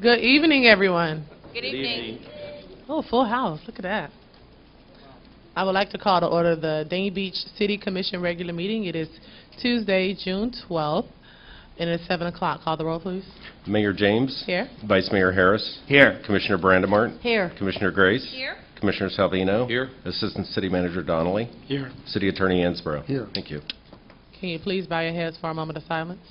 Good evening, everyone. Good evening. Oh, full house. Look at that. I would like to call to order the Danby Beach City Commission regular meeting. It is Tuesday, June 12th, and it's 7 o'clock. Call the roll, please. Mayor James. Here. Vice Mayor Harris. Here. Commissioner Brandemart. Here. Commissioner Grace. Here. Commissioner Salvino. Here. Assistant City Manager Donnelly. Here. City Attorney Ansborough. Here. Thank you. Can you please bow your heads for a moment of silence?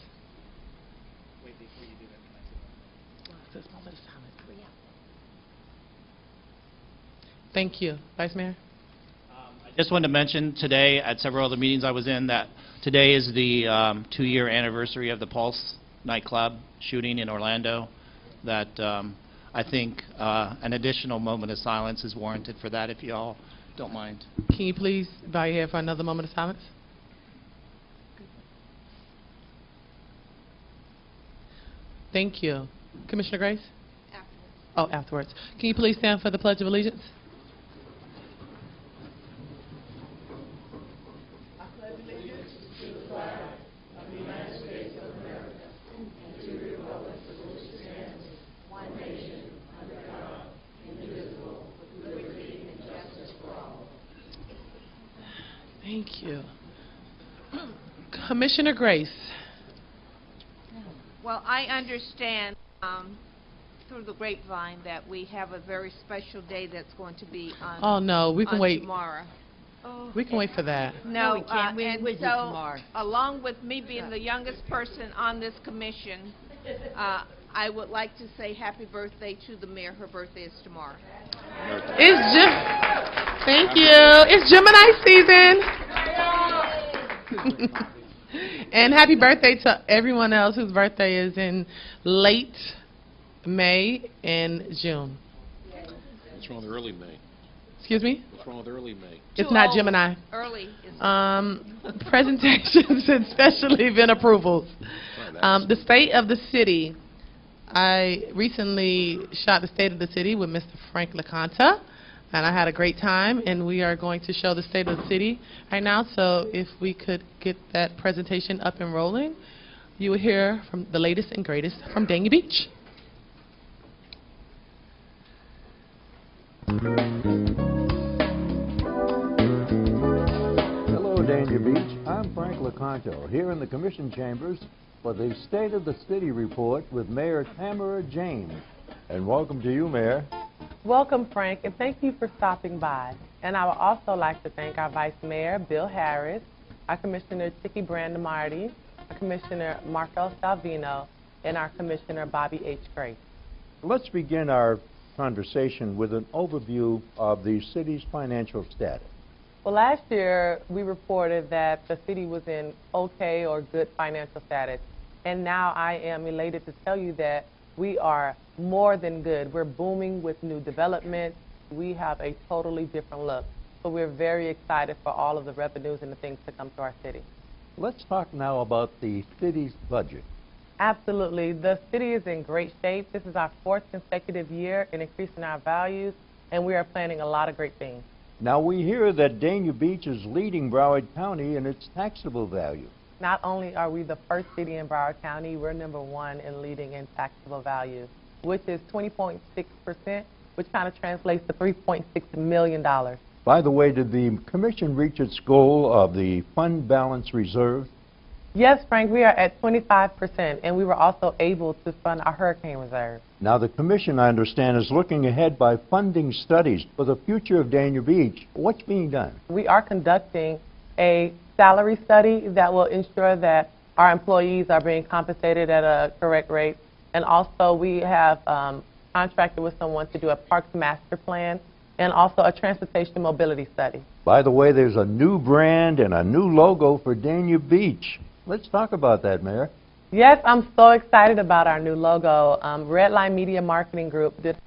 Thank you. Vice Mayor? I just wanted to mention today, at several other meetings I was in, that today is the 2-year anniversary of the Pulse nightclub shooting in Orlando, that I think an additional moment of silence is warranted for that, if you all don't mind. Can you please bow your head for another moment of silence? Thank you. Commissioner Grace? Afterwards. Oh, afterwards. Can you please stand for the Pledge of Allegiance? Thank you. Commissioner Grace. Well, I understand through the grapevine that we have a very special day that's going to be on. Oh no, we can wait. Tomorrow. Oh. We can wait for that. No, we can't. We and wait so, till tomorrow. along with me being the youngest person on this commission, I would like to say happy birthday to the mayor. Her birthday is tomorrow. Thank you. It's Gemini season. And happy birthday to everyone else whose birthday is in late May and June. What's wrong with early May? Excuse me? What's wrong with early May? It's Too not old. Gemini. Early is Presentations and special event approvals. The state of the city. I recently shot the state of the city with Mr. Frank LaConta, and I had a great time, and we are going to show the state of the city right now. So if we could get that presentation up and rolling, you will hear from the latest and greatest from Danby Beach. Hello, Danby Beach. I'm Frank LaConto, here in the Commission Chambers for the State of the City report with Mayor Tamara James. And welcome to you, Mayor. Welcome, Frank, and thank you for stopping by. And I would also like to thank our Vice Mayor, Bill Harris, our Commissioner, Chicky Brandemarty, our Commissioner, Marco Salvino, and our Commissioner, Bobby H. Grace. Let's begin our conversation with an overview of the city's financial status. Well, last year, we reported that the city was in okay or good financial status. And now I am elated to tell you that we are more than good. We're booming with new development. We have a totally different look. So we're very excited for all of the revenues and the things to come to our city. Let's talk now about the city's budget. Absolutely. The city is in great shape. This is our 4th consecutive year in increasing our values, and we are planning a lot of great things. Now, we hear that Danby Beach is leading Broward County in its taxable value. Not only are we the first city in Broward County, we're #1 in leading in taxable value, which is 20.6%, which kind of translates to $3.6 million. By the way, did the Commission reach its goal of the fund balance reserve? Yes, Frank, we are at 25%, and we were also able to fund our hurricane reserve. Now, the Commission, I understand, is looking ahead by funding studies for the future of Danby Beach. What's being done? We are conducting a salary study that will ensure that our employees are being compensated at a correct rate. And also, we have contracted with someone to do a parks master plan and also a transportation mobility study. By the way, there's a new brand and a new logo for Danby Beach. Let's talk about that, Mayor. Yes, I'm so excited about our new logo. Redline Media Marketing Group did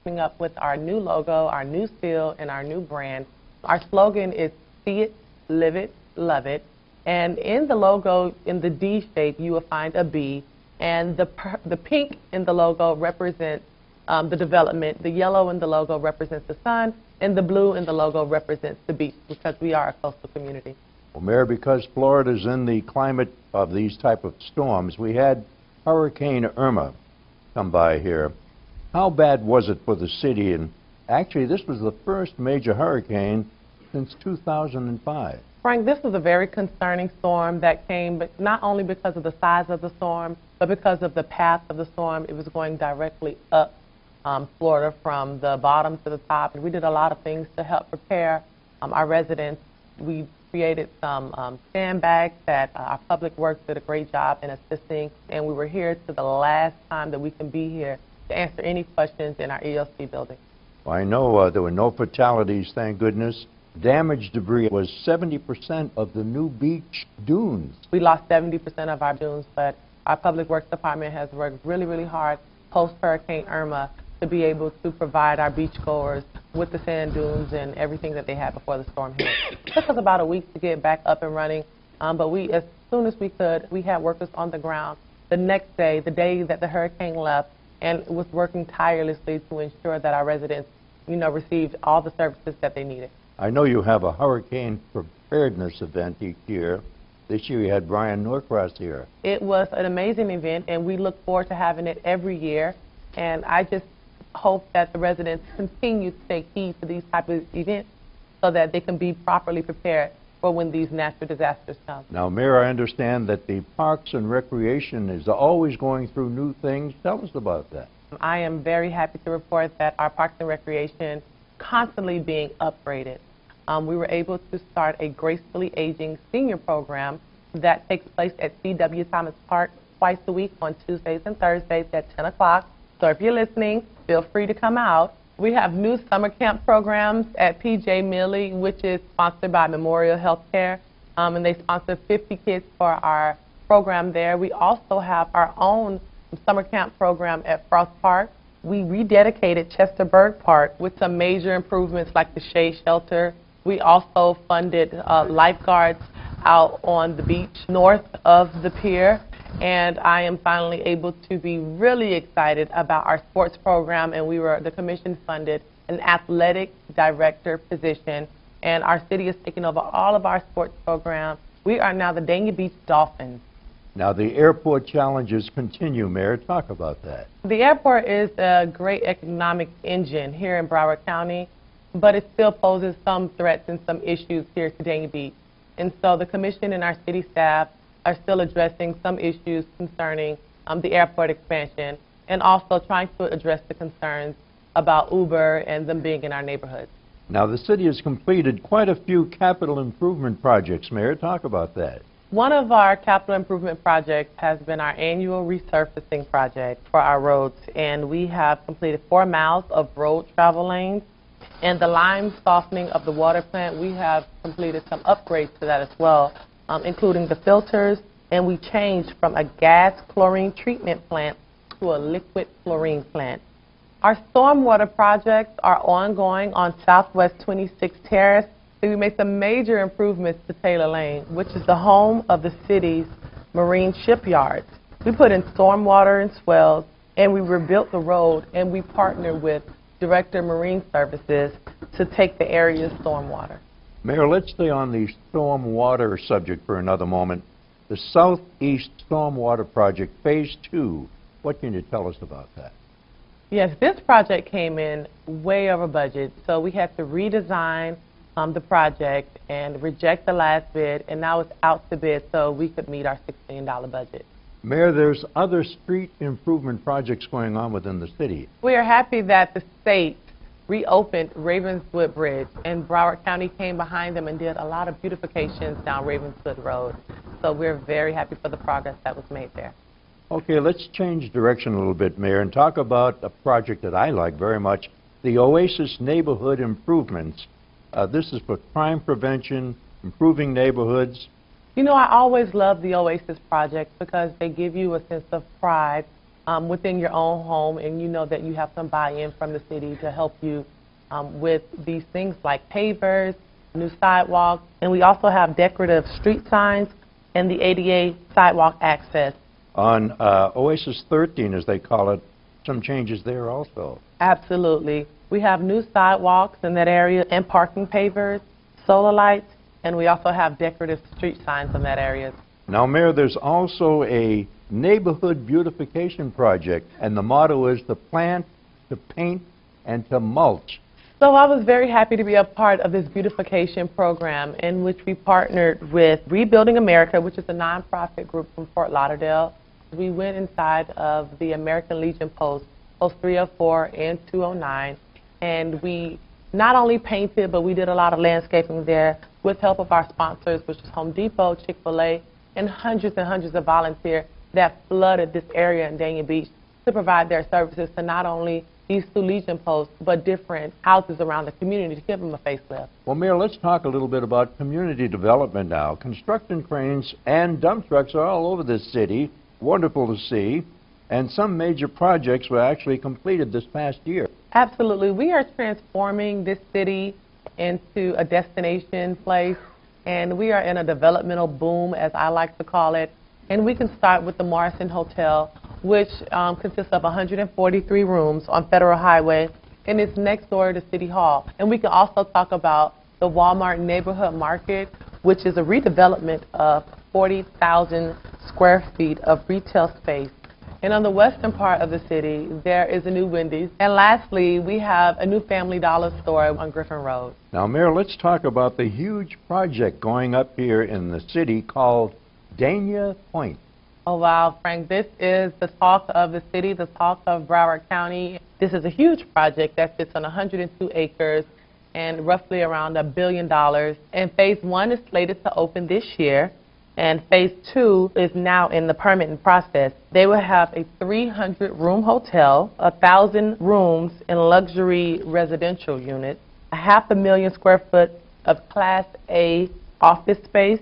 coming up with our new logo, our new seal, and our new brand. Our slogan is "See it, live it, love it." And in the logo, in the D shape, you will find a B. And the pink in the logo represents the development. The yellow in the logo represents the sun. And the blue in the logo represents the beach, because we are a coastal community. Well, Mayor, because Florida's in the climate of these type of storms, we had Hurricane Irma come by here. How bad was it for the city? And actually, this was the first major hurricane since 2005. Frank, this was a very concerning storm that came, but not only because of the size of the storm, but because of the path of the storm. It was going directly up Florida from the bottom to the top. And we did a lot of things to help prepare our residents. We created some sandbags that our public works did a great job in assisting, and we were here to the last time that we can be here to answer any questions in our ELC building. Well, I know there were no fatalities, thank goodness. Damaged debris was 70% of the new beach dunes. We lost 70% of our dunes, but our Public Works Department has worked really, really hard post-Hurricane Irma to be able to provide our beachgoers with the sand dunes and everything that they had before the storm hit. It took us about a week to get back up and running, but as soon as we could, we had workers on the ground the next day, the day that the hurricane left, and was working tirelessly to ensure that our residents, received all the services that they needed. I know you have a hurricane preparedness event each year. This year you had Brian Norcross here. It was an amazing event, and we look forward to having it every year. And I just hope that the residents continue to take heed to these type of events so that they can be properly prepared for when these natural disasters come. Now, Mayor, I understand that the Parks and Recreation is always going through new things. Tell us about that. I am very happy to report that our Parks and Recreation constantly being upgraded. We were able to start a gracefully aging senior program that takes place at C.W. Thomas Park twice a week on Tuesdays and Thursdays at 10 o'clock. So if you're listening, feel free to come out. We have new summer camp programs at P.J. Milley, which is sponsored by Memorial Healthcare, and they sponsor 50 kids for our program there. We also have our own summer camp program at Frost Park. We rededicated Chesterburg Park with some major improvements like the shade shelter. We also funded lifeguards out on the beach north of the pier. And I am finally able to be really excited about our sports program, and the commission funded an athletic director position, and our city is taking over all of our sports programs. We are now the Dania Beach Dolphins. Now, the airport challenges continue, Mayor. Talk about that. The airport is a great economic engine here in Broward County, but it still poses some threats and some issues here to Dania Beach. And so the commission and our city staff are still addressing some issues concerning the airport expansion, and also trying to address the concerns about Uber and them being in our neighborhoods. Now, the city has completed quite a few capital improvement projects, Mayor. Talk about that. One of our capital improvement projects has been our annual resurfacing project for our roads, and we have completed 4 miles of road travel lanes. And the lime softening of the water plant, we have completed some upgrades to that as well, including the filters, and we changed from a gas chlorine treatment plant to a liquid chlorine plant. Our stormwater projects are ongoing on Southwest 26th Terrace. We made some major improvements to Taylor Lane, which is the home of the city's marine shipyards. We put in stormwater and swells, and we rebuilt the road, and we partnered with Director of Marine Services to take the area's stormwater. Mayor, let's stay on the stormwater subject for another moment. The Southeast Stormwater Project, Phase 2, what can you tell us about that? Yes, this project came in way over budget, so we had to redesign the project and reject the last bid, and now it's out to bid so we could meet our $6 million budget. Mayor, there's other street improvement projects going on within the city. We are happy that the state reopened Ravenswood Bridge, and Broward County came behind them and did a lot of beautifications down Ravenswood Road. So we're very happy for the progress that was made there. Okay, let's change direction a little bit, Mayor, and talk about a project that I like very much, the Oasis Neighborhood Improvements. This is for crime prevention, improving neighborhoods. You know, I always love the Oasis project because they give you a sense of pride within your own home, and you know that you have some buy-in from the city to help you with these things like pavers, new sidewalks, and we also have decorative street signs and the ADA sidewalk access. On Oasis 13, as they call it, some changes there also. Absolutely. We have new sidewalks in that area and parking pavers, solar lights, and we also have decorative street signs in that area. Now, Mayor, there's also a neighborhood beautification project, and the motto is to plant, to paint, and to mulch. So I was very happy to be a part of this beautification program in which we partnered with Rebuilding America, which is a nonprofit group from Fort Lauderdale. We went inside of the American Legion post 304 and 209, and we not only painted, but we did a lot of landscaping there with help of our sponsors, which is Home Depot, Chick-fil-A, and hundreds of volunteers that flooded this area in Dania Beach to provide their services to not only these two Legion posts, but different houses around the community to give them a facelift. Well, Mayor, let's talk a little bit about community development now. Construction cranes and dump trucks are all over this city. Wonderful to see. And some major projects were actually completed this past year. Absolutely. We are transforming this city into a destination place, and we are in a developmental boom, as I like to call it. And we can start with the Morrison Hotel, which consists of 143 rooms on Federal Highway, and it's next door to City Hall. And we can also talk about the Walmart Neighborhood Market, which is a redevelopment of 40,000 square feet of retail space. And on the western part of the city, there is a new Wendy's. And lastly, we have a new Family Dollar store on Griffin Road. Now, Mayor, let's talk about the huge project going up here in the city called Dania Point. Oh, wow, Frank, this is the talk of the city, the talk of Broward County. This is a huge project that sits on 102 acres and roughly around $1 billion. And Phase 1 is slated to open this year, and Phase 2 is now in the permitting process. They will have a 300-room hotel, 1,000 rooms in luxury residential units, 500,000 square foot of Class A office space,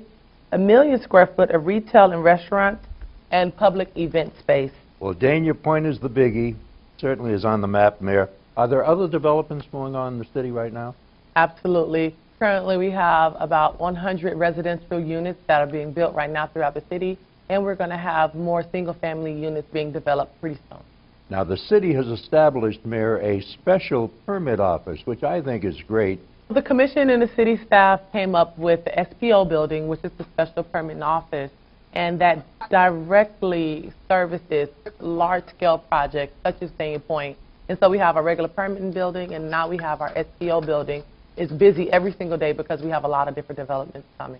1 million square foot of retail and restaurants, and public event space. Well, Dania Point is the biggie. Certainly is on the map, Mayor. Are there other developments going on in the city right now? Absolutely. Currently, we have about 100 residential units that are being built right now throughout the city, and we're going to have more single-family units being developed pretty soon. Now, the city has established, Mayor, a special permit office, which I think is great. The commission and the city staff came up with the SPO building, which is the Special Permitting Office, and that directly services large-scale projects such as Dania Point. And so we have a regular permitting building, and now we have our SPO building. It's busy every single day because we have a lot of different developments coming.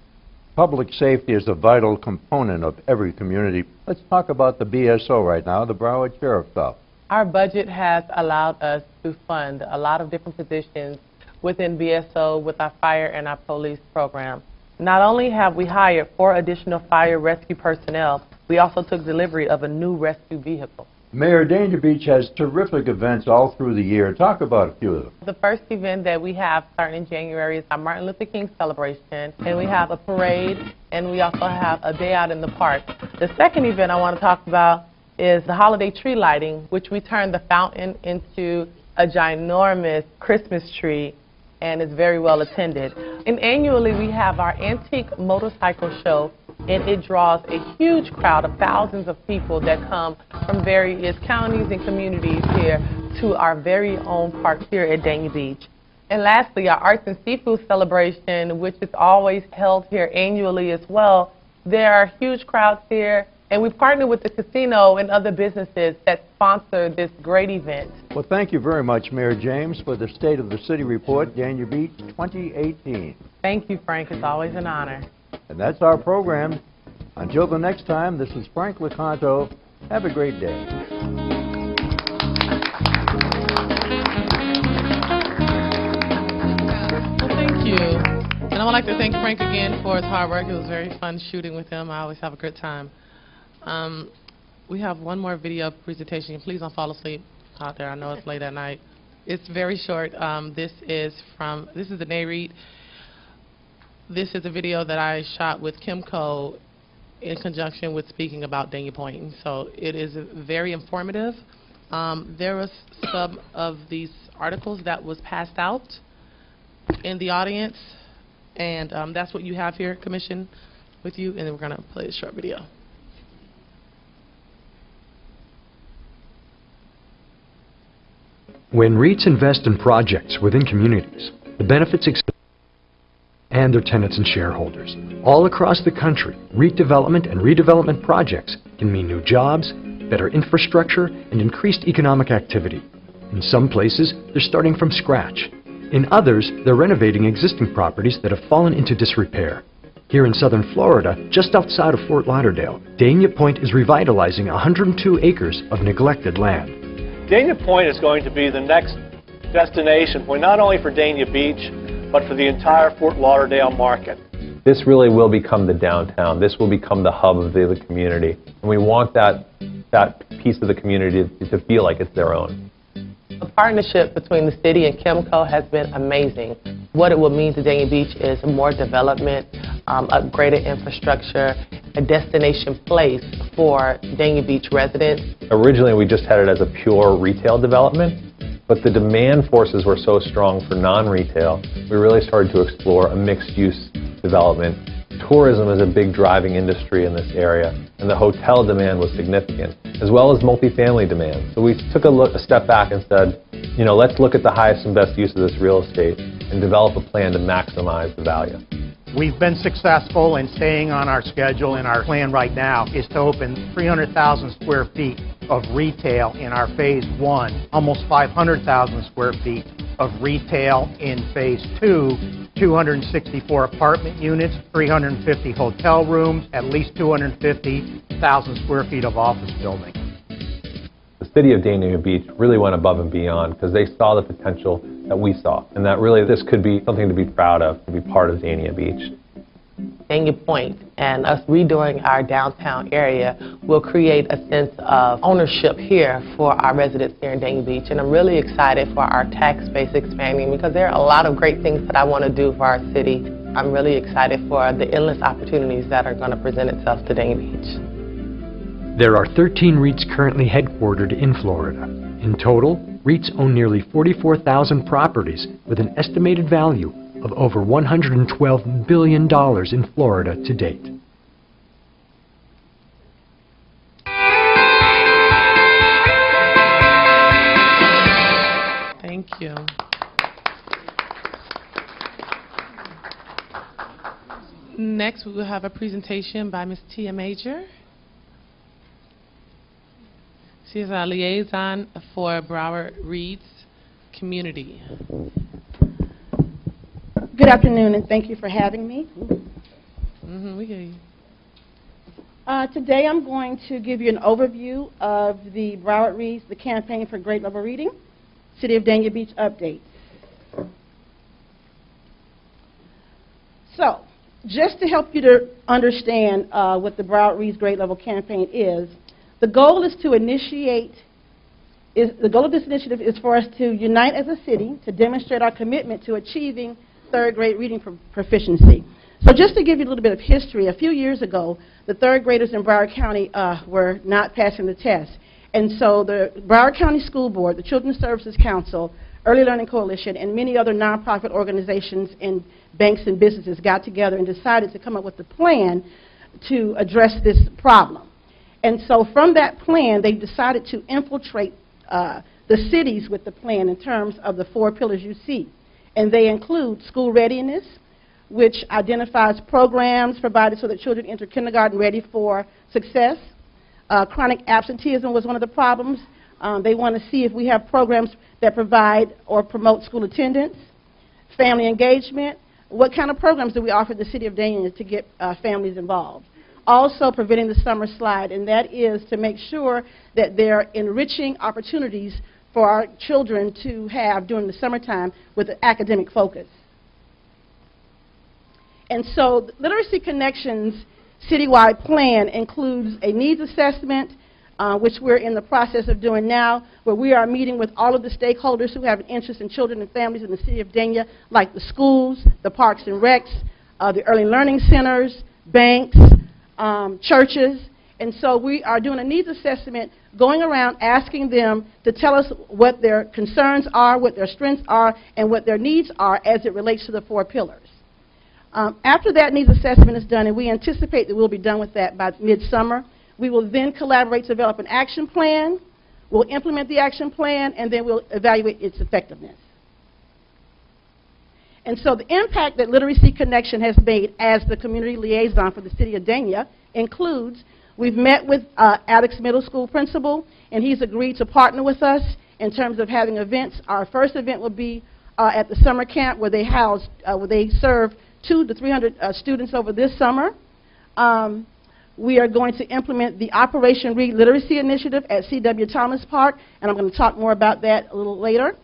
Public safety is a vital component of every community. Let's talk about the BSO right now, the Broward Sheriff's Office. Our budget has allowed us to fund a lot of different positions within BSO with our fire and our police program. Not only have we hired 4 additional fire rescue personnel, we also took delivery of a new rescue vehicle. Mayor, Dania Beach has terrific events all through the year. Talk about a few of them. The first event that we have starting in January is our Martin Luther King celebration, and we have a parade, and we also have a day out in the park. The second event I want to talk about is the holiday tree lighting, which we turned the fountain into a ginormous Christmas tree, and it's very well attended. And annually we have our antique motorcycle show, and it draws a huge crowd of thousands of people that come from various counties and communities here to our very own park here at Dania Beach. And lastly, our Arts and Seafood celebration, which is always held here annually as well. There are huge crowds here, and we partner with the casino and other businesses that sponsor this great event. Well, thank you very much, Mayor James, for the State of the City Report, Dania Beach 2018. Thank you, Frank. It's always an honor. And that's our program. Until the next time, this is Frank LeConto. Have a great day. Thank you. And I would like to thank Frank again for his hard work. It was very fun shooting with him. I always have a good time. We have one more video presentation. Please don't fall asleep out there. I know it's late at night. It's very short. This is the NAREIT. This is a video that I shot with Kim Cole in conjunction with speaking about Dania Point. So it is very informative. There was some of these articles that was passed out in the audience, and that's what you have here, Commission, with you, and then we're going to play a short video. When REITs invest in projects within communities, the benefits exist and and their tenants and shareholders. All across the country, REIT development and redevelopment projects can mean new jobs, better infrastructure, and increased economic activity. In some places, they're starting from scratch. In others, they're renovating existing properties that have fallen into disrepair. Here in southern Florida, just outside of Fort Lauderdale, Dania Point is revitalizing 102 acres of neglected land. Dania Point is going to be the next destination point, not only for Dania Beach, but for the entire Fort Lauderdale market. This really will become the downtown. This will become the hub of the community. And we want that piece of the community to feel like it's their own. The partnership between the city and Chemical has been amazing. What it will mean to Dania Beach is more development, upgraded infrastructure, a destination place for Dania Beach residents. Originally, we just had it as a pure retail development, but the demand forces were so strong for non-retail, we really started to explore a mixed-use development. Tourism is a big driving industry in this area, and the hotel demand was significant, as well as multifamily demand. So we took a step back and said, you know, let's look at the highest and best use of this real estate and develop a plan to maximize the value. We've been successful in staying on our schedule, and our plan right now is to open 300,000 square feet of retail in our Phase 1, almost 500,000 square feet of retail in Phase 2, 264 apartment units, 350 hotel rooms, at least 250,000 square feet of office building. The city of Dania Beach really went above and beyond because they saw the potential that we saw, and that really this could be something to be proud of, to be part of Dania Beach. Dania Point and us redoing our downtown area will create a sense of ownership here for our residents here in Dania Beach. And I'm really excited for our tax base expanding because there are a lot of great things that I want to do for our city. I'm really excited for the endless opportunities that are going to present itself to Dania Beach. There are 13 REITs currently headquartered in Florida. In total, REITs own nearly 44,000 properties with an estimated value of over $112 billion in Florida to date. Thank you. Next, we will have a presentation by Ms. Tia Major. She is our liaison for Broward Reed's community. Good afternoon, and thank you for having me. We hear you. Today I'm going to give you an overview of the Broward Reads, the Campaign for Grade Level Reading, City of Dania Beach update. So, just to help you to understand what the Broward Reads Grade Level Campaign is, the goal is to initiate, the goal of this initiative is for us to unite as a city to demonstrate our commitment to achieving third grade reading proficiency. So just to give you a little bit of history, a few years ago, the third graders in Broward County were not passing the test. And so the Broward County School Board, the Children's Services Council, Early Learning Coalition, and many other nonprofit organizations and banks and businesses got together and decided to come up with a plan to address this problem. And so from that plan, they decided to infiltrate the cities with the plan in terms of the 4 pillars you see. And they include school readiness, which identifies programs provided so that children enter kindergarten ready for success. Chronic absenteeism was one of the problems. They want to see if we have programs that provide or promote school attendance. Family engagement. What kind of programs do we offer the City of Dania to get families involved? Also preventing the summer slide, and that is to make sure that there are enriching opportunities for our children to have during the summertime with an academic focus. And so Literacy Connections citywide plan includes a needs assessment, which we're in the process of doing now, where we are meeting with all of the stakeholders who have an interest in children and families in the City of Dania, like the schools, the parks and recs, the early learning centers, banks, churches. And so we are doing a needs assessment, going around asking them to tell us what their concerns are, what their strengths are, and what their needs are as it relates to the 4 pillars. After that needs assessment is done, and we anticipate that we'll be done with that by midsummer, we will then collaborate to develop an action plan, we'll implement the action plan, and then we'll evaluate its effectiveness. And so the impact that Literacy Connection has made as the community liaison for the city of Dania includes, we've met with Alex Middle School principal, and he's agreed to partner with us in terms of having events. Our first event will be at the summer camp where they serve 200 to 300 students over this summer. We are going to implement the Operation Read Literacy Initiative at C.W. Thomas Park, and I'm going to talk more about that a little later.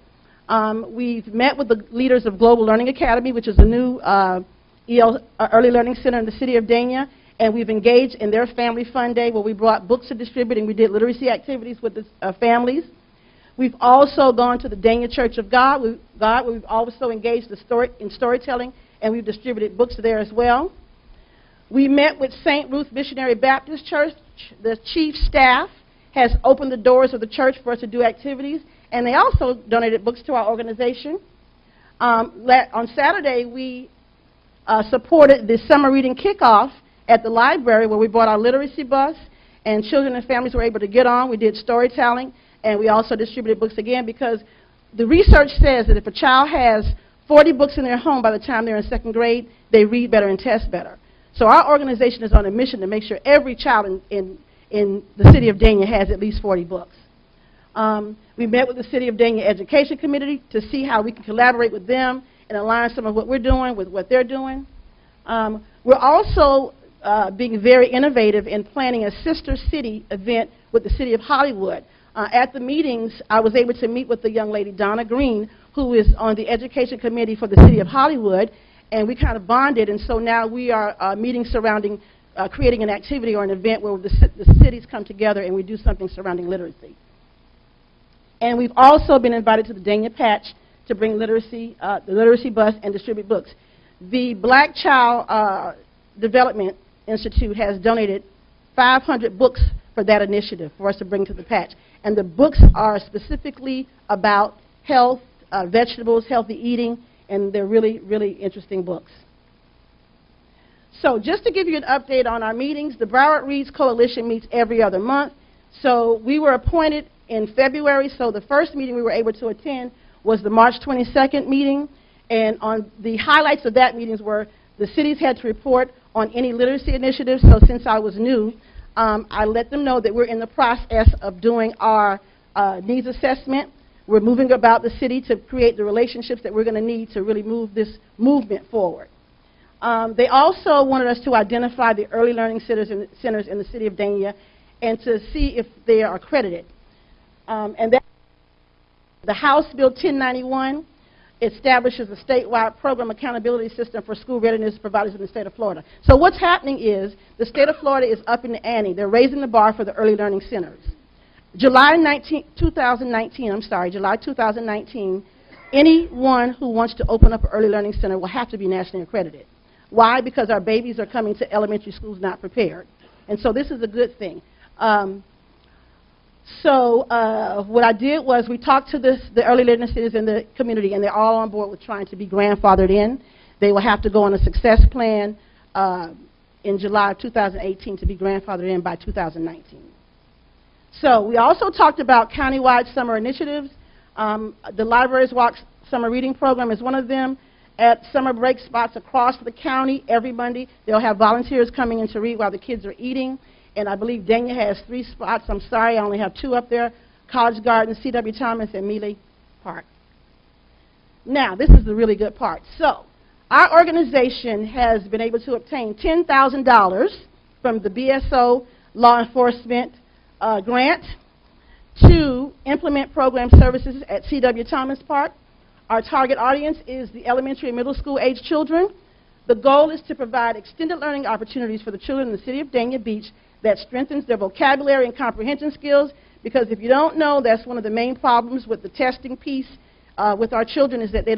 We've met with the leaders of Global Learning Academy, which is a new early learning center in the city of Dania, and we've engaged in their Family Fun Day where we brought books to distribute and we did literacy activities with the families. We've also gone to the Dania Church of God. We've also engaged in storytelling, and we've distributed books there as well. We met with St. Ruth Missionary Baptist Church. The chief staff has opened the doors of the church for us to do activities, and they also donated books to our organization. On Saturday, we supported the summer reading kickoff at the library where we brought our literacy bus, and children and families were able to get on. We did storytelling, and we also distributed books again because the research says that if a child has 40 books in their home by the time they're in second grade, they read better and test better. So our organization is on a mission to make sure every child in the city of Dania has at least 40 books. We met with the City of Dania Education Committee to see how we can collaborate with them and align some of what we're doing with what they're doing. We're also being very innovative in planning a sister city event with the City of Hollywood. At the meetings, I was able to meet with the young lady, Donna Green, who is on the Education Committee for the City of Hollywood, and we kind of bonded, and so now we are meeting surrounding creating an activity or an event where the cities come together and we do something surrounding literacy. And we've also been invited to the Dania Patch to bring the literacy bus and distribute books. The Black Child Development Institute has donated 500 books for that initiative for us to bring to the patch. And the books are specifically about health, vegetables, healthy eating, and they're really, really interesting books. So just to give you an update on our meetings, the Broward Reads Coalition meets every other month. So we were appointed in February, so the first meeting we were able to attend was the March 22nd meeting. And on the highlights of that meeting were the cities had to report on any literacy initiatives. So since I was new, I let them know that we're in the process of doing our needs assessment. We're moving about the city to create the relationships that we're going to need to really move this movement forward. They also wanted us to identify the early learning centers in the city of Dania and to see if they are accredited. And that the House Bill 1091 establishes a statewide program accountability system for school readiness providers in the state of Florida. So what's happening is the state of Florida is up in the ante. They're raising the bar for the early learning centers. July 2019, anyone who wants to open up an early learning center will have to be nationally accredited. Why? Because our babies are coming to elementary schools not prepared. And so this is a good thing. What I did was we talked to the early learning centers in the community, and they're all on board with trying to be grandfathered in. They will have to go on a success plan in July of 2018 to be grandfathered in by 2019. So we also talked about countywide summer initiatives. The Libraries Walk Summer Reading Program is one of them. At summer break spots across the county, every Monday, they'll have volunteers coming in to read while the kids are eating. And I believe Dania has 3 spots. I'm sorry, I only have 2 up there. College Garden, C.W. Thomas, and Mealy Park. Now, this is the really good part. So, our organization has been able to obtain $10,000 from the BSO Law Enforcement grant to implement program services at C.W. Thomas Park. Our target audience is the elementary and middle school age children. The goal is to provide extended learning opportunities for the children in the city of Dania Beach that strengthens their vocabulary and comprehension skills, because if you don't know, that's one of the main problems with the testing piece with our children is that their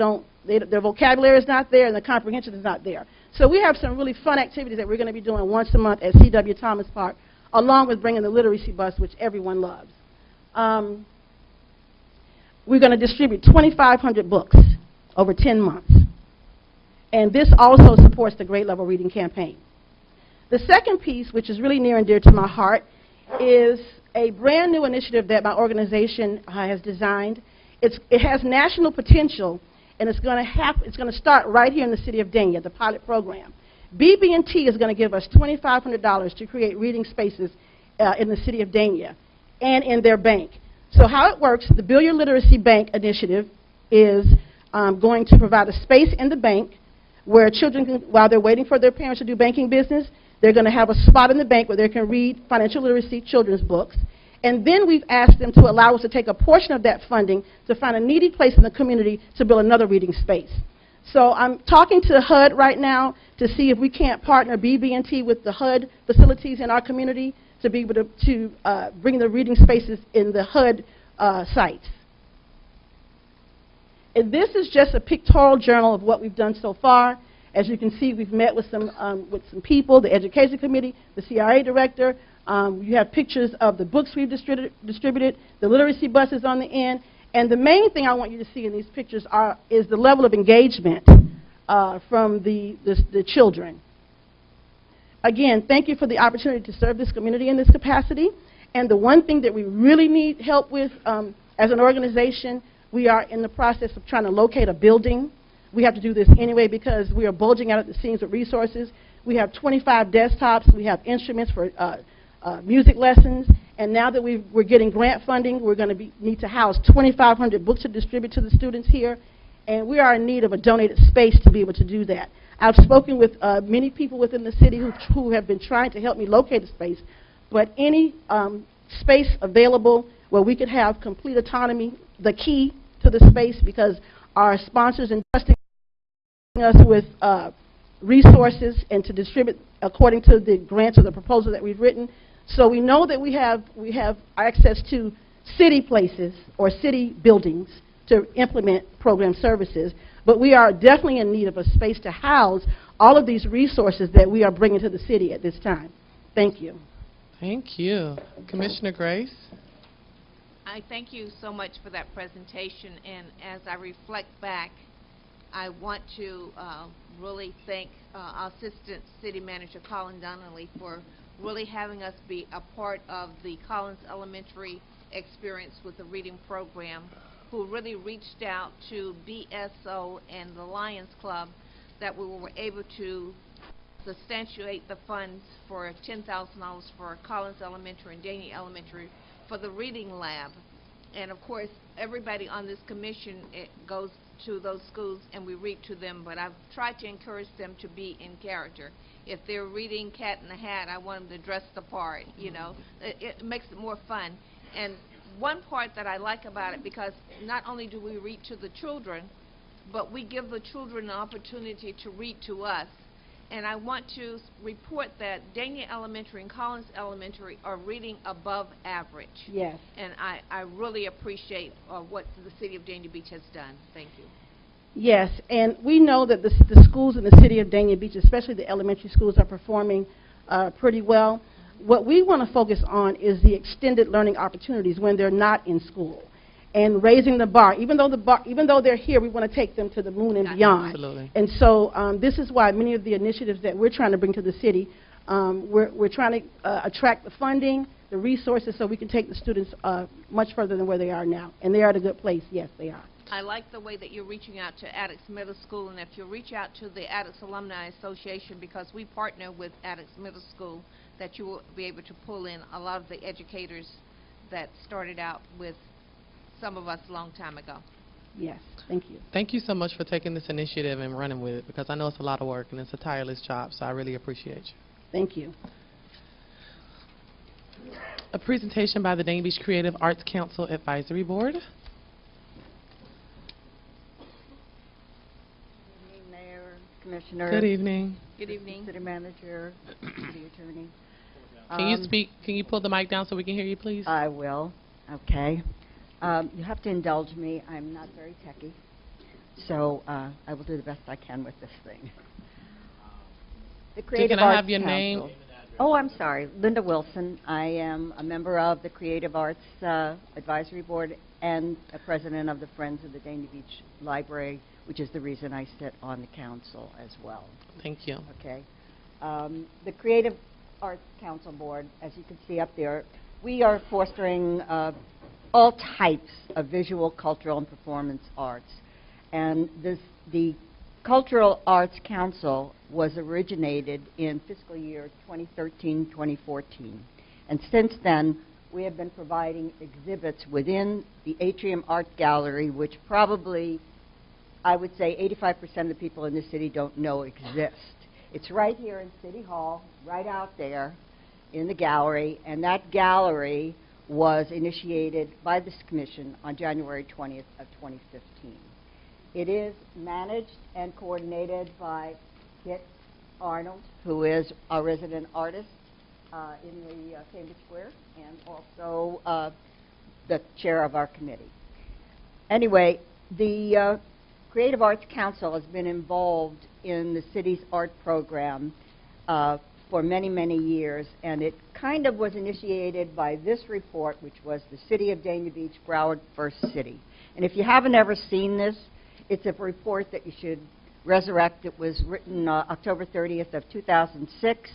vocabulary is not there and the comprehension is not there. So we have some really fun activities that we're going to be doing once a month at C.W. Thomas Park, along with bringing the literacy bus, which everyone loves. We're going to distribute 2,500 books over 10 months. And this also supports the grade level reading campaign. The second piece, which is really near and dear to my heart, is a brand new initiative that my organization has designed. It has national potential, and it's going to start right here in the city of Dania, the pilot program. BB&T is going to give us $2,500 to create reading spaces in the city of Dania and in their bank. So how it works, the Build Your Literacy Bank initiative is going to provide a space in the bank where children can, while they're waiting for their parents to do banking business, they're going to have a spot in the bank where they can read financial literacy children's books. And then we've asked them to allow us to take a portion of that funding to find a needy place in the community to build another reading space. So I'm talking to HUD right now to see if we can't partner BB&T with the HUD facilities in our community to be able to bring the reading spaces in the HUD sites. And this is just a pictorial journal of what we've done so far. As you can see, we've met with some people, the Education Committee, the CRA Director. You have pictures of the books we've distributed, the literacy buses on the end. And the main thing I want you to see in these pictures is the level of engagement from the children. Again, thank you for the opportunity to serve this community in this capacity. And the one thing that we really need help with as an organization, we are in the process of trying to locate a building. We have to do this anyway because we are bulging out at the seams with resources. We have 25 desktops. We have instruments for music lessons. And now that we're getting grant funding, we're going to need to house 2,500 books to distribute to the students here. And we are in need of a donated space to be able to do that. I've spoken with many people within the city who have been trying to help me locate a space. But any space available where we could have complete autonomy, the key to the space, because our sponsors entrusting us with resources and to distribute according to the grants or the proposal that we've written. So we know that we have access to city places or city buildings to implement program services, but we are definitely in need of a space to house all of these resources that we are bringing to the city at this time. Thank you. Thank you. Commissioner Grace? I thank you so much for that presentation, and as I reflect back, I want to really thank our Assistant City Manager Colin Donnelly for really having us be a part of the Collins Elementary experience with the reading program, who really reached out to BSO and the Lions Club that we were able to substantiate the funds for $10,000 for Collins Elementary and Dania Elementary for the reading lab. And of course, everybody on this commission goes to those schools and we read to them, but I've tried to encourage them to be in character. If they're reading Cat in the Hat, I want them to dress the part, you know. It makes it more fun. And one part that I like about it, because not only do we read to the children, but we give the children an opportunity to read to us. And I want to report that Dania Elementary and Collins Elementary are reading above average. Yes. And I really appreciate what the City of Dania Beach has done. Thank you. Yes, and we know that the schools in the City of Dania Beach, especially the elementary schools, are performing pretty well. What we want to focus on is the extended learning opportunities when they're not in school, and raising the bar. Even though they're here, we want to take them to the moon and beyond. Absolutely. And so this is why many of the initiatives that we're trying to bring to the city, we're trying to attract the funding, the resources, so we can take the students much further than where they are now. And they are at a good place. Yes, they are. I like the way that you're reaching out to Addicts Middle School, and if you reach out to the Addicts Alumni Association, because we partner with Addicts Middle School, that you will be able to pull in a lot of the educators that started out with some of us a long time ago. Yes, thank you. Thank you so much for taking this initiative and running with it, because I know it's a lot of work and it's a tireless job, so I really appreciate you. Thank you. A presentation by the Danby Beach Creative Arts Council Advisory Board. Mayor, Commissioner. Good evening. Good evening. City Manager, City Attorney. Can you speak? Can you pull the mic down so we can hear you, please? I will. Okay. You have to indulge me. I'm not very techy, so I will do the best I can with this thing. The Creative Can I Arts have your Council. name? Oh, I'm sorry. Linda Wilson. I am a member of the Creative Arts Advisory Board and a president of the Friends of the Danby Beach Library, which is the reason I sit on the council as well. Thank you. Okay. The Creative Arts Council Board, as you can see up there, we are fostering all types of visual, cultural, and performance arts. And the Cultural Arts Council was originated in fiscal year 2013-2014. And since then, we have been providing exhibits within the Atrium Art Gallery, which probably, I would say, 85% of the people in the city don't know exist. It's right here in City Hall, right out there in the gallery, and that gallery was initiated by this commission on January 20th of 2015. It is managed and coordinated by Kit Arnold, who is a resident artist in the Cambridge Square, and also the chair of our committee. Anyway, the Creative Arts Council has been involved in the city's art program for many, many years, and it kind of was initiated by this report, which was the City of Dania Beach, Broward First City. And if you haven't ever seen this, it's a report that you should resurrect. It was written October 30th of 2006,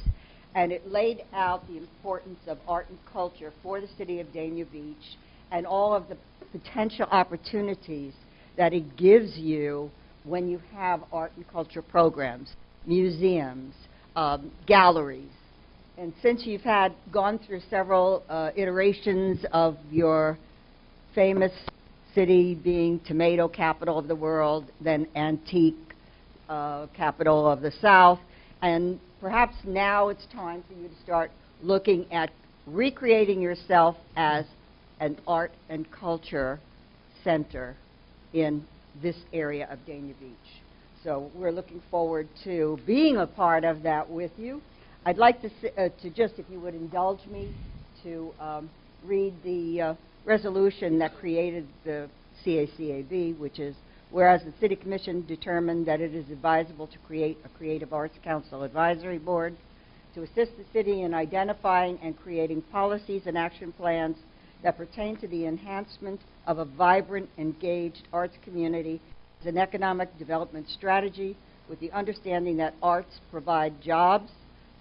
and it laid out the importance of art and culture for the City of Dania Beach and all of the potential opportunities that it gives you when you have art and culture programs, museums, galleries. And since you've gone through several iterations of your famous city being tomato capital of the world, then antique capital of the South, and perhaps now it's time for you to start looking at recreating yourself as an art and culture center in this area of Dania Beach. So we're looking forward to being a part of that with you. I'd like to just, if you would indulge me, to read the resolution that created the CACAB, which is, whereas the City Commission determined that it is advisable to create a Creative Arts Council Advisory Board to assist the city in identifying and creating policies and action plans that pertain to the enhancement of a vibrant, engaged arts community as an economic development strategy, with the understanding that arts provide jobs,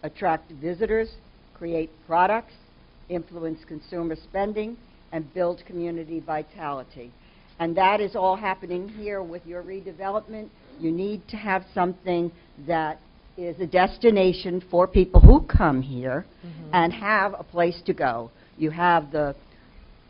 attract visitors, create products, influence consumer spending, and build community vitality. And that is all happening here with your redevelopment. You need to have something that is a destination for people who come here and have a place to go. You have the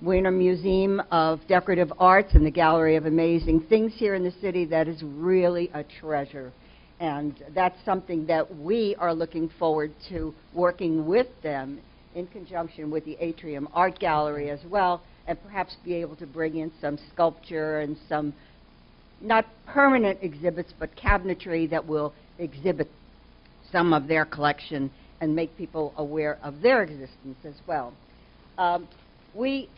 Wiener Museum of Decorative Arts and the Gallery of Amazing Things here in the city that is really a treasure. And that's something that we are looking forward to working with them in conjunction with the Atrium Art Gallery as well, and perhaps be able to bring in some sculpture and some, not permanent exhibits, but cabinetry that will exhibit some of their collection and make people aware of their existence as well. We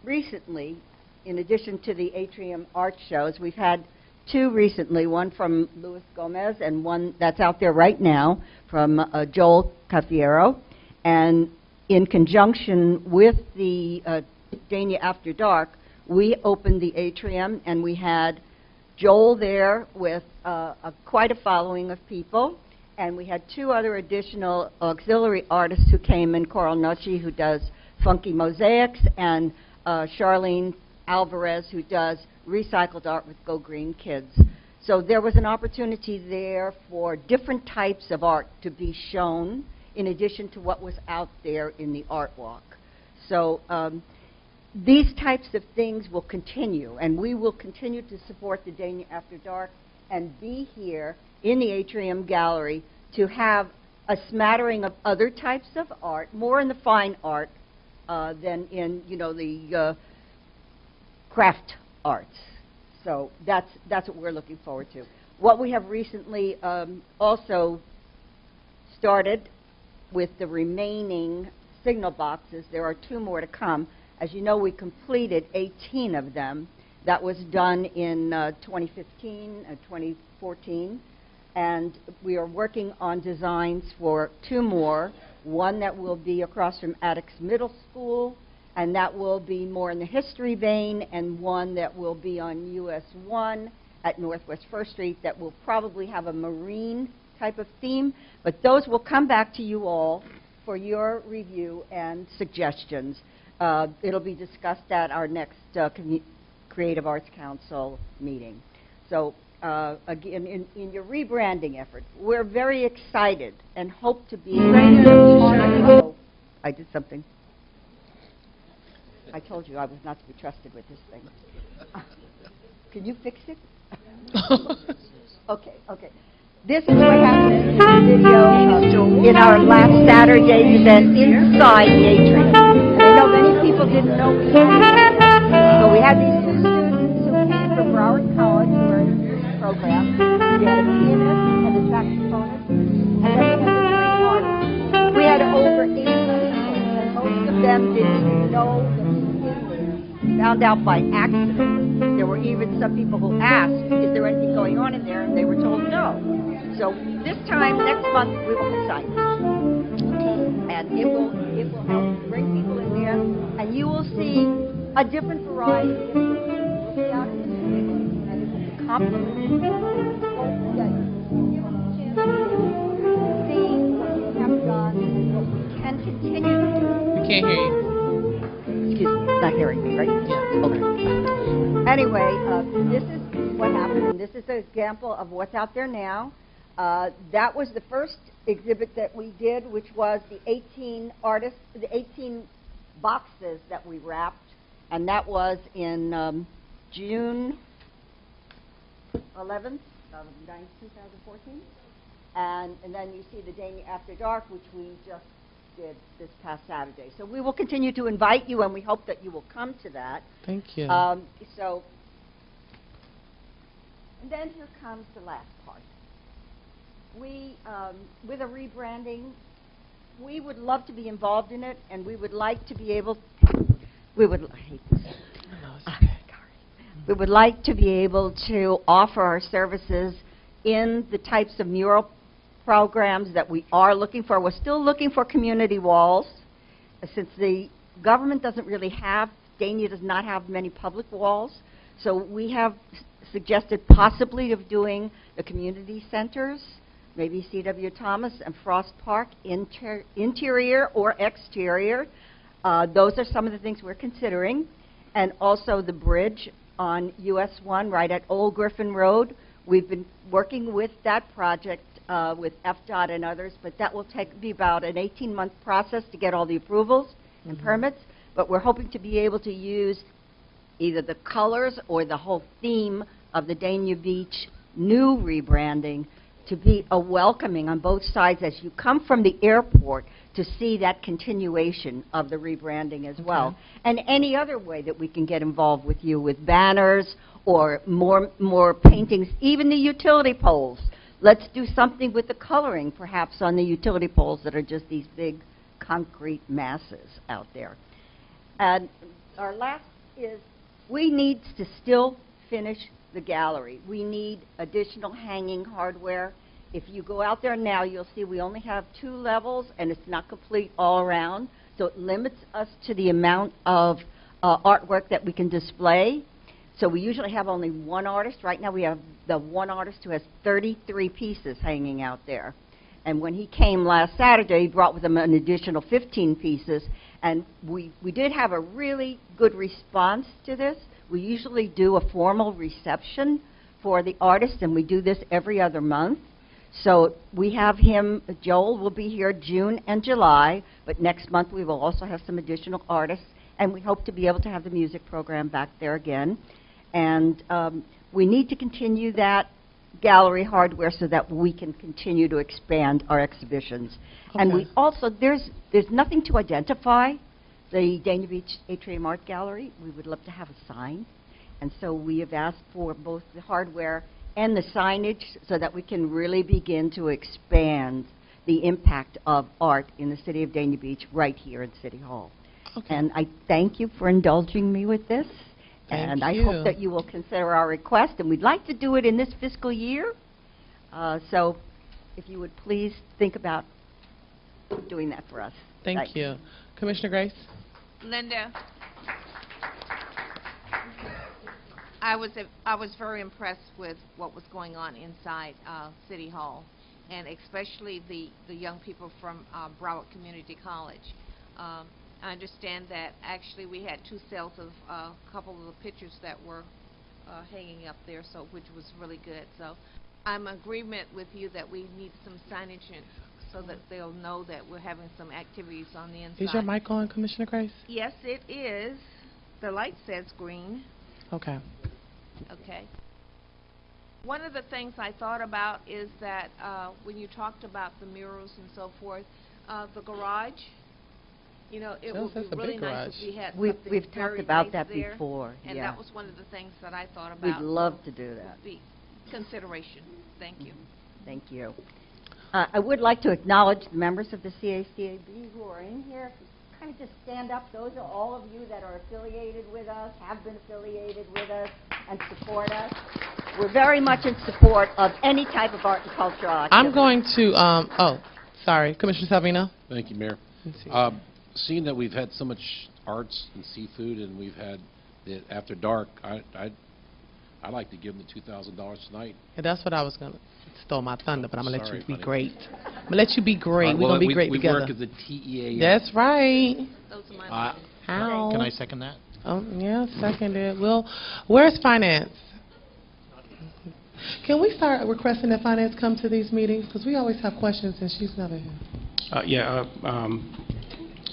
recently, in addition to the Atrium Art shows, we've had two recently, one from Luis Gomez and one that's out there right now from Joel Cafiero. And in conjunction with the Dania After Dark, we opened the Atrium, and we had Joel there with quite a following of people. And we had two other additional auxiliary artists who came in, Coral Nucci, who does funky mosaics, and Charlene Alvarez, who does recycled art with Go Green Kids. So there was an opportunity there for different types of art to be shown in addition to what was out there in the art walk. So these types of things will continue, and we will continue to support the Dania After Dark and be here in the Atrium Gallery to have a smattering of other types of art, more in the fine art than in, you know, the craft arts. So that's what we're looking forward to. What we have recently also started with the remaining signal boxes, there are 2 more to come. As you know, we completed 18 of them. That was done in 2015 and 2014. And we are working on designs for 2 more. One that will be across from Attucks Middle School, and that will be more in the history vein, and one that will be on US 1 at Northwest 1st Street that will probably have a marine type of theme. But those will come back to you all for your review and suggestions. It'll be discussed at our next Creative Arts Council meeting. So again, in your rebranding effort, we're very excited and hope to be able to I did something. I told you I was not to be trusted with this thing. Can you fix it? Okay. This is what happened in the video in our last Saturday's event inside the atrium. And I know many people didn't know we had it. So we had these two students who came from Broward College who are in this program. We had a pianist and a saxophonist. And then we had the three artists. We had over 80 people, and most of them didn't even know that we were in there. Found out by accident. There were even some people who asked, is there anything going on in there? And they were told no. So this time, next month, we will have signage. And it will help bring people in there, and you will see a different variety of people. We'll be out in the street, and it will be complimented. You will see what we have done and what we can continue to do. I can't hear you. Excuse me, not hearing me, right? Yeah. Okay. Anyway, this is what happened, and this is an example of what's out there now. That was the first exhibit that we did, which was the 18 boxes that we wrapped, and that was in June 11th of 2014. And then you see the Dania After Dark, which we just did this past Saturday. So we will continue to invite you, and we hope that you will come to that. Thank you. And then here comes the last part. We, with a rebranding, we would love to be involved in it, and we would like to be able, I hate this. We would like to be able to offer our services in the types of mural programs that we are looking for. We're still looking for community walls. Since the government doesn't really have, Dania does not have many public walls, so we have suggested possibly of doing the community centers, maybe C.W. Thomas and Frost Park, interior or exterior. Those are some of the things we're considering. And also the bridge on US 1 right at Old Griffin Road. We've been working with that project with FDOT and others, but that will be about an 18-month process to get all the approvals and permits. But we're hoping to be able to use either the colors or the whole theme of the Dania Beach new rebranding to be a welcoming on both sides as you come from the airport to see that continuation of the rebranding as well. And any other way that we can get involved with you with banners or more paintings, even the utility poles. Let's do something with the coloring perhaps on the utility poles that are just these big concrete masses out there. And our last is we need to still finish the gallery. We need additional hanging hardware. If you go out there now, you'll see we only have 2 levels, and it's not complete all around. So it limits us to the amount of artwork that we can display. So we usually have only one artist. Right now we have the one artist who has 33 pieces hanging out there. And when he came last Saturday, he brought with him an additional 15 pieces. And we did have a really good response to this. We usually do a formal reception for the artist, and we do this every other month. So we have him, Joel will be here June and July, but next month we will also have some additional artists, and we hope to be able to have the music program back there again. And we need to continue that gallery hardware so that we can continue to expand our exhibitions. And we also, there's nothing to identify the Dania Beach Atrium Art Gallery. We would love to have a sign. And so we have asked for both the hardware and the signage so that we can really begin to expand the impact of art in the city of Dania Beach right here in City Hall. And I thank you for indulging me with this. And I hope that you will consider our request. And we'd like to do it in this fiscal year. So if you would please think about doing that for us. Thank you. Commissioner Grace? Linda, I was very impressed with what was going on inside City Hall, and especially the young people from Broward Community College. I understand that actually we had 2 sales of a couple of the pictures that were hanging up there, so which was really good. So I'm in agreement with you that we need some signage so that they'll know that we're having some activities on the inside. Is your mic on, Commissioner Grace? Yes, it is. The light says green. Okay. Okay. One of the things I thought about is that when you talked about the murals and so forth, the garage, you know, it would be That's a really big nice garage. if we had We've something talked very about nice that there. before, And yeah. that was one of the things that I thought We'd about. love to do that. Would be consideration. Thank you. Thank you. I would like to acknowledge the members of the CACAB who are in here. Kind of just stand up. Those are all of you that are affiliated with us, have been affiliated with us, and support us. We're very much in support of any type of art and cultural activity. I'm going to, oh, sorry, Commissioner Salvino. Thank you, Mayor. Let's see. Seeing that we've had so much arts and seafood, and we've had it after dark, I'd like to give them the $2,000 tonight. Yeah, that's what I was going to, stole my thunder, but I'm going to let Sorry, you be buddy. great. I'm going to let you be great. We're Well, going to be great we together. work as a TEA. That's right. Those are my How? Can I second that? Oh, yeah, seconded. Well, where's finance? Can we start requesting that finance come to these meetings? Because we always have questions and she's never here.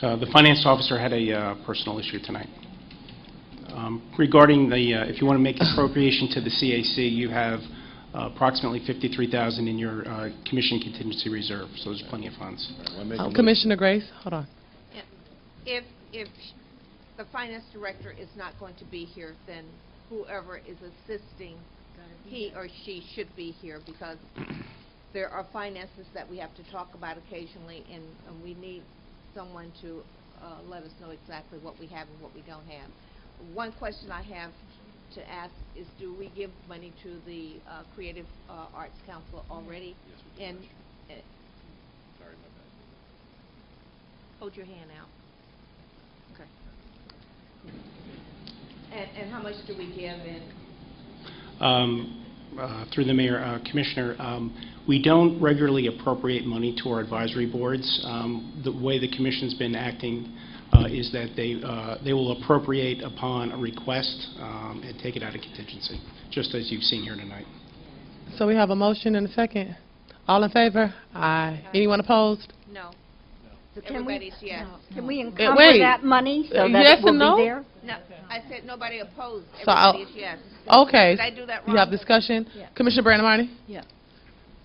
The finance officer had a personal issue tonight. Regarding the, if you want to make appropriation to the CAC, you have approximately $53,000 in your commission contingency reserve, so there's plenty of funds. Commissioner Grace, hold on. If the finance director is not going to be here, then whoever is assisting, he or she should be here, because there are finances that we have to talk about occasionally, and we need someone to let us know exactly what we have and what we don't have. One question I have to ask is, do we give money to the Creative Arts Council already? Yes, we do. And Sorry, my bad. hold your hand out. Okay. And how much do we give in? Through the mayor, Commissioner, we don't regularly appropriate money to our advisory boards. The way the commission's been acting is that they will appropriate upon a request and take it out of contingency, just as you've seen here tonight. So we have a motion and a second. All in favor? Aye. Anyone opposed? No. So can we- Everybody's yes. Can we encumber wait. that money so that Yes it will and no? be there? No, I said nobody opposed. So I'll- Everybody is yes. Okay. Did I do that wrong? You have discussion? Yeah. Commissioner Brandon Marty? Yeah.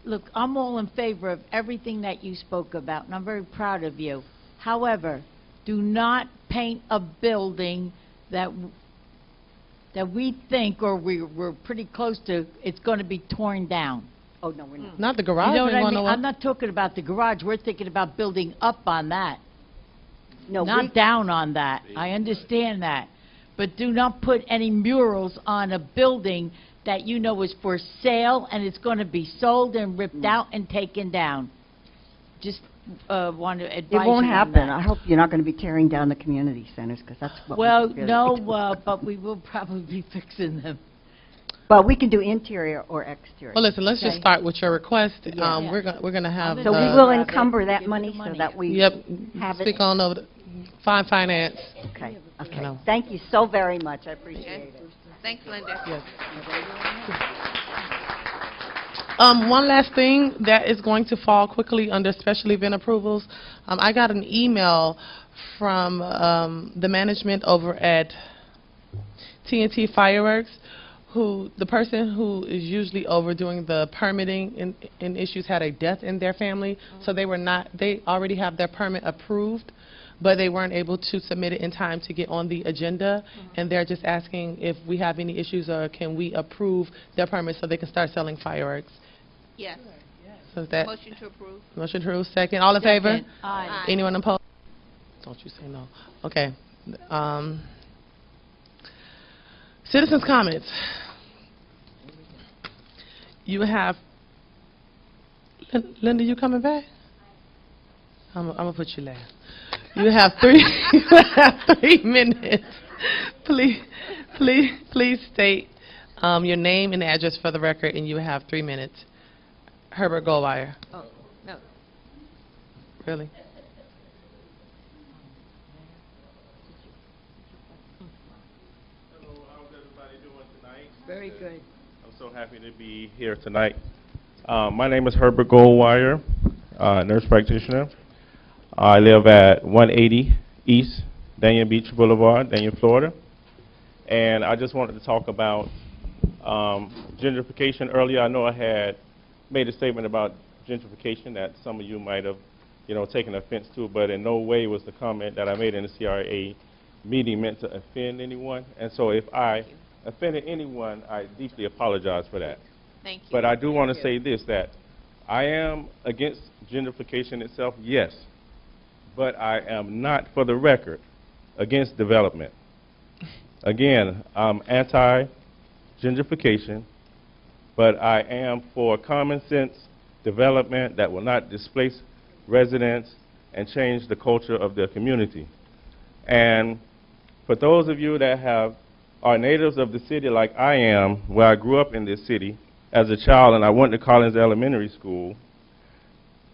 Look, I'm all in favor of everything that you spoke about, and I'm very proud of you. However, do not paint a building that we think, or we're pretty close to, it's going to be torn down. Oh, no, we're not. Not the garage. You know what I ain't mean? going I'm not talking about the garage. We're thinking about building up on that, No, not down on that. I understand that. But do not put any murals on a building that you know is for sale and it's going to be sold and ripped out and taken down. Just want to advise you it won't on happen. that. I hope you're not going to be tearing down the community centers, because that's what Well, we really no, but we will probably be fixing them. Well, we can do interior or exterior. Well, listen, let's just Okay. start with your request. Yeah. We're gonna have. So we will encumber that Give money the so money. that we Yep. have it. Speak on over. Fine finance. Okay, okay. No. Thank you so very much. I appreciate Okay. it. Thanks, Linda. Yes. One last thing that is going to fall quickly under special event approvals. I got an email from the management over at TNT Fireworks, the person who is usually overdoing the permitting in issues had a death in their family, so they already have their permit approved, but they weren't able to submit it in time to get on the agenda, and they're just asking if we have any issues or can we approve their permit so they can start selling fireworks. Yes. So is that Motion to approve. motion approved? Second. All in favor? Second. Aye. Anyone opposed? Don't you say no. Okay. Citizens' comments. You have, Linda, you coming back? I'm gonna put you last. You have 3 minutes. Please state your name and address for the record, and you have 3 minutes. Herbert Goldwire. Oh, no. Really? Hello, how's everybody doing tonight? Very good. I'm so happy to be here tonight. My name is Herbert Goldwire, nurse practitioner. I live at 180 East Dania Beach Boulevard, Dania, Florida. And I just wanted to talk about gentrification. Earlier, I know I had made a statement about gentrification that some of you might have, taken offense to, but in no way was the comment that I made in the CRA meeting meant to offend anyone. And so if I offended anyone, I deeply apologize for that. Thank you. But I do want to say this, that I am against gentrification itself, yes, but I am not, for the record, against development. Again, I'm anti-gentrification, but I am for common sense development that will not displace residents and change the culture of their community. And for those of you that are natives of the city like I am, where I grew up in this city as a child, and I went to Collins Elementary School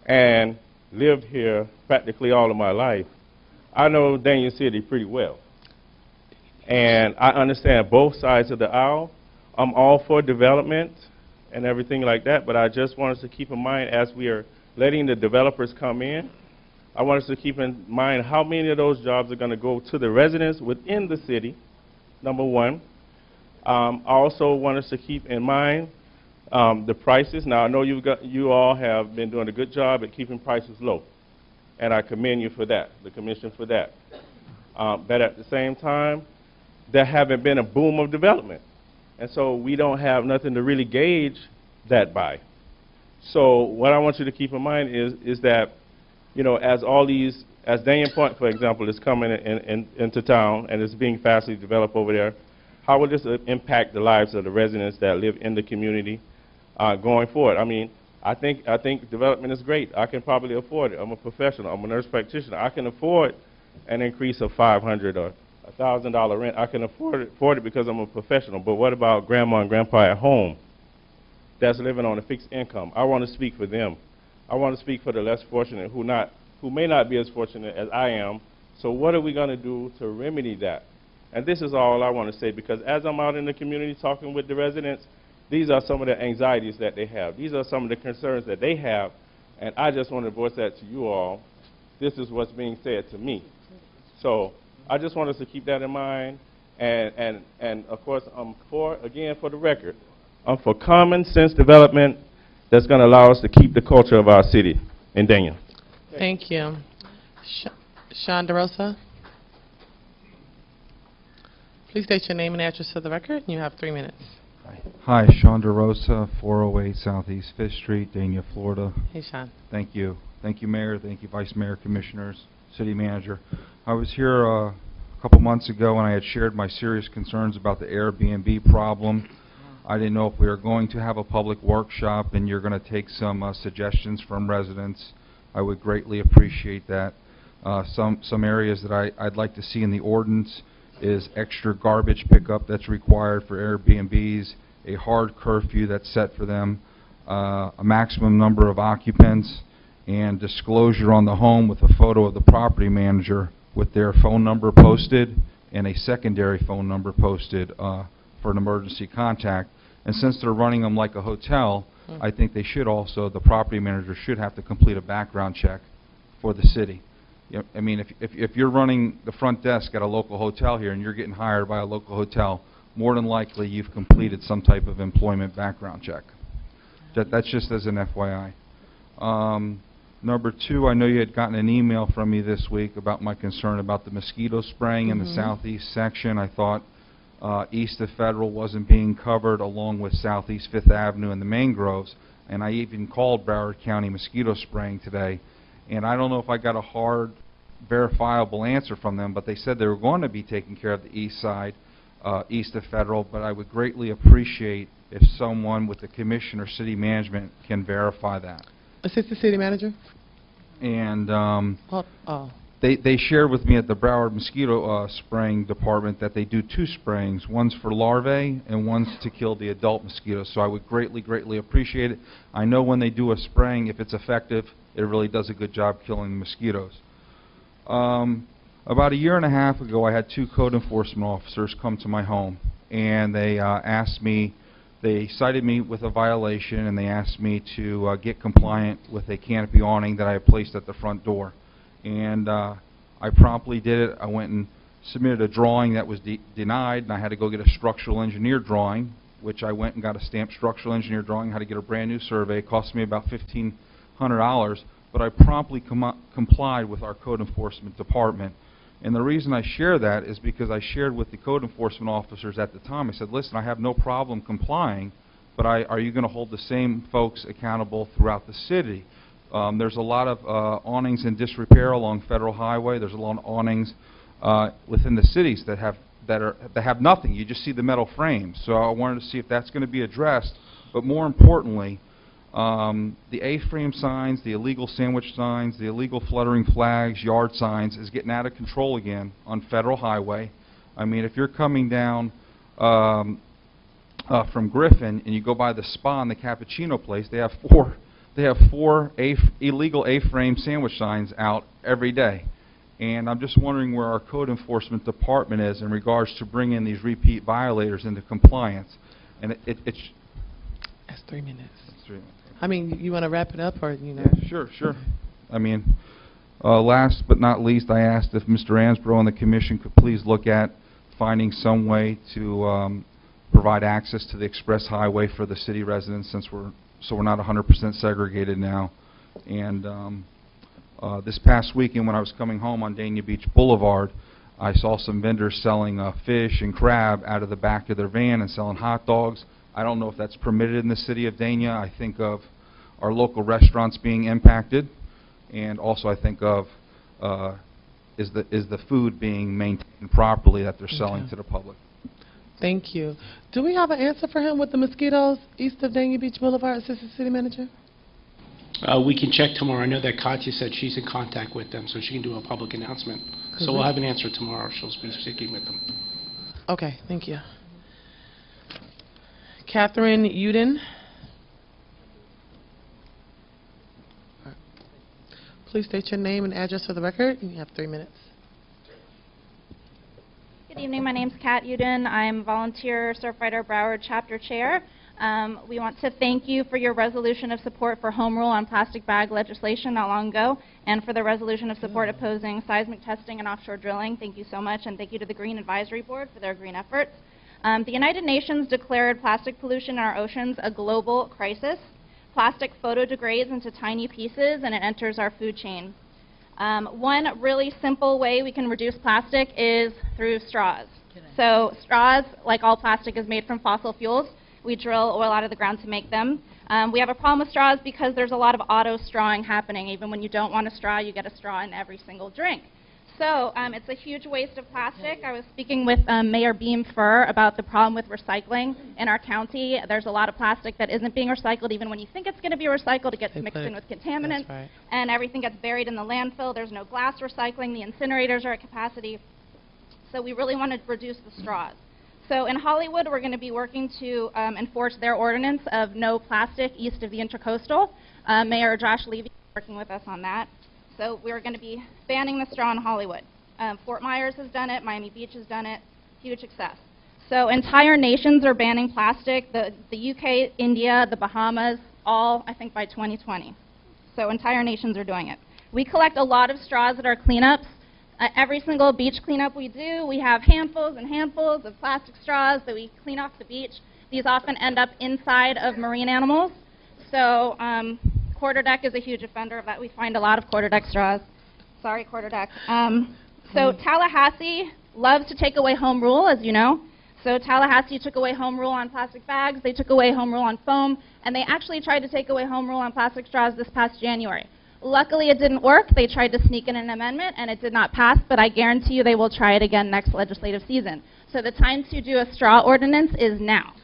and lived here practically all of my life, I know Dania City pretty well. And I understand both sides of the aisle. I'm all for development and everything like that, but I just want us to keep in mind as we are letting the developers come in, I want us to keep in mind how many of those jobs are going to go to the residents within the city, number one. I also want us to keep in mind the prices. Now, I know you all have been doing a good job at keeping prices low, and I commend you for that, the commission for that. But at the same time, there haven't been a boom of development, and so we don't have nothing to really gauge that by. So what I want you to keep in mind is that, as Dania Point, for example, is coming into town and is being fastly developed over there, how will this impact the lives of the residents that live in the community going forward? I mean, I think development is great. I can probably afford it. I'm a professional. I'm a nurse practitioner. I can afford an increase of $500 or $1,000 rent. I can afford it because I'm a professional. But what about grandma and grandpa at home that's living on a fixed income? I want to speak for them. I want to speak for the less fortunate who may not be as fortunate as I am. So what are we going to do to remedy that? And this is all I want to say, because as I'm out in the community talking with the residents, these are some of the anxieties that they have. These are some of the concerns that they have, and I just want to voice that to you all. This is what's being said to me. So I just want us to keep that in mind, and of course, I'm for, again, for the record, I'm for common sense development that's going to allow us to keep the culture of our city in Dania. Thank you. Sean DeRosa. Please state your name and address for the record. You have 3 minutes. Hi, Sean DeRosa, 408 Southeast 5th Street, Dania, Florida. Hey, Sean. Thank you. Thank you, Mayor. Thank you, Vice Mayor, Commissioners, City Manager. I was here a couple months ago and I had shared my serious concerns about the Airbnb problem. I didn't know if we were going to have a public workshop and you're going to take some suggestions from residents. I would greatly appreciate that. Some areas that I'd like to see in the ordinance is extra garbage pickup that's required for Airbnbs, a hard curfew that's set for them, a maximum number of occupants, and disclosure on the home with a photo of the property manager with their phone number posted and a secondary phone number posted for an emergency contact. And since they're running them like a hotel, I think they should also, the property manager should have to complete a background check for the city. I mean, if you're running the front desk at a local hotel here and you're getting hired by a local hotel, more than likely you've completed some type of employment background check. That's just as an FYI. Number two, I know you had gotten an email from me this week about my concern about the mosquito spraying in the southeast section. I thought east of Federal wasn't being covered along with Southeast 5th Avenue and the mangroves, and I even called Broward County mosquito spraying today. And I don't know if I got a hard, verifiable answer from them, but they said they were going to be taking care of the east side, east of Federal, but I would greatly appreciate if someone with the commission or city management can verify that. Assistant City Manager. And they shared with me at the Broward Mosquito Spraying Department that they do 2 sprayings. One's for larvae and one's to kill the adult mosquitoes. So I would greatly, greatly appreciate it. I know when they do a spraying, if it's effective, it really does a good job killing the mosquitoes. About a year and a half ago, I had 2 code enforcement officers come to my home, and they asked me, they cited me with a violation, and they asked me to get compliant with a canopy awning that I had placed at the front door. And I promptly did it. I went and submitted a drawing that was denied, and I had to go get a structural engineer drawing, which I went and got a stamped structural engineer drawing, had to get a brand new survey. It cost me about $1,500, but I promptly complied with our code enforcement department. And the reason I share that is because I shared with the code enforcement officers at the time. I said, listen, I have no problem complying, but are you going to hold the same folks accountable throughout the city? There's a lot of awnings in disrepair along Federal Highway. There's a lot of awnings within the cities that have nothing. You just see the metal frames. So I wanted to see if that's going to be addressed. But more importantly, the A-frame signs, the illegal sandwich signs, the illegal fluttering flags, yard signs is getting out of control again on Federal Highway. I mean, if you're coming down from Griffin and you go by the spa and the cappuccino place, they have four illegal A-frame sandwich signs out every day. And I'm just wondering where our code enforcement department is in regards to bringing these repeat violators into compliance. And it's... That's 3 minutes. That's 3 minutes. I mean, you want to wrap it up, or, you know? Yeah, sure. I mean, last but not least, I asked if Mr. Ansbro and the Commission could please look at finding some way to provide access to the express highway for the city residents, so we're not 100% segregated now. And this past weekend, when I was coming home on Dania Beach Boulevard, I saw some vendors selling fish and crab out of the back of their van and selling hot dogs. I don't know if that's permitted in the city of Dania. I think of our local restaurants being impacted, and also I think of is the food being maintained properly that they're selling to the public. Thank you. Do we have an answer for him with the mosquitoes east of Dania Beach Boulevard, Assistant City Manager? We can check tomorrow. I know that Katya said she's in contact with them, so she can do a public announcement. So we'll have an answer tomorrow. She'll be speaking with them. Okay, thank you. Catherine Uden. Please state your name and address for the record. You have 3 minutes. Good evening. My name's Cat Uden. I'm volunteer Surfrider Broward Chapter Chair. We want to thank you for your resolution of support for home rule on plastic bag legislation not long ago, and for the resolution of support opposing seismic testing and offshore drilling. Thank you so much, and thank you to the Green Advisory Board for their green efforts. The United Nations declared plastic pollution in our oceans a global crisis. Plastic photodegrades into tiny pieces, and it enters our food chain. One really simple way we can reduce plastic is through straws. So straws, like all plastic, is made from fossil fuels. We drill oil out of the ground to make them. We have a problem with straws because there's a lot of auto-strawing happening. Even when you don't want a straw, you get a straw in every single drink. So it's a huge waste of plastic. I was speaking with Mayor Beam Fur about the problem with recycling in our county. There's a lot of plastic that isn't being recycled. Even when you think it's going to be recycled, it gets mixed in with contaminants, and everything gets buried in the landfill. There's no glass recycling. The incinerators are at capacity. So we really want to reduce the straws. So in Hollywood, we're going to be working to enforce their ordinance of no plastic east of the Intercoastal. Mayor Josh Levy is working with us on that. So we're going to be banning the straw in Hollywood. Fort Myers has done it. Miami Beach has done it. Huge success. So entire nations are banning plastic. The UK, India, the Bahamas, all, I think, by 2020. So entire nations are doing it. We collect a lot of straws at our cleanups. Every single beach cleanup we do, we have handfuls and handfuls of plastic straws that we clean off the beach. These often end up inside of marine animals. So quarterdeck is a huge offender of that. We find a lot of quarterdeck straws. Sorry, quarterdeck. So Tallahassee loves to take away home rule, as you know. So Tallahassee took away home rule on plastic bags. They took away home rule on foam. And they actually tried to take away home rule on plastic straws this past January. Luckily, it didn't work. They tried to sneak in an amendment, and it did not pass. But I guarantee you they will try it again next legislative season. So the time to do a straw ordinance is now.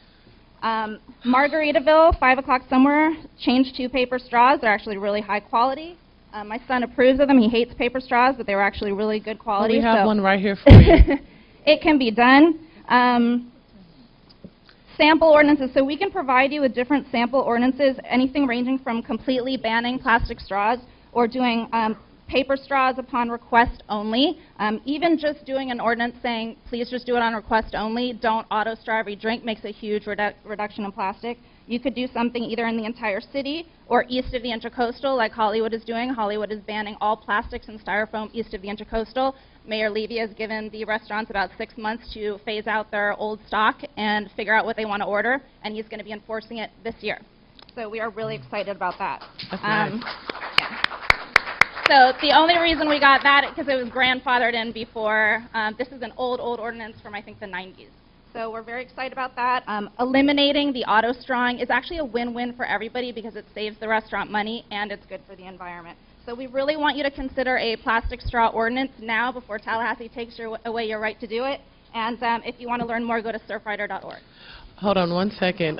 Margaritaville, 5 o'clock somewhere, changed to paper straws. They're actually really high quality. My son approves of them. He hates paper straws, but they were actually really good quality. We have one right here for you. It can be done. Sample ordinances. So we can provide you with different sample ordinances, anything ranging from completely banning plastic straws or doing paper straws upon request only. Even just doing an ordinance saying, please just do it on request only, don't auto straw every drink, makes a huge reduction in plastic. You could do something either in the entire city or east of the Intercoastal, like Hollywood is doing. Hollywood is banning all plastics and styrofoam east of the Intercoastal. Mayor Levy has given the restaurants about 6 months to phase out their old stock and figure out what they want to order, and he's going to be enforcing it this year. So we are really excited about that. That's nice. So the only reason we got that is because it was grandfathered in before. This is an old ordinance from, I think, the 90s. So we're very excited about that. Eliminating the auto strawing is actually a win-win for everybody because it saves the restaurant money and it's good for the environment. So we really want you to consider a plastic straw ordinance now before Tallahassee takes away your right to do it. And if you want to learn more, go to surfrider.org. Hold on 1 second.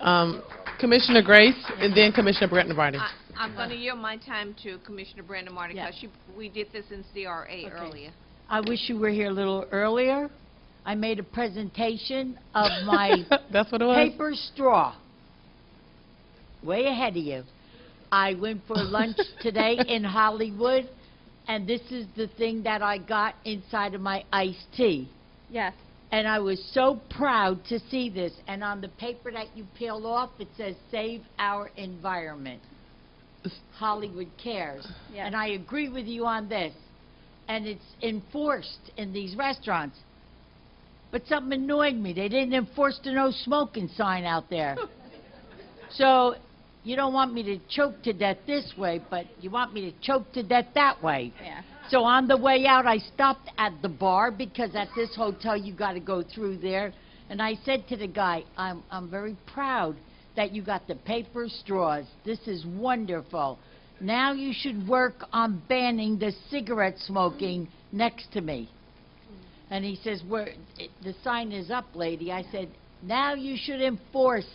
Commissioner Grace and then Commissioner Brent Martin. I'm going to yield my time to Commissioner Brandon Martin because we did this in CRA earlier. I wish you were here a little earlier. I made a presentation of my That's what it was? paper straw. Way ahead of you. I went for lunch today in Hollywood, and this is the thing that I got inside of my iced tea. Yes. And I was so proud to see this. And on the paper that you peel off, it says, save our environment. Hollywood cares. Yes. And I agree with you on this. And it's enforced in these restaurants. But something annoyed me. They didn't enforce the no smoking sign out there. So you don't want me to choke to death this way, but you want me to choke to death that way. Yeah. So on the way out, I stopped at the bar because at this hotel you got to go through there. And I said to the guy, I'm very proud that you got the paper straws. This is wonderful. Now you should work on banning the cigarette smoking next to me. And he says, the sign is up, lady. I said, now you should enforce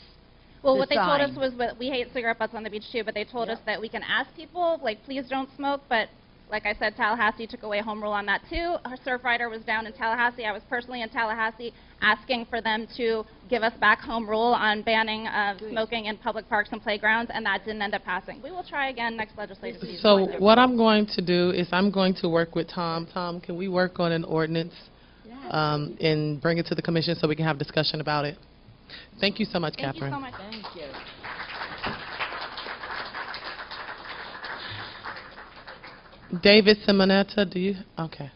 Well, the what they told sign. us was that we hate cigarette butts on the beach too, but they told us that we can ask people, like, please don't smoke, but like I said, Tallahassee took away home rule on that too. Our Surfrider was down in Tallahassee. I was personally in Tallahassee asking for them to give us back home rule on banning smoking in public parks and playgrounds, and that didn't end up passing. We will try again next legislative season. So what I'm going to do is I'm going to work with Tom. Tom, can we work on an ordinance and bring it to the commission so we can have discussion about it? Thank you so much, Catherine. Thank you so much. Thank you. David Simonetta, do you? Okay.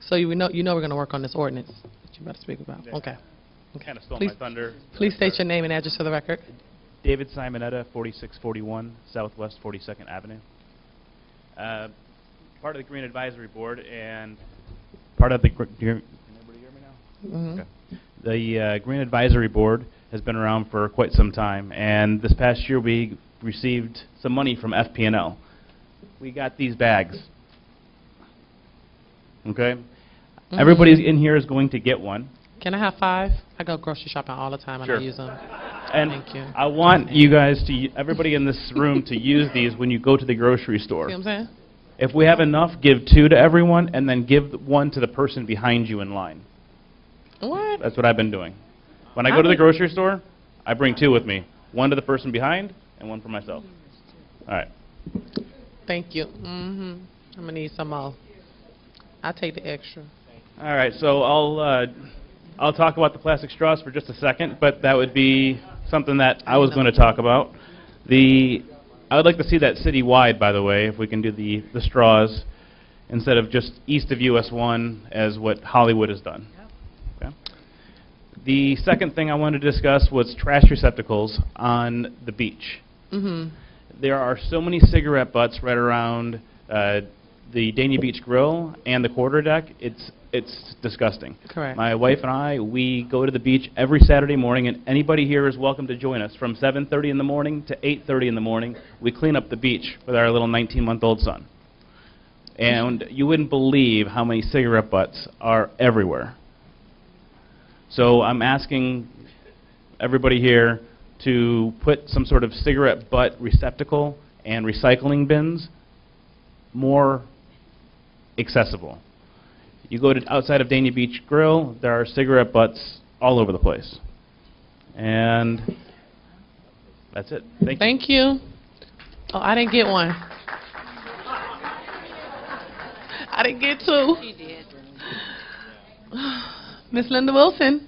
So you know we're going to work on this ordinance that you're about to speak about. Yeah. Okay. Kind of stole Please, my thunder. please state your name and address for the record. David Simonetta, 4641 Southwest 42nd Avenue. Part of the Green Advisory Board and part of the... Can everybody hear me now? Mm-hmm. Okay. The Green Advisory Board has been around for quite some time, and this past year we received some money from FP&L. We got these bags. Okay? Mm-hmm. Everybody in here is going to get one. Can I have 5? I go grocery shopping all the time and Sure. I use them. And Thank you. I want you guys to, everybody in this room, to use these when you go to the grocery store. See what I'm saying? If we have enough, give 2 to everyone, and then give 1 to the person behind you in line. What? That's what I've been doing. When I go to the grocery store, I bring 2 with me. 1 to the person behind, and 1 for myself. All right. Thank you. Mm-hmm. I'm going to need some more. I'll take the extra. All right, so I'll talk about the plastic straws for just a second, but that would be something that I was going to talk about. I would like to see that citywide, by the way, if we can do the straws instead of just east of US 1 as what Hollywood has done. Okay. The second thing I wanted to discuss was trash receptacles on the beach. Mm-hmm. There are so many cigarette butts right around the Dania Beach Grill and the quarter deck. It's disgusting. Correct. My wife and I, we go to the beach every Saturday morning, and anybody here is welcome to join us. From 7:30 in the morning to 8:30 in the morning, we clean up the beach with our little 19-month-old son. And you wouldn't believe how many cigarette butts are everywhere. So I'm asking everybody here to put some sort of cigarette butt receptacle and recycling bins more accessible. You go to outside of Dania Beach Grill, there are cigarette butts all over the place. And that's it. Thank you. Thank you. Oh, I didn't get one. I didn't get two. She did. Miss Linda Wilson.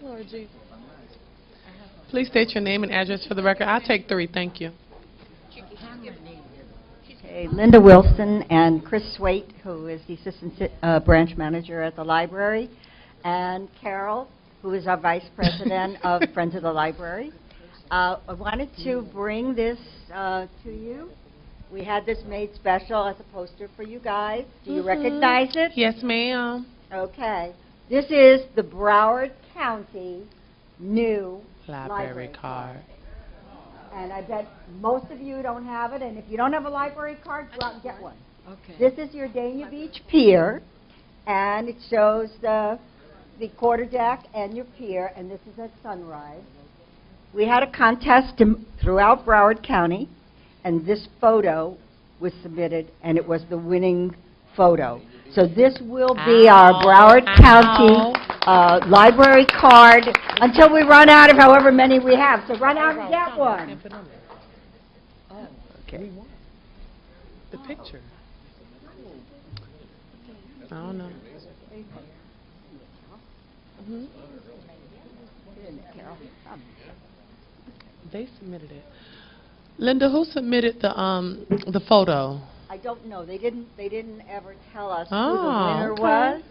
Lord Jesus. Please state your name and address for the record. I'll take 3, thank you. Okay, Linda Wilson and Chris Swait, who is the assistant branch manager at the library, and Carol, who is our vice president of Friends of the Library. I wanted to bring this to you. We had this made special as a poster for you guys. Do you recognize it? Yes, ma'am. Okay. This is the Broward County new Library card. And I bet most of you don't have it, and if you don't have a library card, go out and get one. Okay. This is your Dania Beach Pier, and it shows the quarterdeck and your pier, and this is at sunrise. We had a contest throughout Broward County, and this photo was submitted, and it was the winning photo. So this will be our Broward County library card until we run out of however many we have. So run out and get one. Oh, okay. The picture. I don't know. They submitted it. Linda, who submitted the photo? I don't know. They didn't ever tell us who the Oh, winner okay. was.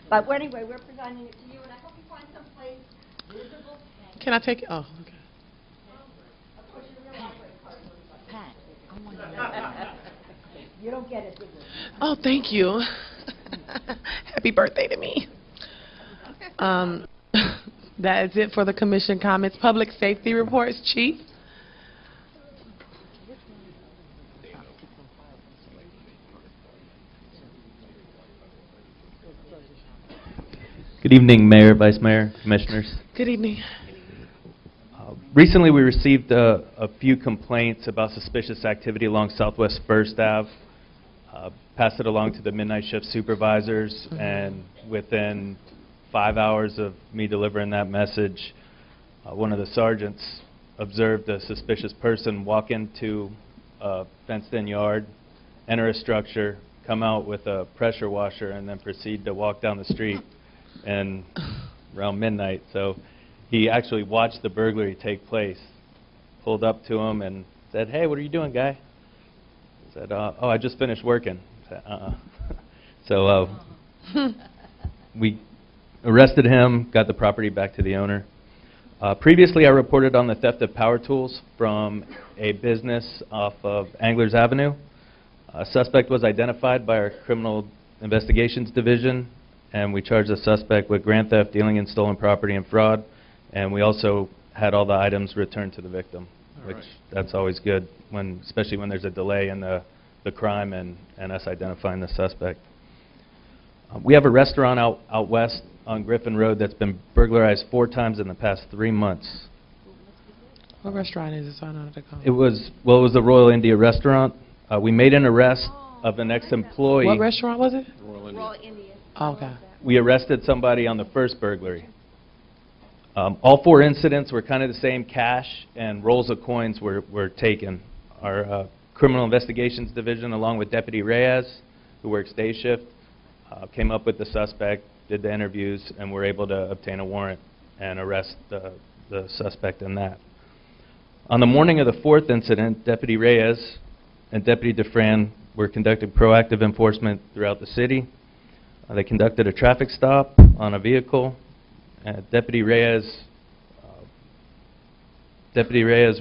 But anyway, we're presenting it to you, and I hope you find some place visible. Can I take it? Oh, okay. Pat, I want to You don't get it, do you? Oh, thank you. Happy birthday to me. That is it for the commission comments. Public safety reports, Chief. Good evening, Mayor, Vice Mayor, Commissioners. Good evening. Recently, we received a few complaints about suspicious activity along Southwest First Ave. Passed it along to the midnight shift supervisors, and within 5 hours of me delivering that message, one of the sergeants observed a suspicious person walk into a fenced-in yard, enter a structure, come out with a pressure washer, and then proceed to walk down the street and around midnight. So he actually watched the burglary take place, pulled up to him and said, "Hey, what are you doing, guy?" He said, "Oh, I just finished working." I said, So we arrested him, got the property back to the owner. Previously, I reported on the theft of power tools from a business off of Anglers Avenue. A suspect was identified by our Criminal Investigations Division, and we charged the suspect with grand theft, dealing in stolen property, and fraud. And we also had all the items returned to the victim, which that's always good, especially when there's a delay in the crime and us identifying the suspect. We have a restaurant out west on Griffin Road that's been burglarized 4 times in the past 3 months. What restaurant is it? So I know how to call. It was the Royal India restaurant. We made an arrest of an ex-employee. What restaurant was it? Royal India. Oh, okay. We arrested somebody on the first burglary. All 4 incidents were kind of the same. Cash and rolls of coins were taken. Our Criminal Investigations Division, along with Deputy Reyes, who works day shift, came up with the suspect, did the interviews, and were able to obtain a warrant and arrest the suspect in that. On the morning of the 4th incident, Deputy Reyes and Deputy DeFran were conducting proactive enforcement throughout the city. They conducted a traffic stop on a vehicle. Deputy Reyes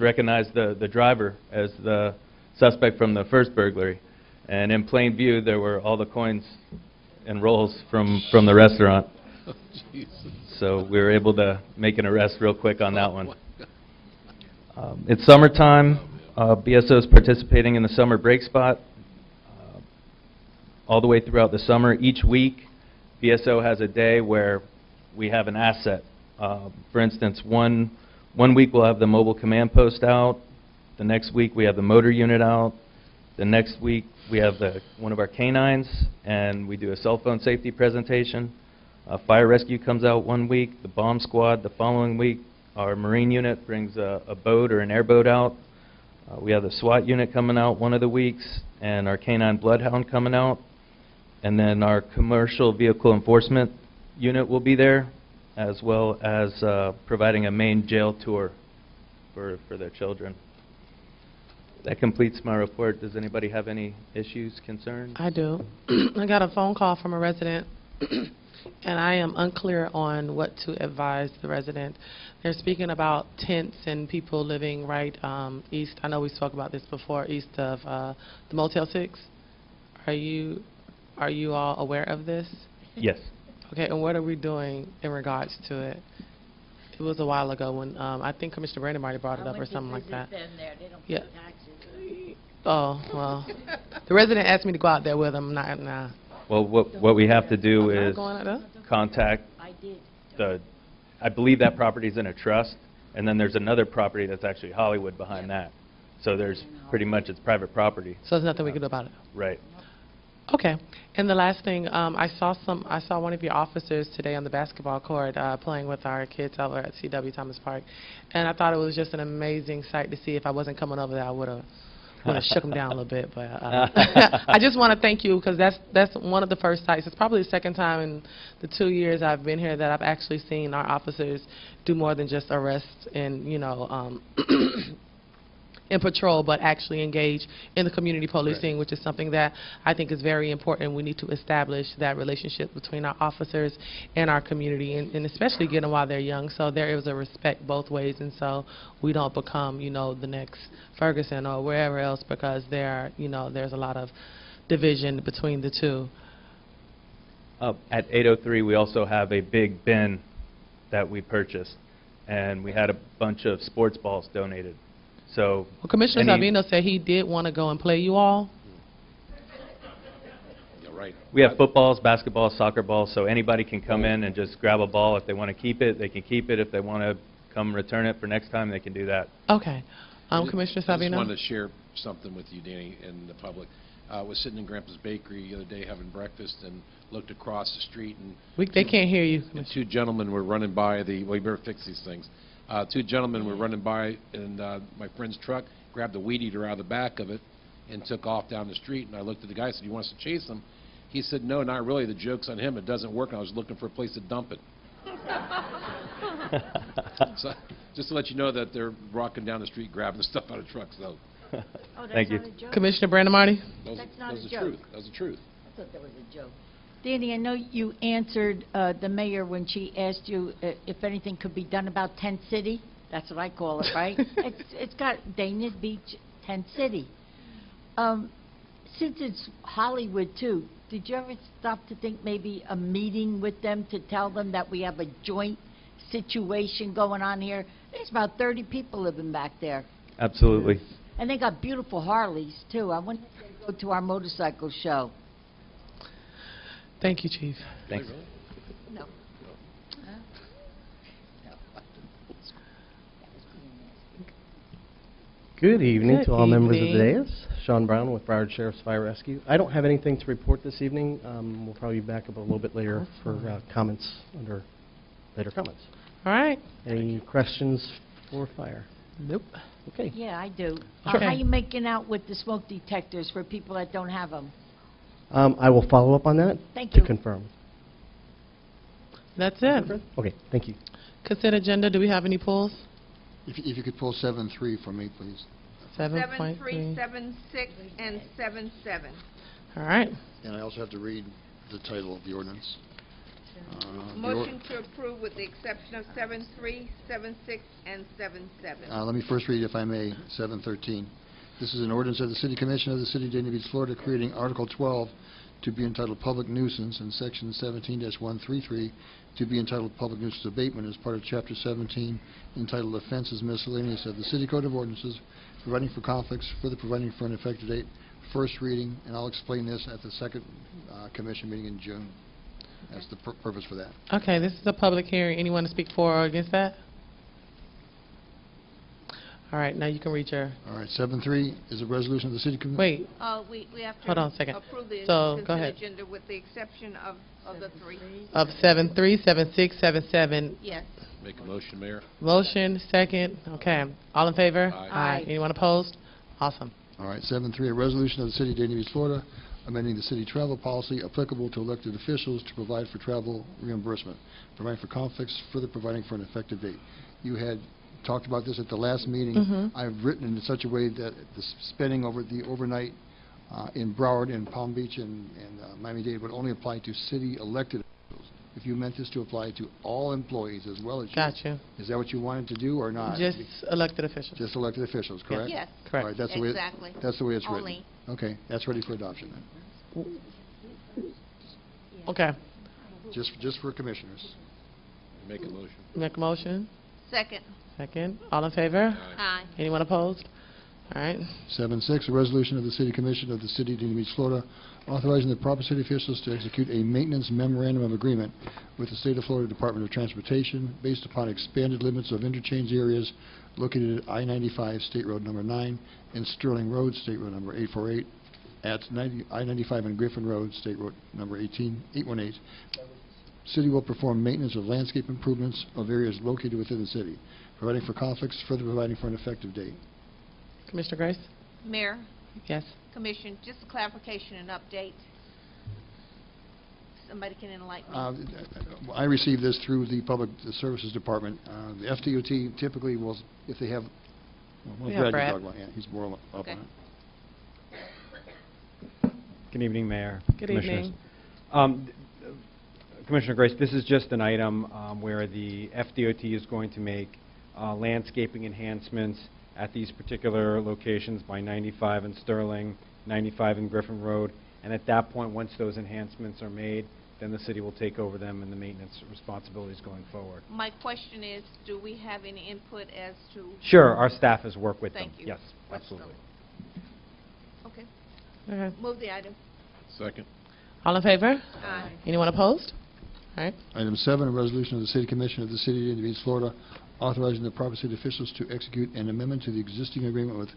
recognized the driver as the suspect from the first burglary, and in plain view there were all the coins and rolls from the restaurant. Oh, Jesus. So we were able to make an arrest real quick on that one. It's summertime. BSO is participating in the summer break spot all the way throughout the summer. Each week, BSO has a day where we have an asset. For instance, one week we'll have the mobile command post out. The next week we have the motor unit out. The next week we have one of our canines, and we do a cell phone safety presentation. Fire rescue comes out one week. The bomb squad the following week. Our marine unit brings a boat or an airboat out. We have the SWAT unit coming out one of the weeks, and our canine bloodhound coming out. And then our commercial vehicle enforcement unit will be there, as well as providing a main jail tour for their children. That completes my report. Does anybody have any issues, concerns? I do. I got a phone call from a resident, and I am unclear on what to advise the resident. They're speaking about tents and people living right east. I know we spoke about this before, east of the Motel 6. Are you all aware of this? Yes. Okay, and what are we doing in regards to it? It was a while ago when I think Commissioner Brandon might have brought it up or something like that. Yeah. Oh, well, the resident asked me to go out there with him. Nah. Well, what we have to do I'm not is going out there. contact I believe that property's in a trust, and then there's another property that's actually Hollywood behind that. So there's pretty much, it's private property. So there's nothing we can do about it. Right. Okay. And the last thing, I saw one of your officers today on the basketball court playing with our kids over at CW Thomas Park, and I thought it was just an amazing sight to see. If I wasn't coming over there, I would have shook him down a little bit. But I just want to thank you, because that's one of the first sites. It's probably the second time in the 2 years I've been here that I've actually seen our officers do more than just arrest and in patrol, but actually engage in the community policing, which is something that I think is very important. We need to establish that relationship between our officers and our community, and especially get them while they're young, so there is a respect both ways, and so we don't become, the next Ferguson or wherever else, because there's a lot of division between the two. At 803, we also have a big bin that we purchased, and we had a bunch of sports balls donated. So Commissioner Salvino said he did want to go and play you all. Yeah, right. We have footballs, basketballs, soccer balls, so anybody can come in and just grab a ball. If they want to keep it, they can keep it. If they want to come return it for next time, they can do that. Okay. Commissioner Salvino? I just wanted to share something with you, Danny, and the public. I was sitting in Grandpa's Bakery the other day having breakfast and looked across the street, and they can't hear you. And two gentlemen were running by we better fix these things. Two gentlemen were running by in my friend's truck, grabbed the weed eater out of the back of it, and took off down the street. And I looked at the guy and said, "You want us to chase him?" He said, "No, not really. The joke's on him. It doesn't work. And I was looking for a place to dump it." So, just to let you know that they're rocking down the street, grabbing the stuff out of trucks, though. Thank you. Commissioner Brandon Marty? That's not a joke. Truth. That was the truth. I thought that was a joke. Danny, I know you answered the mayor when she asked you if anything could be done about Tent City. That's what I call it, right? It's got Dania Beach, Tent City. Since it's Hollywood, too, did you ever stop to think maybe a meeting with them to tell them that we have a joint situation going on here? There's about 30 people living back there. Absolutely. And they got beautiful Harleys, too. I wonder if they go to our motorcycle show. Thank you, Chief. Thanks. No. Good evening Good to all members of the evening. dais. Sean Brown with Broward Sheriff's Fire Rescue. I don't have anything to report this evening. We'll probably be back up a little bit later for comments under later comments. All right. Any questions for fire? Nope. Okay. Yeah, I do. Sure. How are you making out with the smoke detectors for people that don't have them? I will follow up on that Thank to you. confirm. That's it. Okay, thank you. Consent agenda, do we have any pulls? If you could pull 7.3 for me, please. 7.3. 7.3, 7.6, and 7.7. All right. And I also have to read the title of the ordinance. Motion to approve with the exception of 7.3, 7.6, and 7.7. Let me first read, if I may, 7.13. This is an ordinance of the City Commission of the City of Dania Beach, Florida, creating Article 12 to be entitled Public Nuisance and Section 17-133 to be entitled Public Nuisance Abatement as part of Chapter 17 entitled Offenses Miscellaneous of the City Code of Ordinances, providing for conflicts, further providing for an effective date, first reading, and I'll explain this at the second Commission meeting in June. That's the purpose for that. Okay, this is a public hearing. Anyone to speak for or against that? All right, now you can read your... All right, 7.3 is a resolution of the City Commission. Wait. We have to Hold on a second. approve the So, go consent ahead. agenda with the exception of the three. Of 7.3, 7.6, 7.7. Yes. Make a motion, Mayor. Motion, second. Okay. All in favor? Aye. Aye. Anyone opposed? Awesome. All right, 7.3, a resolution of the City of Dania Beach, Florida, amending the city travel policy applicable to elected officials to provide for travel reimbursement, providing for conflicts, further providing for an effective date. You had talked about this at the last meeting. Mhm. I've written in such a way that the spending over the overnight in Broward and Palm Beach and Miami-Dade would only apply to city elected officials. If you meant this to apply to all employees as well as you. Gotcha. Is that what you wanted to do or not? Just elected officials. Just elected officials, correct? Yes. Correct. All right, that's the way Exactly. that's the way it's Only. written. Okay, that's ready for adoption then. Okay. Just for commissioners. Make a motion. Make a motion. Second. Second. All in favor? Aye. Anyone opposed? All right. 7.6, a resolution of the City Commission of the City of Dania Beach, Florida, authorizing the proper city officials to execute a maintenance memorandum of agreement with the State of Florida Department of Transportation based upon expanded limits of interchange areas located at I-95 State Road Number 9 and Sterling Road State Road Number 848 at I-95 and Griffin Road State Road Number 818. City will perform maintenance of landscape improvements of areas located within the city, providing for conflicts, further providing for an effective date. Commissioner Grace? Mayor, Yes. Commission, just a clarification and update. Somebody can enlighten me. I received this through the Public Services Department. The FDOT typically will, if they have, well, Yeah, Brad Brad. can talk about it. Yeah, he's more up Okay. on it. Good evening, Mayor. Good Commissioners. evening. Commissioner Grace, this is just an item where the FDOT is going to make landscaping enhancements at these particular locations by 95 and Sterling, 95 and Griffin Road, and at that point, once those enhancements are made, then the city will take over them and the maintenance responsibilities going forward. My question is, do we have any input as to? Sure, our staff has worked with them. Thank you. Yes, Let's absolutely. go. Okay. Okay. Move the item. Second. All in favor? Aye. Anyone opposed? All right. Item 7, a resolution of the City Commission of the City of Dania Beach, Florida, authorizing the proper city officials to execute an amendment to the existing agreement with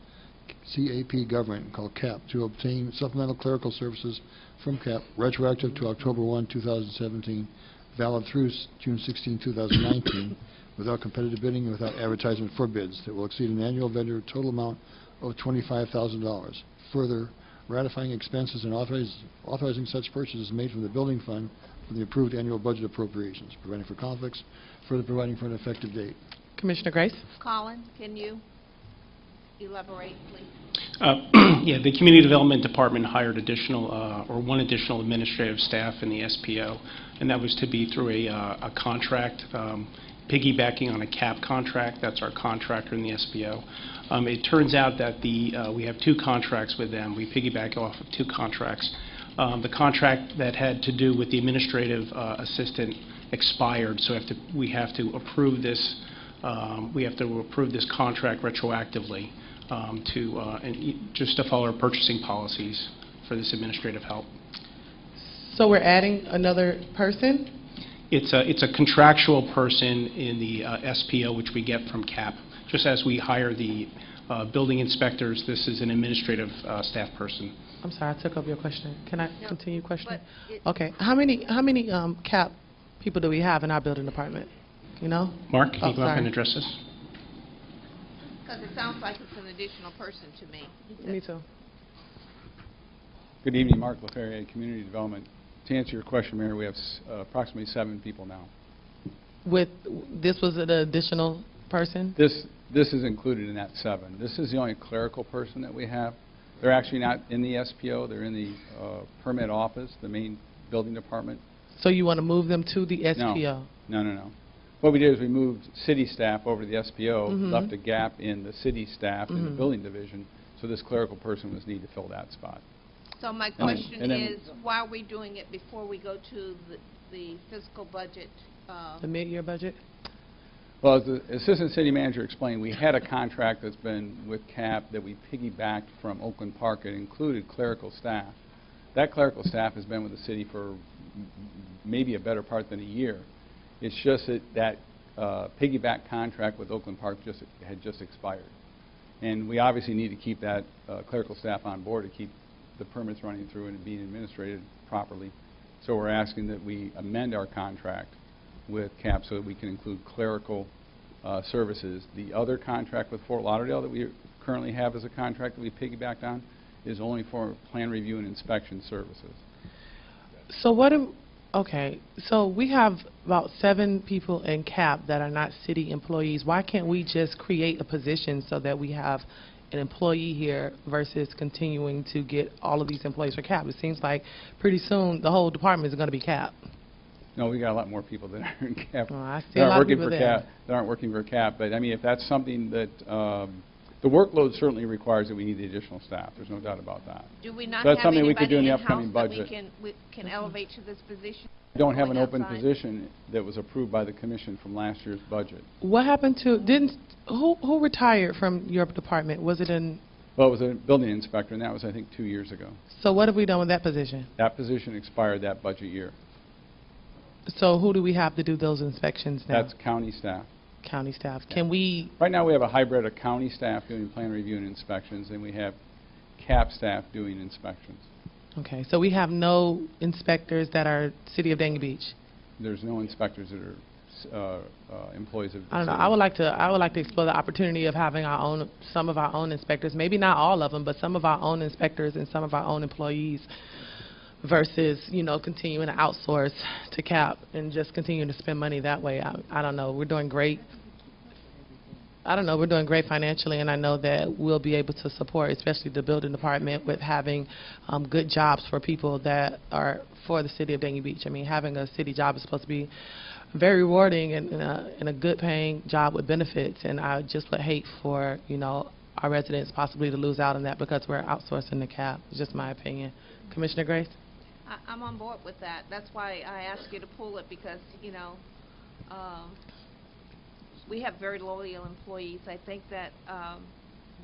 CAP government called Capt to obtain supplemental clerical services from Capt retroactive to October 1, 2017, valid through June 16, 2019, without competitive bidding and without advertisement for bids that will exceed an annual vendor total amount of $25,000. Further, ratifying expenses and authorizing such purchases made from the building fund from the approved annual budget appropriations, preventing for conflicts, further providing for an effective date. Commissioner Grace? Colin, can you elaborate, please? Yeah, the Community Development Department hired one additional administrative staff in the SPO, and that was to be through a contract, piggybacking on a Capt contract. That's our contractor in the SPO. It turns out that we have two contracts with them. We piggyback off of two contracts. The contract that had to do with the administrative assistant expired, so we have to approve this. We have to approve this contract retroactively just to follow our purchasing policies for this administrative help. So we're adding another person? It's a contractual person in the SPO, which we get from Capt. Just as we hire the building inspectors, this is an administrative staff person. I'm sorry, I took up your question. Can I continue questioning? But it- Okay. How many Capt people do we have in our building department? You know? Mark, can you go up sorry. and address this? Because it sounds like it's an additional person to me. Me too. Good evening, Mark LaFerrier, Community Development. To answer your question, Mayor, we have approximately 7 people now. This was an additional person? This is included in that 7. This is the only clerical person that we have. They're actually not in the SPO. They're in the permit office, the main building department. So you want to move them to the SPO? No. What we did is we moved city staff over to the SPO, Mhm. left a gap in the city staff in the Mhm. building division, so this clerical person was needed to fill that spot. So my And then- question and then- is, why are we doing it before we go to the fiscal budget? The mid-year budget? Well, as the Assistant City Manager explained, we had a contract that's been with Capt that we piggybacked from Oakland Park. It included clerical staff. That clerical staff has been with the city for maybe a better part than a year. It's just that piggyback contract with Oakland Park had just expired. And we obviously need to keep that clerical staff on board to keep the permits running through and being administrated properly. So we're asking that we amend our contract with Capt so that we can include clerical services. The other contract with Fort Lauderdale that we currently have as a contract that we piggybacked on is only for plan review and inspection services. So okay, so we have about 7 people in CAP that are not city employees. Why can't we just create a position so that we have an employee here versus continuing to get all of these employees for CAP? It seems like pretty soon the whole department is going to be CAP. No, we got a lot more people that are in CAP. Well, I see a lot of people there. That aren't working for CAP. But I mean, if that's something that the workload certainly requires that we need the additional staff. There's no doubt about that. Do we not So that's have something we could anybody do in the in-house upcoming that budget. we can elevate to this position? We don't have an Going open outside? position that was approved by the commission from last year's budget. What happened to, who retired from your department? Was it in, Well, it was a building inspector, and that was, I think, 2 years ago. so what have we done with that position? That position expired that budget year. So who do we have to do those inspections now? That's county staff. County staff. Can we, Right now, we have a hybrid of county staff doing plan review and inspections, and we have CAP staff doing inspections. okay, so we have no inspectors that are City of Danby Beach? There's no inspectors that are employees of the I don't know. city. I would like to explore the opportunity of having our own, some of our own inspectors, maybe not all of them, but some of our own inspectors and some of our own employees versus, you know, continuing to outsource to CAP and just continuing to spend money that way. I don't know. We're doing great. I don't know. We're doing great financially, and I know that we'll be able to support, especially the building department, with having good jobs for people that are for the City of Danby Beach. I mean, having a city job is supposed to be very rewarding and a good paying job with benefits, and I just would hate for, you know, our residents possibly to lose out on that because we're outsourcing the CAP. It's just my opinion. Commissioner Grace? I'm on board with that. That's why I asked you to pull it, because, you know, we have very loyal employees. I think that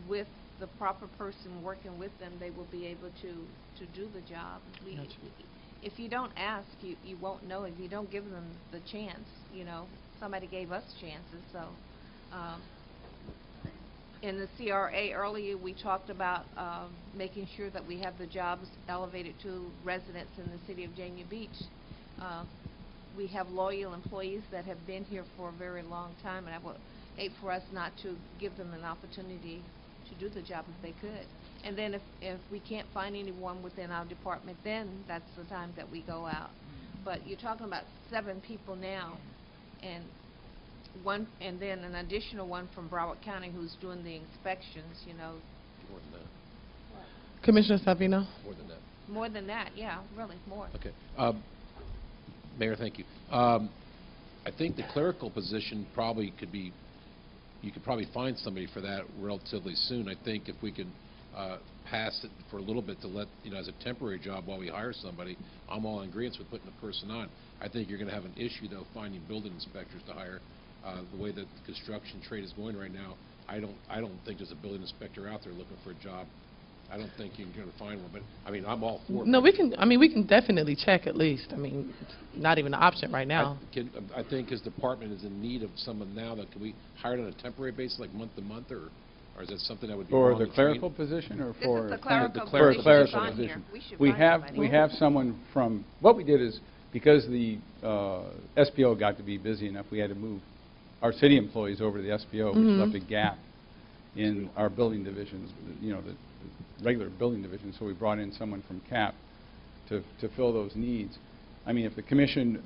with the proper person working with them, they will be able to do the job. If you don't ask, you won't know. If you don't give them the chance, you know, somebody gave us chances. So in the CRA earlier, we talked about making sure that we have the jobs elevated to residents in the City of Danby Beach. We have loyal employees that have been here for a very long time, and I would hate for us not to give them an opportunity to do the job if they could. And then if we can't find anyone within our department, then that's the time that we go out. But you're talking about 7 people now, and then an additional one from Broward County who's doing the inspections, you know. More than that. Commissioner Savino? More than that. More than that, yeah, really, more. Okay. Mayor, thank you. I think the clerical position probably could be, you could probably find somebody for that relatively soon. I think if we could pass it for a little bit to let, you know, as a temporary job while we hire somebody, I'm all in agreement with putting the person on. I think you're going to have an issue, though, finding building inspectors to hire. The way that the construction trade is going right now, I don't think there's a building inspector out there looking for a job. I don't think you're going to find one, but I mean, I'm all for it. No, we can definitely check at least. I mean, it's not even an option right now. I think his department is in need of someone now. That can we hire it on a temporary basis, like month to month, or is that something that would be For wrong the to clerical train? position, or This for is the for clerical a clerical position. position? We should We find have somebody. someone from, what we did is, because the SPO got to be busy enough, we had to move our city employees over to the SPO, which left a gap in our building divisions, you know, the regular building division, so we brought in someone from CAP to fill those needs. I mean, if the commission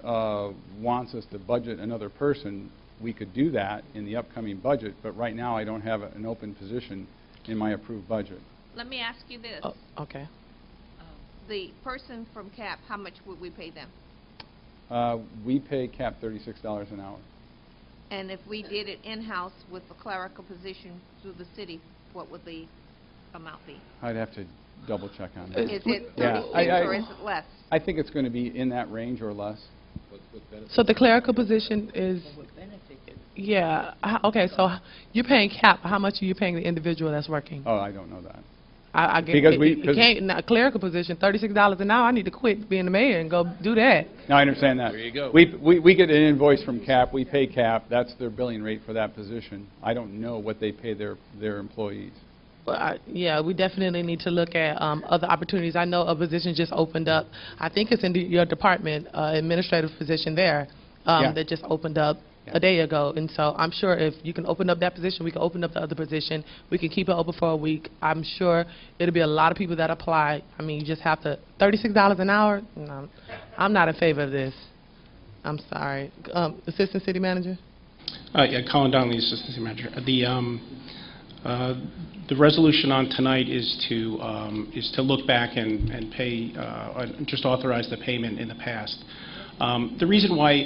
wants us to budget another person, we could do that in the upcoming budget, but right now I don't have an open position in my approved budget. Let me ask you this. Oh, okay. The person from CAP, how much would we pay them? We pay CAP $36 an hour. And if we did it in-house with the clerical position through the city, what would the amount be? I'd have to double check on that. Is it 36 Yeah, or is it less? I think it's going to be in that range or less. So the clerical position is, yeah, okay, so you're paying CAP. How much are you paying the individual that's working? Oh, I don't know that. I get Because it can't, a clerical position, $36 an hour, I need to quit being the mayor and go do that. No, I understand that. There you go. We get an invoice from CAP, we pay CAP, that's their billing rate for that position. I don't know what they pay their employees. But yeah, we definitely need to look at other opportunities. I know a position just opened up. I think it's in your department, administrative position there, Yeah. that just opened up a day ago, and so I'm sure if you can open up that position, we can open up the other position. We can keep it open for a week. I'm sure it'll be a lot of people that apply. I mean, you just have to, $36 an hour? No, I'm not in favor of this. I'm sorry. Assistant City Manager? Yeah, Colin Donnelly, Assistant City Manager. The resolution on tonight is to look back and pay, just authorize the payment in the past. The reason why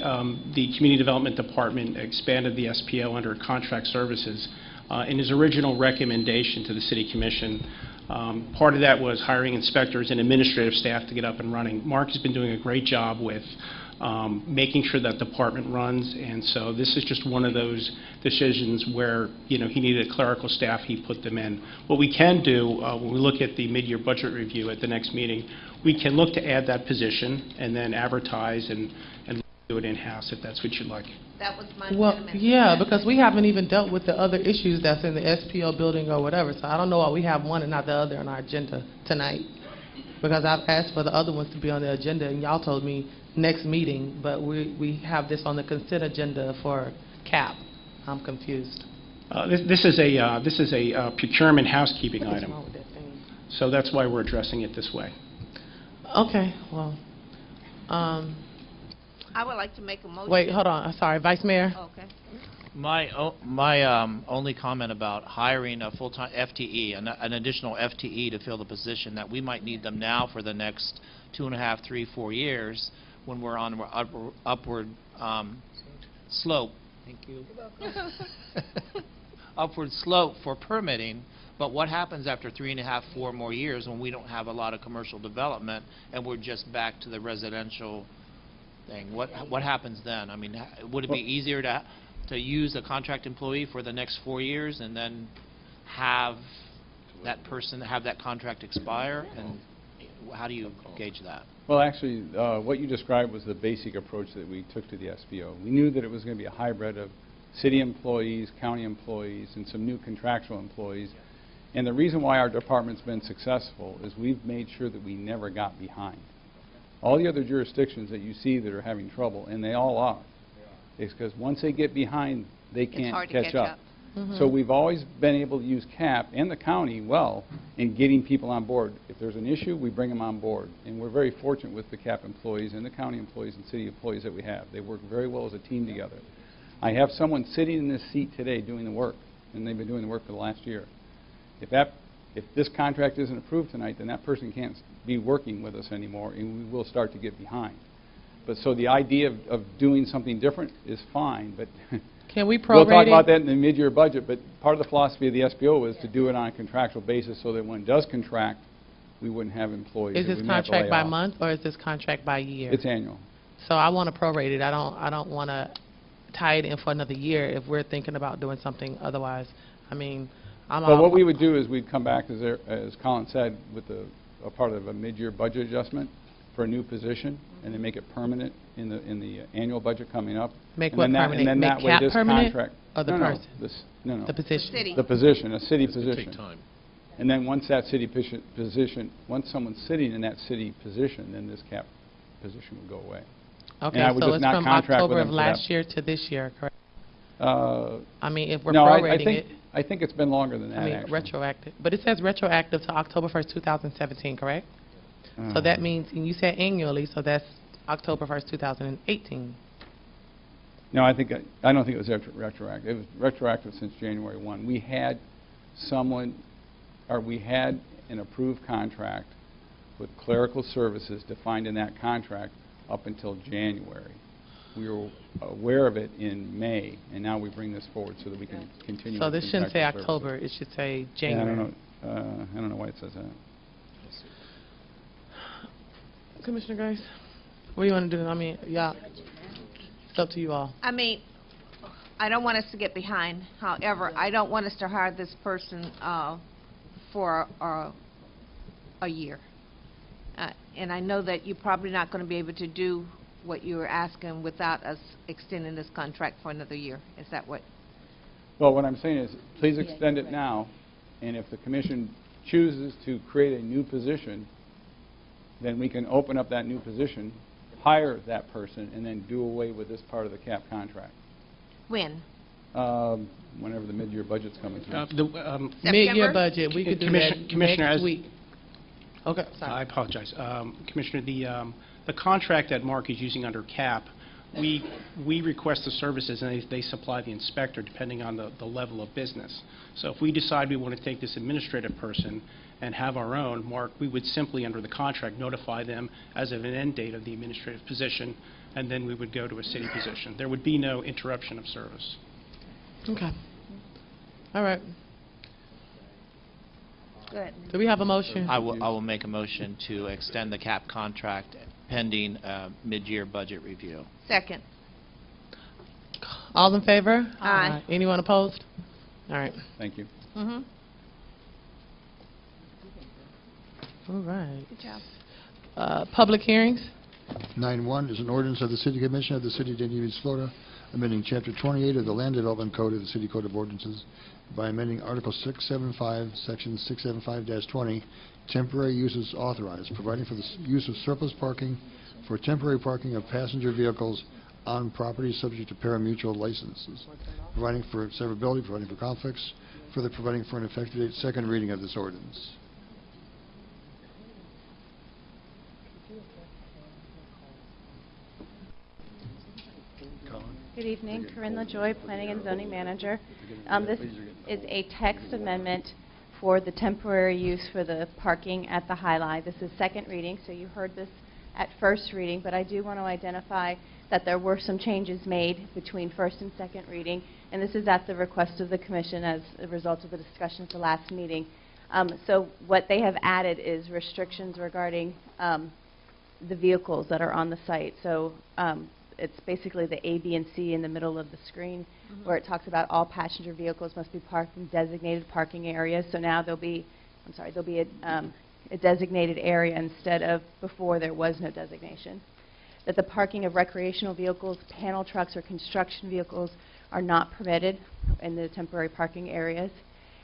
the Community Development Department expanded the SPO under contract services in his original recommendation to the City Commission, part of that was hiring inspectors and administrative staff to get up and running. Mark has been doing a great job with making sure that department runs, and so this is just one of those decisions where, you know, he needed clerical staff, he put them in. What we can do when we look at the mid-year budget review at the next meeting, we can look to add that position and then advertise and do it in-house if that's what you'd like. That was my Well, sentiment. yeah, because we haven't even dealt with the other issues that's in the SPO building or whatever, so I don't know why we have one and not the other on our agenda tonight. Because I've asked for the other ones to be on the agenda, and y'all told me next meeting, but we have this on the consent agenda for Capt. I'm confused. This is a procurement housekeeping What is item, wrong with that thing? so that's why we're addressing it this way. Okay, well, I would like to make a motion. wait, hold on, I'm sorry, Vice Mayor? Okay. My only comment about hiring a full-time FTE, an additional FTE to fill the position, that we might need them now for the next 2.5, 3, 4 years when we're on an upward slope. Thank you. Upward slope for permitting. But what happens after 3.5, 4 more years when we don't have a lot of commercial development and we're just back to the residential thing? What happens then? I mean, would it be easier to use a contract employee for the next 4 years and then have that person have that contract expire? And how do you gauge that? Well, actually, what you described was the basic approach that we took to the SPO. We knew that it was going to be a hybrid of city employees, county employees, and some new contractual employees. And the reason why our department's been successful is we've made sure that we never got behind. All the other jurisdictions that you see that are having trouble, and they all are, is because once they get behind, they It's can't hard to catch up. Mhm. So we've always been able to use Capt and the county well in getting people on board. If there's an issue, we bring them on board. And we're very fortunate with the Capt employees and the county employees and city employees that we have. They work very well as a team together. I have someone sitting in this seat today doing the work, and they've been doing the work for the last year. If this contract isn't approved tonight, then that person can't be working with us anymore, and we will start to get behind. But so the idea of doing something different is fine, but Can we we'll prorate talk about it? that in the mid-year budget, but part of the philosophy of the SPO was to do it on a contractual basis so that when it does contract, we wouldn't have employees Is that this we might have to contract lay by off. month or is this contract by year? It's annual. So I want to prorate it. I don't want to tie it in for another year if we're thinking about doing something otherwise. I mean, But what we would do is we'd come back, as Colin said, with a part of a mid-year budget adjustment for a new position, and then make it permanent in the annual budget coming up. Make And what then that- permanent? And then Make that way Capt this permanent contract. or the No, no, person? No, The position. City. the position, a city It's gonna position. take time. And then once that city position, once someone's sitting in that city position, then this Capt position would go away. Okay, I would so just it's not from contract with October them of for last that. year to this year, correct? I mean, if we're no, prorating I think it's been longer than that, I mean, actually. retroactive. But it says retroactive to October 1st, 2017, correct? So that means, and you said annually, so that's October 1st, 2018. No, I don't think it was retroactive. It was retroactive since January 1. We had an approved contract with clerical services defined in that contract up until January. We were aware of it in May, and now we bring this forward so that we can continue. So with this shouldn't say contractual October, services. it should say Yeah, January. I don't know why it says that. Commissioner Grace, what do you want to do? I mean, yeah, it's up to you all. I mean, I don't want us to get behind. However, I don't want us to hire this person for a year. And I know that you're probably not going to be able to do what you were asking without us extending this contract for another year. Is that what? Well, what I'm saying is, please extend it now, and if the commission chooses to create a new position, then we can open up that new position, hire that person, and then do away with this part of the Capt contract. When? Whenever the mid-year budget's coming through. Mid-year budget, we could do that Commissioner, next as- week. Okay, sorry. I apologize. Commissioner, the contract that Mark is using under Cap, we request the services and they supply the inspector depending on the level of business. So if we decide we want to take this administrative person and have our own, Mark, we would simply, under the contract, notify them as of an end date of the administrative position, and then we would go to a city position. There would be no interruption of service. Okay. All right. Good. Do we have a motion? I will make a motion to extend the CAP contract pending mid-year budget review. Second. All in favor? Aye. Anyone opposed? All right. Thank you. Mm-hmm. All right. Good job. Public hearings? 9-1 is an ordinance of the City Commission of the City of Danby Beach, Florida, amending Chapter 28 of the Land Development Code of the City Code of Ordinances by amending Article 675, Section 675-20, temporary uses authorized, providing for the use of surplus parking for temporary parking of passenger vehicles on property subject to pari-mutuel licenses, providing for severability, providing for conflicts, further providing for an effective date. Second reading of this ordinance. Good evening, Corinne LaJoy, Planning and Zoning Manager. This is a text amendment for the temporary use for the parking at the High Line. This is second reading, so you heard this at first reading, but I do want to identify that there were some changes made between first and second reading, and this is at the request of the Commission as a result of the discussion at the last meeting. So what they have added is restrictions regarding the vehicles that are on the site. So it's basically the A, B, and C in the middle of the screen, where it talks about all passenger vehicles must be parked in designated parking areas. So now there'll be a designated area instead of before there was no designation. That the parking of recreational vehicles, panel trucks, or construction vehicles are not permitted in the temporary parking areas,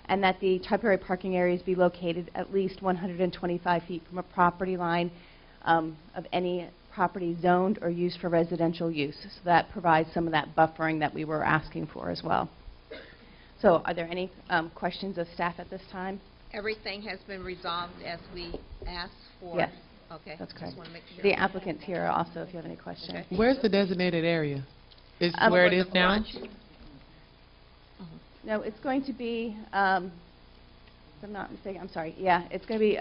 and that the temporary parking areas be located at least 125 feet from a property line of any property zoned or used for residential use. So that provides some of that buffering that we were asking for as well. So are there any questions of staff at this time? Everything has been resolved as we asked for? Yes. Okay. That's correct. Just want to make sure. The applicant's here also if you have any questions. Okay. Where's the designated area? Is where it is now? No, it's going to be, if I'm not mistaken, I'm sorry, yeah, it's going to be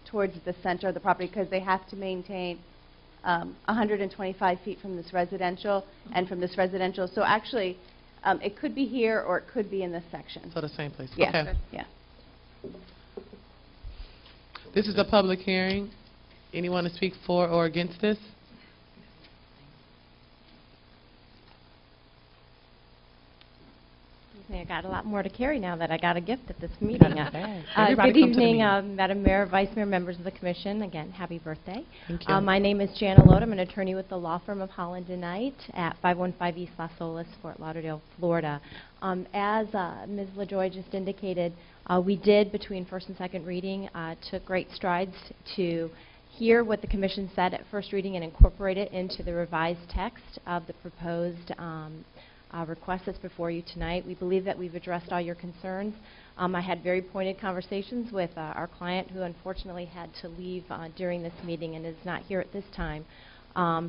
towards the center of the property because they have to maintain 125 feet from this residential and from this residential. So actually, it could be here or it could be in this section. So the same place. Yeah. Okay. Yeah. This is a public hearing. Anyone to speak for or against this? I got a lot more to carry now that I got a gift at this meeting. Everybody Good come to the evening, meeting. Madam Mayor, Vice Mayor, members of the Commission. Again, happy birthday. Thank you. My name is Jana Lote. I'm an attorney with the law firm of Holland & Knight at 515 East Las Olas, Fort Lauderdale, Florida. As Ms. LaJoy just indicated, we did, between first and second reading, took great strides to hear what the Commission said at first reading and incorporate it into the revised text of the proposed request that's before you tonight. We believe that we've addressed all your concerns. I had very pointed conversations with our client, who unfortunately had to leave during this meeting and is not here at this time,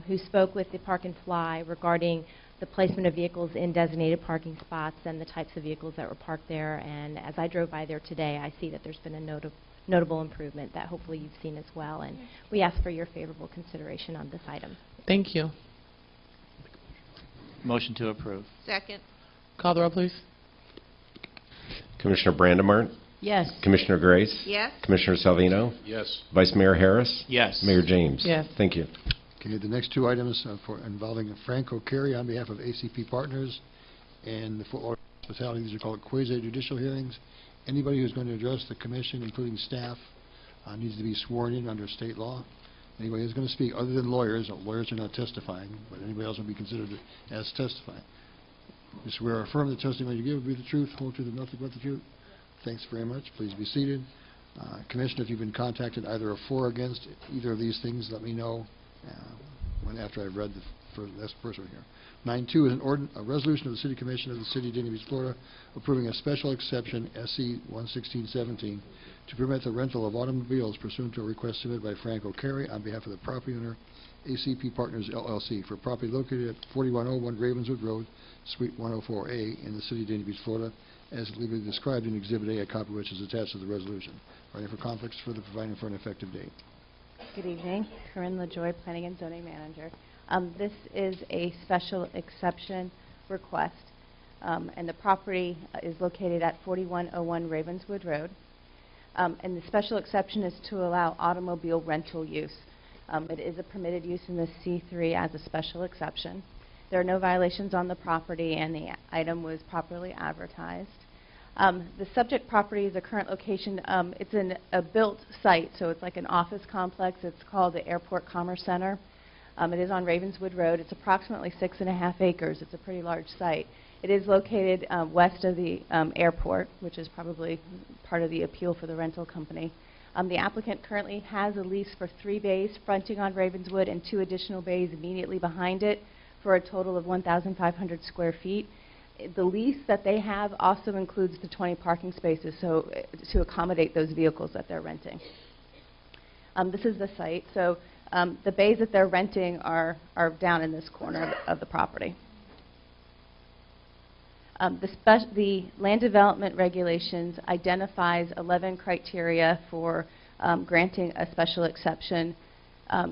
who spoke with the Park and Fly regarding the placement of vehicles in designated parking spots and the types of vehicles that were parked there. And as I drove by there today, I see that there's been a notable improvement that hopefully you've seen as well. And we ask for your favorable consideration on this item. Thank you. Motion to approve. Second. Call the roll, please. Commissioner Brandemart? Yes. Commissioner Grace? Yes. Commissioner Salvino? Yes. Vice Mayor Harris? Yes. Mayor James? Yes. Thank you. Okay, the next two items involving Frank O'Carey on behalf of ACP Partners and the Fort Lauderdale Hospitality. These are called quasi-judicial hearings. Anybody who's going to address the Commission, including staff, needs to be sworn in under state law. Anybody who's going to speak, other than lawyers are not testifying, but anybody else will be considered as testifying. You swear or affirm the testimony you give will be the truth, whole truth, and nothing but the truth. Thanks very much. Please be seated. Commissioner, if you've been contacted either for or against either of these things, let me know after I've read last person here. 9.2 is a resolution of the City Commission of the City of Danby Beach, Florida, approving a special exception, SC 11617, to permit the rental of automobiles pursuant to a request submitted by Frank O'Carey on behalf of the property owner, ACP Partners LLC, for property located at 4101 Ravenswood Road, Suite 104A, in the City of Danby Beach, Florida, as legally described in Exhibit A, a copy of which is attached to the resolution. Providing for conflicts, further providing for an effective date. Good evening. Corinne LaJoy, Planning and Zoning Manager. This is a special exception request, and the property is located at 4101 Ravenswood Road. And the special exception is to allow automobile rental use. It is a permitted use in the C3 as a special exception. There are no violations on the property, and the item was properly advertised. The subject property is a current location. It's in a built site, so it's like an office complex. It's called the Airport Commerce Center. It is on Ravenswood Road. It's approximately 6.5 acres. It's a pretty large site. It is located west of the airport, which is probably part of the appeal for the rental company. The applicant currently has a lease for 3 bays fronting on Ravenswood and 2 additional bays immediately behind it for a total of 1,500 square feet. The lease that they have also includes the 20 parking spaces, so to accommodate those vehicles that they're renting. This is the site. So the bays that they're renting are down in this corner of the property. The land development regulations identifies 11 criteria for granting a special exception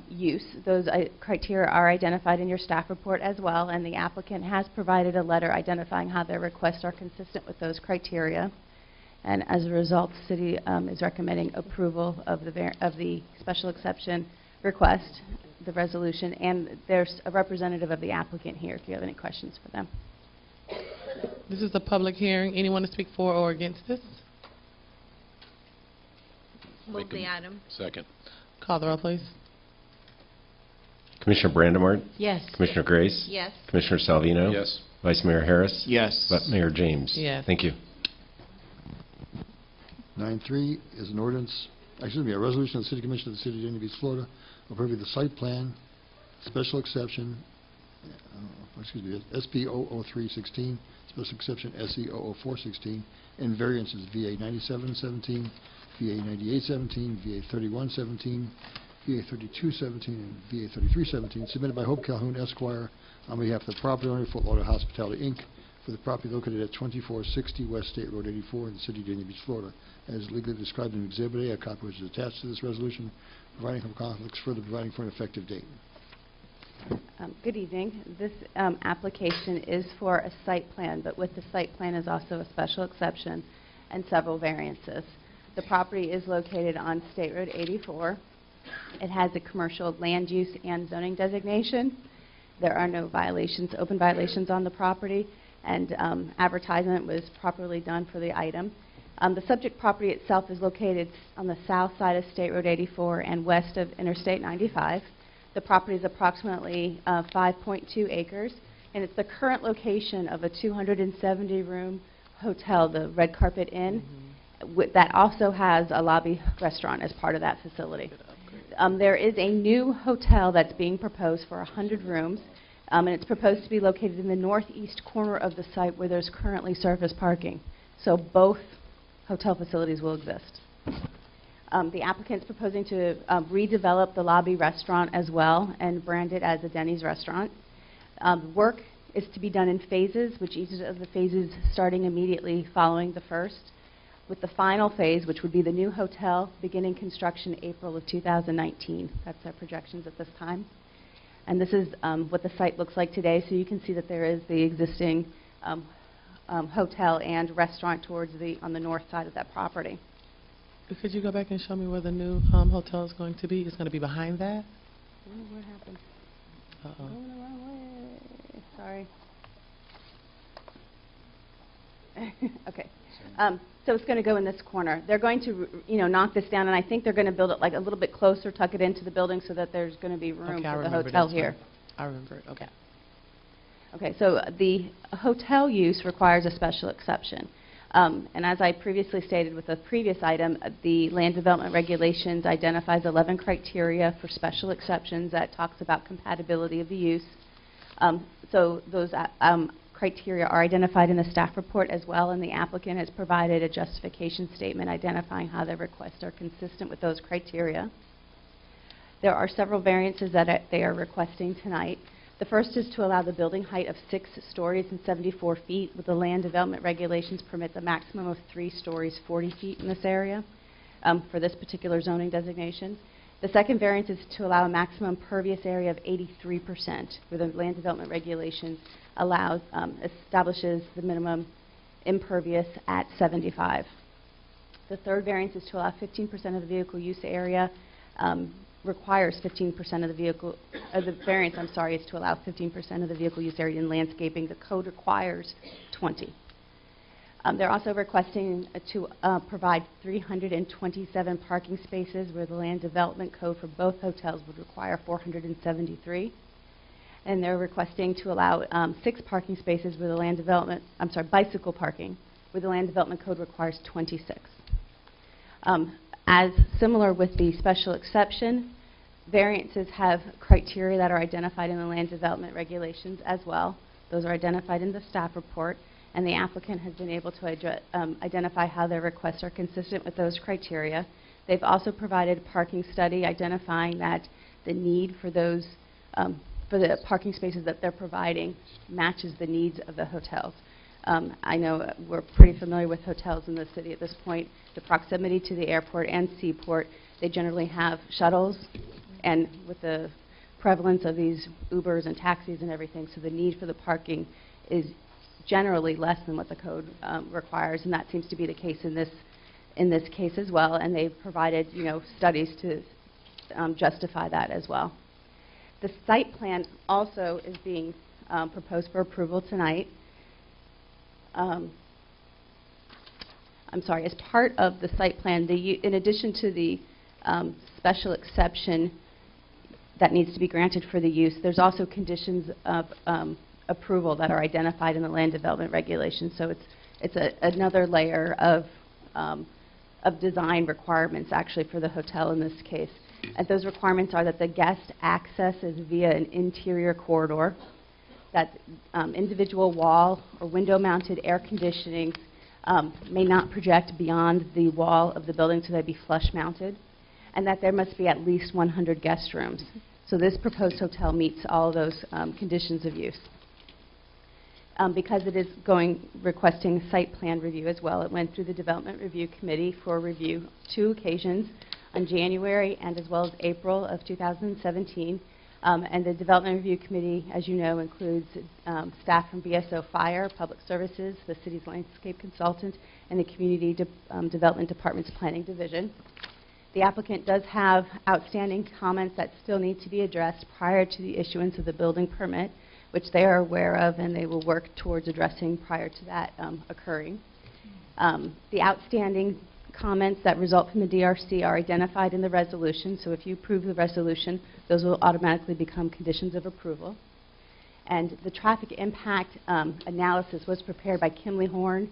use. Those criteria are identified in your staff report as well, and the applicant has provided a letter identifying how their requests are consistent with those criteria. And as a result, the city is recommending approval of the special exception request, the resolution, and there's a representative of the applicant here if you have any questions for them. This is a public hearing. Anyone to speak for or against this? Move the item. Second. Call the roll, please. Commissioner Brandemart? Yes. Commissioner Grace? Yes. Commissioner Salvino? Yes. Vice Mayor Harris? Yes. Mayor James? Yes. Thank you. 9.3 is a resolution of the City Commission of the City of Danby Beach, Florida, approving the site plan, special exception, SB 00316, special exception SE 00416, and variances VA 9717, VA 9817, VA 3117, VA 3217, and VA 3317, submitted by Hope Calhoun Esquire on behalf of the property owner, Fort Lauderdale Hospitality, Inc., for the property located at 2460 West State Road 84 in the City of Danby Beach, Florida, as legally described in Exhibit A, a copy which is attached to this resolution, providing for conflicts, further providing for an effective date. Good evening. This application is for a site plan, but with the site plan is also a special exception and several variances. The property is located on State Road 84. It has a commercial land use and zoning designation. There are no violations, open violations on the property, and advertisement was properly done for the item. The subject property itself is located on the south side of State Road 84 and west of Interstate 95. The property is approximately 5.2 acres, and it's the current location of a 270-room hotel, the Red Carpet Inn, that also has a lobby restaurant as part of that facility. There is a new hotel that's being proposed for 100 rooms, and it's proposed to be located in the northeast corner of the site where there's currently surface parking. So both hotel facilities will exist. The applicant's proposing to redevelop the lobby restaurant as well and brand it as a Denny's restaurant. Work is to be done in phases, which each of the phases starting immediately following the first, with the final phase, which would be the new hotel, beginning construction April of 2019. That's our projections at this time. And this is what the site looks like today, so you can see that there is the existing hotel and restaurant on the north side of that property. Could you go back and show me where the new hotel is going to be? It's going to be behind that? Oh, what happened? Uh-oh. Going the wrong way. Sorry. Okay. So it's going to go in this corner. They're going to, knock this down, and I think they're going to build it like a little bit closer, tuck it into the building so that there's going to be room for the hotel here. I remember it. Okay. Okay, so the hotel use requires a special exception. And as I previously stated with the previous item, the land development regulations identifies 11 criteria for special exceptions that talks about compatibility of the use. So those criteria are identified in the staff report as well, and the applicant has provided a justification statement identifying how their requests are consistent with those criteria. There are several variances that they are requesting tonight. The first is to allow the building height of 6 stories and 74 feet, with the land development regulations permit the maximum of 3 stories, 40 feet in this area for this particular zoning designation. The second variance is to allow a maximum pervious area of 83%, where the land development regulations establishes the minimum impervious at 75. The third variance is to allow 15% of the vehicle use area, requires 15% of the vehicle, the variance, I'm sorry, is to allow 15% of the vehicle use area in landscaping. The code requires 20. They're also requesting to provide 327 parking spaces, where the land development code for both hotels would require 473. And they're requesting to allow 6 parking spaces where the land development, bicycle parking, where the land development code requires 26. As similar with the special exception, variances have criteria that are identified in the land development regulations as well. Those are identified in the staff report, and the applicant has been able to identify how their requests are consistent with those criteria. They've also provided a parking study identifying that the need for those for the parking spaces that they're providing matches the needs of the hotels. I know we're pretty familiar with hotels in the city at this point. The proximity to the airport and seaport, they generally have shuttles, and with the prevalence of these Ubers and taxis and everything, so the need for the parking is generally less than what the code requires, and that seems to be the case in this case as well. And they've provided, studies to justify that as well. The site plan also is being proposed for approval tonight. As part of the site plan, in addition to the special exception that needs to be granted for the use, there's also conditions of approval that are identified in the land development regulations. So it's another layer of design requirements actually for the hotel in this case. And those requirements are that the guest accesses via an interior corridor, that individual wall or window-mounted air conditioning may not project beyond the wall of the building, so they'd be flush-mounted, and that there must be at least 100 guest rooms. So this proposed hotel meets all of those conditions of use. Because it is requesting site plan review as well, it went through the Development Review Committee for review 2 occasions, on January and as well as April of 2017. And the Development Review Committee, as you know, includes staff from BSO Fire, Public Services, the city's landscape consultant, and the Community Development Department's Planning Division. The applicant does have outstanding comments that still need to be addressed prior to the issuance of the building permit, which they are aware of, and they will work towards addressing prior to that occurring. The outstanding comments that result from the DRC are identified in the resolution, so if you approve the resolution, those will automatically become conditions of approval. And the traffic impact analysis was prepared by Kimley Horn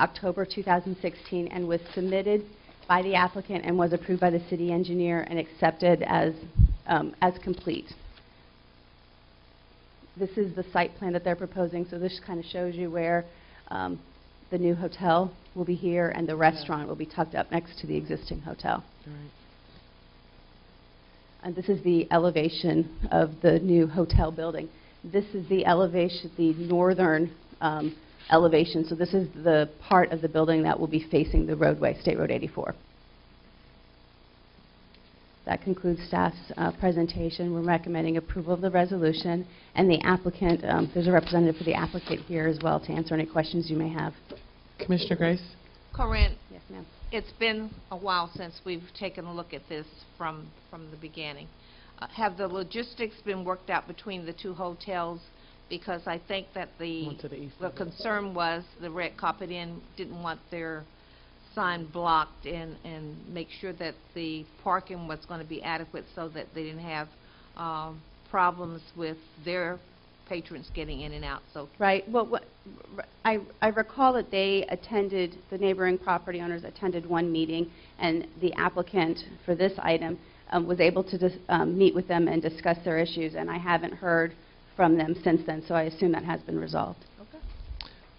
October 2016 and was submitted by the applicant and was approved by the city engineer and accepted as complete. This is the site plan that they're proposing, so this kind of shows you where the new hotel will be here and the restaurant will be tucked up next to the existing hotel. Right. And this is the elevation of the new hotel building. This is the elevation, the northern elevation. So this is the part of the building that will be facing the roadway, State Road 84. That concludes staff's presentation. We're recommending approval of the resolution, and the applicant, there's a representative for the applicant here as well to answer any questions you may have. Commissioner Grace? Corinne, Yes, ma'am. it's been a while since we've taken a look at this from the beginning. Have the logistics been worked out between the 2 hotels? Because I think that the concern was the Red Carpet Inn didn't want their sign blocked and make sure that the parking was going to be adequate so that they didn't have problems with their patrons getting in and out. So right. Well, I recall that they attended, the neighboring property owners attended one meeting, and the applicant for this item was able to meet with them and discuss their issues, and I haven't heard from them since then, so I assume that has been resolved.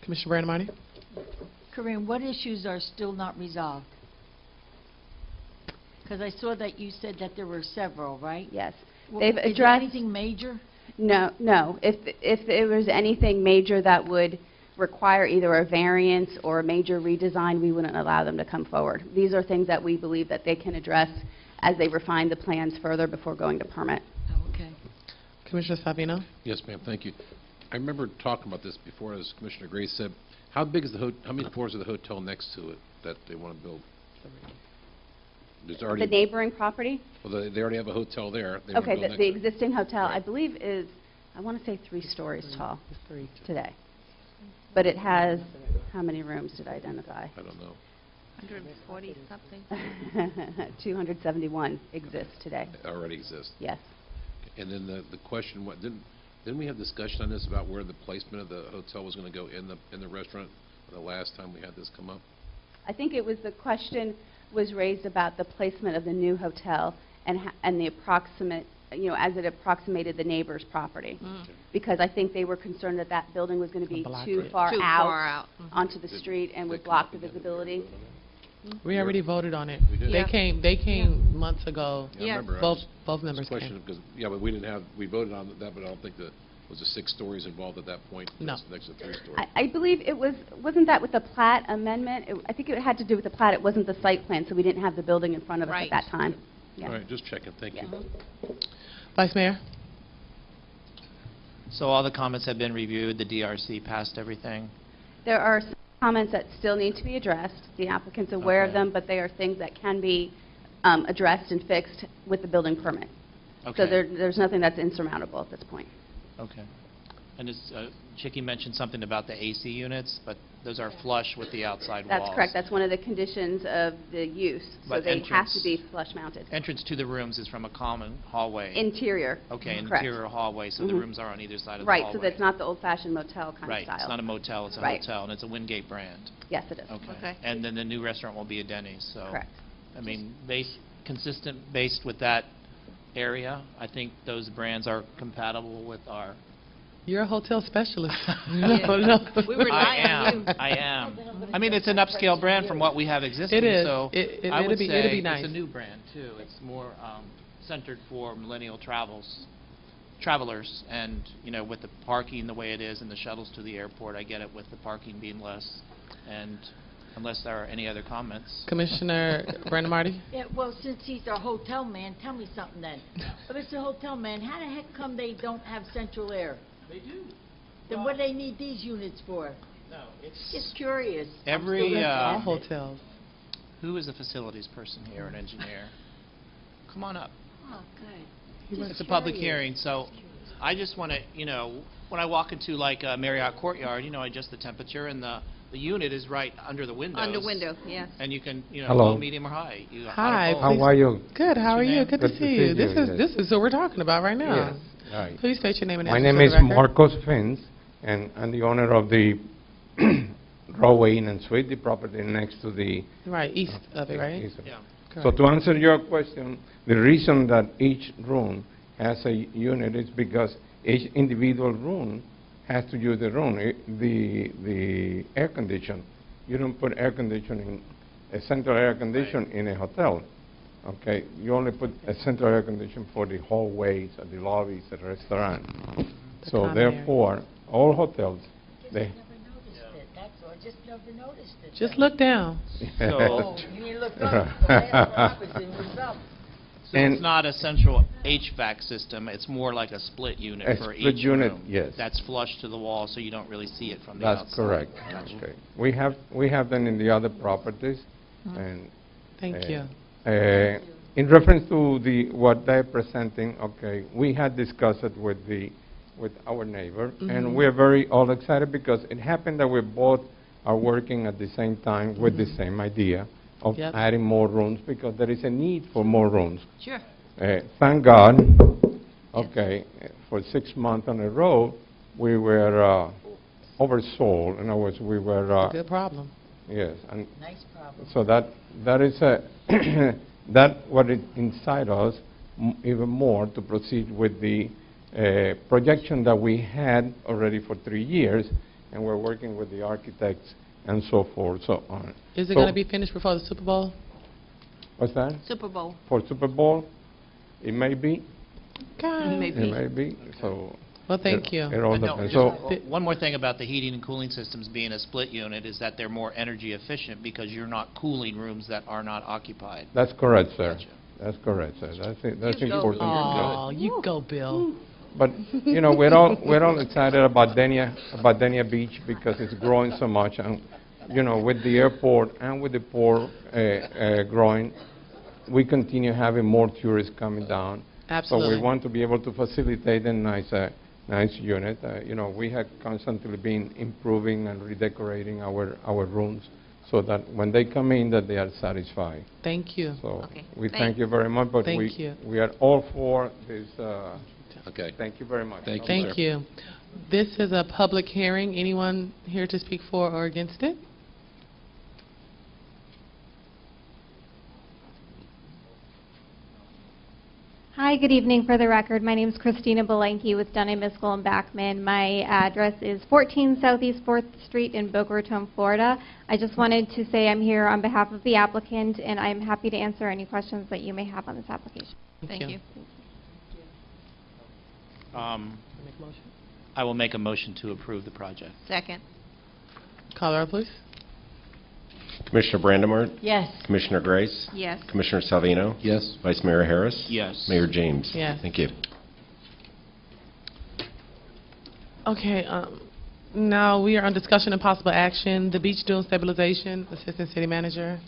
Commissioner Brandon Marty? Corinne, what issues are still not resolved? Because I saw that you said that there were several, right? Yes. Well, They've is there addressed... anything major? No, no. If there was anything major that would require either a variance or a major redesign, we wouldn't allow them to come forward. These are things that we believe that they can address as they refine the plans further before going to permit. Oh, okay. Commissioner Savino? Yes, ma'am, thank you. I remember talking about this before, as Commissioner Grace said. How big is how many floors is the hotel next to it that they want to build? There's already The neighboring property? Well, they already have a hotel there. They wanna Okay, build the next to it. existing hotel, I Right. believe is, I want to say 3 stories tall today. But it has, how many rooms did I identify? I don't know. 140 something? 271 exists today. Already exists. Yes. And then the question, didn't we have discussion on this about where the placement of the hotel was going to go in the restaurant the last time we had this come up? I think it was the question was raised about the placement of the new hotel and the approximate, as it approximated the neighbor's property. Because I think they were concerned that that building was going to be too far out onto the street and would block the visibility. We already voted on it. We did. They came months ago. Yeah, I remember. Both members Question came. because but we voted on that, but I don't think was the 6 stories involved at that point. No. It's next to 3 stories. I believe it wasn't that with the plat amendment? I think it had to do with the plat. It wasn't the site plan, so we didn't have the building in front of us at that time. Yeah. All right, just checking. Thank you. Vice Mayor? So all the comments have been reviewed, the DRC passed everything? There are some comments that still need to be addressed. The applicant's aware of Okay. them, but they are things that can be addressed and fixed with the building permit. Okay. So there's nothing that's insurmountable at this point. Okay. And Chicky mentioned something about the AC units, but those are flush with the outside walls. That's correct. That's one of the conditions of the use. So But they have entrance- to be flush mounted. Entrance to the rooms is from a common hallway. Interior. Okay, an Correct. interior hallway, so the Mhm. rooms are on either side of the Right, hallway. so that's not the old-fashioned motel kind Right, of style. it's not a motel, it's a Right. hotel, and it's a Wingate brand. Yes, it is. Okay. And then the new restaurant will be a Denny's, so. Correct. I mean, consistent based with that area, I think those brands are compatible with our. You're a hotel specialist. I am. I mean, it's an upscale brand from what we have existing, It is. so It'll I would be say nice. it's a new brand, too. It's more centered for millennial travelers, and, with the parking the way it is and the shuttles to the airport, I get it with the parking being less, and unless there are any other comments. Commissioner Brandon Marty? Yeah, well, since he's our hotel man, tell me something then. Mr. Hotel Man, how the heck come they don't have central air? They do. Then what do they need these units for? No, it's Just curious. every, All hotels. who is a facilities person here, an engineer? Come on up. Oh, good. It's a public hearing, so I just want to, when I walk into like a Marriott Courtyard, I adjust the temperature, and the unit is right under the windows. Under window, yes. And you can, Hello. low, medium, or high. Hi. How How are you? Good. How are you? Good to see you. yes. This is what we're talking about right now. Yes. Right. Please state your name and My address name for is the record. Marcos Fins, and I'm the owner of the Railway Inn and Suite, the property next to the... Right, east of it, right? east of it. Yeah. So Correct. to answer your question, the reason that each room has a unit is because each individual room has to use the room, the air condition. You don't put air conditioning, a central air condition in a hotel. Okay, you only put a central air condition for the hallways, the lobbies, the restaurant. So common area. therefore, all hotels, they... That's all. Just never noticed it. Just look down. Oh, you need to look up. The last prophecy was up. So And- it's not a central HVAC system, it's more like a split unit A for split each unit, room. yes. That's flush to the wall, so you don't really see it from the That's outside. correct. That's correct. We have them in the other properties, and Thank you. in reference to what they're presenting, okay, we had discussed it with our neighbor, and we're very all excited because it happened that we both are working at the same time with the same idea of Yep. adding more rooms because there is a need for more rooms. Sure. Thank God, okay, for 6 months on a row, we were oversold. In other words, we were... Good problem. Yes, and Nice problem. so that is a that what it incite us even more to proceed with the projection that we had already for 3 years, and we're working with the architects and so forth, so on. Is it So- going to be finished before the Super Bowl? What's that? Super Bowl. For Super Bowl? It may be. Maybe. It may be, so. Well, thank you. It all No, depends. just one more thing about the heating and cooling systems being a split unit is that they're more energy efficient because you're not cooling rooms that are not occupied. That's correct, sir. Gotcha. That's correct, sir. That's You go, important. Oh, you go, Bill. But, you know, we're all excited about Dania Beach because it's growing so much, and, you know, with the airport and with the port growing, we continue having more tourists coming down. Absolutely. So we want to be able to facilitate a nice unit. You know, we have constantly been improving and redecorating our rooms so that when they come in, that they are satisfied. Thank you. So Okay. we thank you very much, but Thank you. we are all for this. Okay. Thank you very much. Thank you, Thank sir. you. This is a public hearing. Anyone here to speak for or against it? Hi, good evening. For the record, my name is Christina Belenke with Dania, Miskell, and Backman. My address is 14 Southeast 4th Street in Boca Raton, Florida. I just wanted to say I'm here on behalf of the applicant, and I'm happy to answer any questions that you may have on this application. Thank you. I will make a motion to approve the project. Second. Call roll, please. Commissioner Brandemart? Yes. Commissioner Grace? Yes. Commissioner Salvino? Yes. Vice Mayor Harris? Yes. Mayor James? Yes. Thank you. Okay, now we are on discussion and possible action. The beach dune stabilization, Assistant City Manager.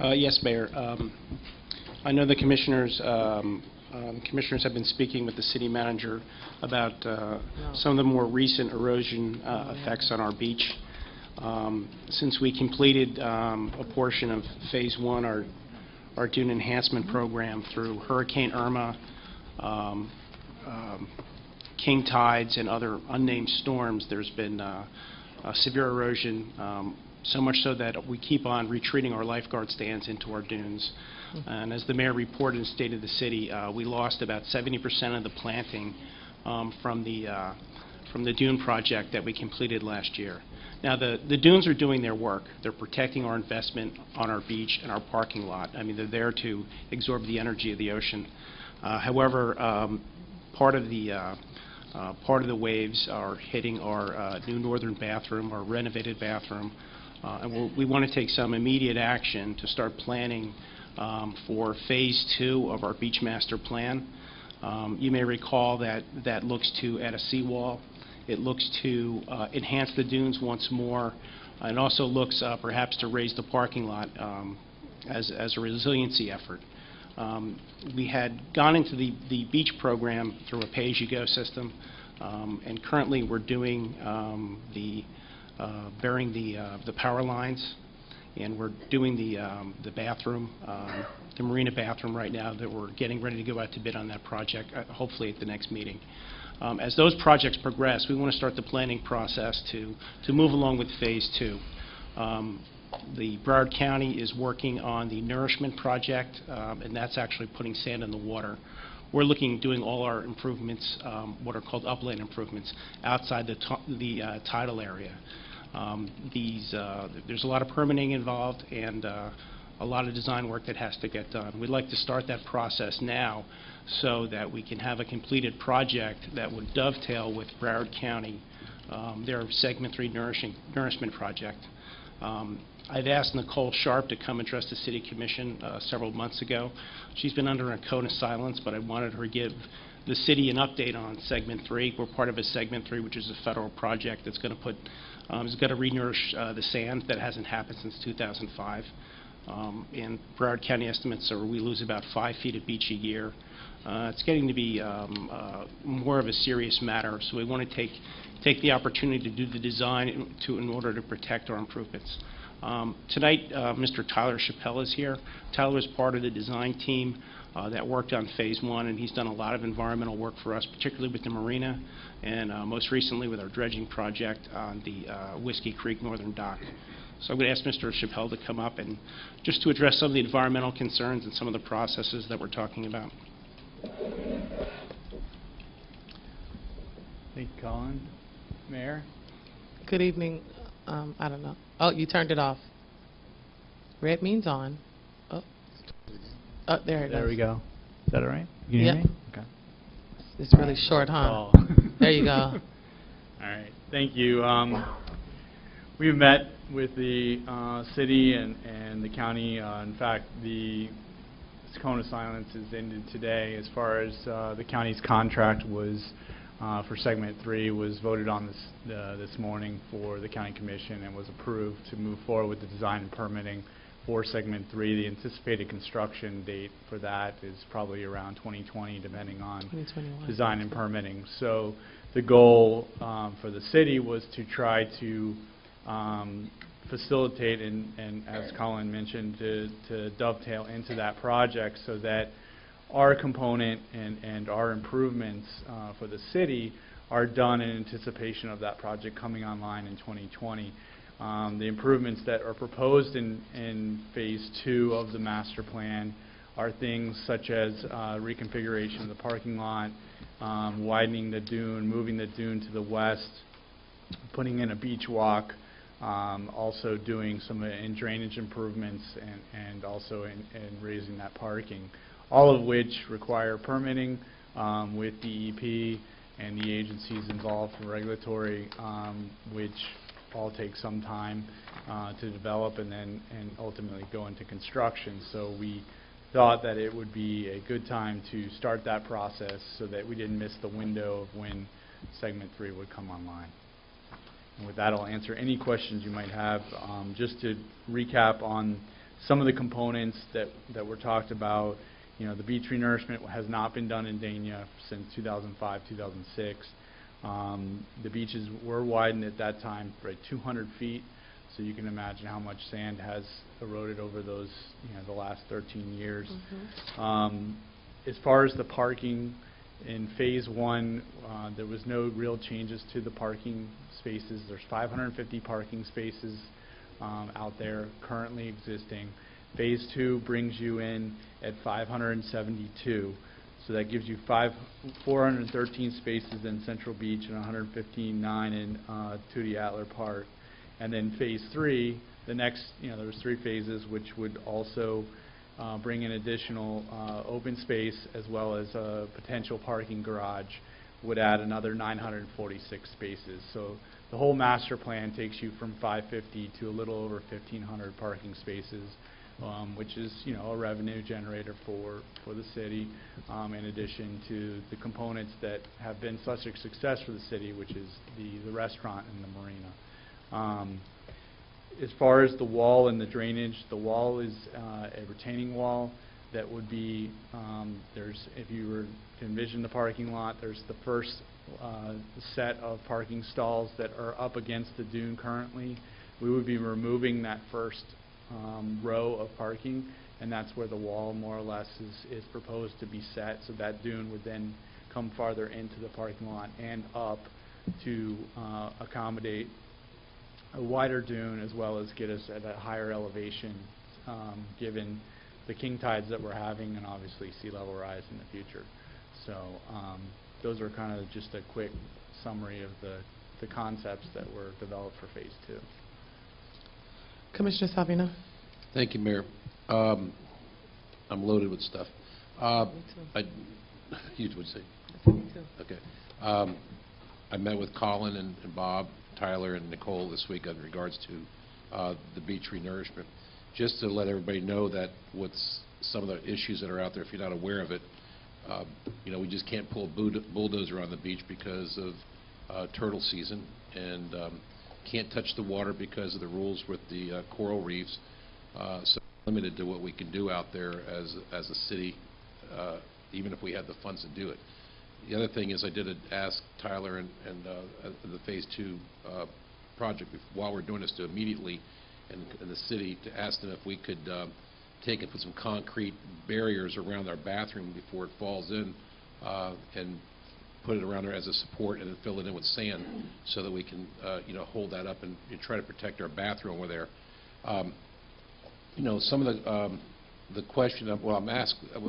Yes, Mayor. I know the commissioners have been speaking with the city manager about some of the more recent erosion effects on our beach. Since we completed a portion of Phase 1, our dune enhancement program through Hurricane Irma, king tides, and other unnamed storms, there's been severe erosion, so much so that we keep on retreating our lifeguard stands into our dunes. And as the mayor reported in State of the City, we lost about 70% of the planting from the dune project that we completed last year. Now, the dunes are doing their work. They're protecting our investment on our beach and our parking lot. I mean, they're there to absorb the energy of the ocean. However, part of the waves are hitting our new northern bathroom, our renovated bathroom, and we want to take some immediate action to start planning for Phase 2 of our Beach Master Plan. You may recall that looks to add a seawall. It looks to enhance the dunes once more, and also looks perhaps to raise the parking lot as a resiliency effort. We had gone into the beach program through a pay-as-you-go system, and currently we're doing burying the power lines, and we're doing the bathroom, the marina bathroom right now that we're getting ready to go out to bid on that project, hopefully at the next meeting. As those projects progress, we want to start the planning process to move along with Phase 2. The Broward County is working on the nourishment project, and that's actually putting sand in the water. We're doing all our improvements, what are called upland improvements, outside the tidal area. There's a lot of permitting involved and a lot of design work that has to get done. We'd like to start that process now so that we can have a completed project that would dovetail with Broward County, their Segment 3 nourishment project. I'd asked Nicole Sharp to come address the City Commission several months ago. She's been under a cone of silence, but I wanted her to give the city an update on Segment 3. We're part of a Segment 3, which is a federal project that's going to put, it's going to re-nourish the sand. That hasn't happened since 2005. And Broward County estimates are we lose about 5 feet of beach a year. It's getting to be more of a serious matter, so we want to take the opportunity to do the design in order to protect our improvements. Tonight, Mr. Tyler Chappelle is here. Tyler is part of the design team that worked on Phase 1, and he's done a lot of environmental work for us, particularly with the marina, and most recently with our dredging project on the Whiskey Creek Northern Dock. So I'm going to ask Mr. Chappelle to come up and just to address some of the environmental concerns and some of the processes that we're talking about. Thank you, Colin. Mayor? Good evening. I don't know. Oh, you turned it off. Red means on. Oh, there it There goes. we go. Is that all right? You can Yep. hear me? Okay. It's really short, huh? Oh. There you go. All right. Thank you. We've met with the city and the county. In fact, the cone of silence is ended today as far as the county's contract was for segment 3 was voted on this morning for the county commission and was approved to move forward with the design and permitting for segment 3. The anticipated construction date for that is probably around 2020, depending on 2021. design and permitting. So the goal for the city was to try to facilitate and as Colin mentioned, to dovetail into that project so that our component and our improvements for the city are done in anticipation of that project coming online in 2020. The improvements that are proposed in phase 2 of the master plan are things such as reconfiguration of the parking lot, widening the dune, moving the dune to the west, putting in a beach walk, also doing some in drainage improvements and also in raising that parking, all of which require permitting with DEP and the agencies involved for regulatory, which all take some time to develop and ultimately go into construction. So we thought that it would be a good time to start that process so that we didn't miss the window of when segment 3 would come online. And with that, I'll answer any questions you might have. Just to recap on some of the components that were talked about, you know, the beach renourishment has not been done in Dania since 2005, 2006. The beaches were widened at that time by 200 feet, so you can imagine how much sand has eroded over those, you know, the last 13 years. As far as the parking, in phase 1, there was no real changes to the parking spaces. There's 550 parking spaces out there currently existing. Phase 2 brings you in at 572. So that gives you 413 spaces in Central Beach and 159 in Tootie Atler Park. And then phase 3, the next, you know, there was 3 phases, which would also bring in additional open space as well as a potential parking garage, would add another 946 spaces. So the whole master plan takes you from 550 to a little over 1,500 parking spaces, which is, you know, a revenue generator for the city, in addition to the components that have been such a success for the city, which is the restaurant and the marina. As far as the wall and the drainage, the wall is a retaining wall that would be, if you were to envision the parking lot, there's the first set of parking stalls that are up against the dune currently. We would be removing that first row of parking, and that's where the wall more or less is proposed to be set, so that dune would then come farther into the parking lot and up to accommodate a wider dune as well as get us at a higher elevation given the king tides that we're having and obviously sea level rise in the future. So those are kind of just a quick summary of the concepts that were developed for phase 2. Commissioner Savino. Thank you, Mayor. I'm loaded with stuff. You would say? Me too. Okay. I met with Colin and Bob, Tyler, and Nicole this week in regards to the beach renourishment. Just to let everybody know that what's some of the issues that are out there, if you're not aware of it, you know, we just can't pull a bulldozer on the beach because of turtle season, and can't touch the water because of the rules with the coral reefs. So limited to what we can do out there as a city, even if we had the funds to do it. The other thing is I did ask Tyler and the Phase 2 project while we're doing this to immediately in the city to ask them if we could take and put some concrete barriers around our bathroom before it falls in and put it around there as a support and then fill it in with sand so that we can you know, hold that up and try to protect our bathroom over there. You know, some of the question, well, I'm asked, I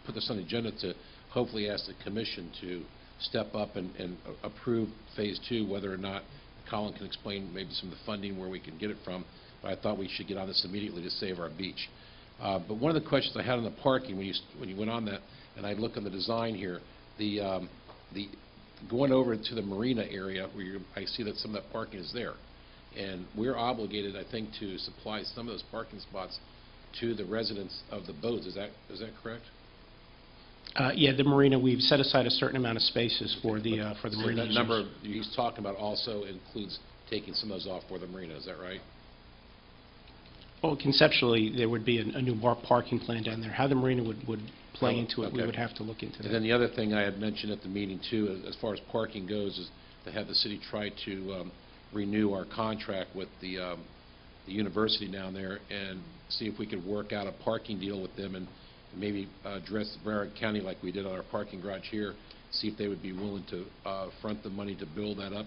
put this on the agenda to hopefully ask the commission to step up and approve Phase 2, whether or not Colin can explain maybe some of the funding where we can get it from. But I thought we should get on this immediately to save our beach. But one of the questions I had on the parking, when you went on that, and I look on the design here, the going over to the marina area, where I see that some of that parking is there. And we're obligated, I think, to supply some of those parking spots to the residents of the boats. Is that correct? Yeah, the marina, we've set aside a certain amount of spaces for the So marina that users. number he's talking about also includes taking some of those off for the marina. Is that right? Well, conceptually, there would be a new parking plan down there. How the marina would play into it, we Okay. would have to look into And that. then the other thing I had mentioned at the meeting too, as far as parking goes, is to have the city try to renew our contract with the university down there and see if we could work out a parking deal with them and maybe address Broward County like we did on our parking garage here, see if they would be willing to front the money to build that up,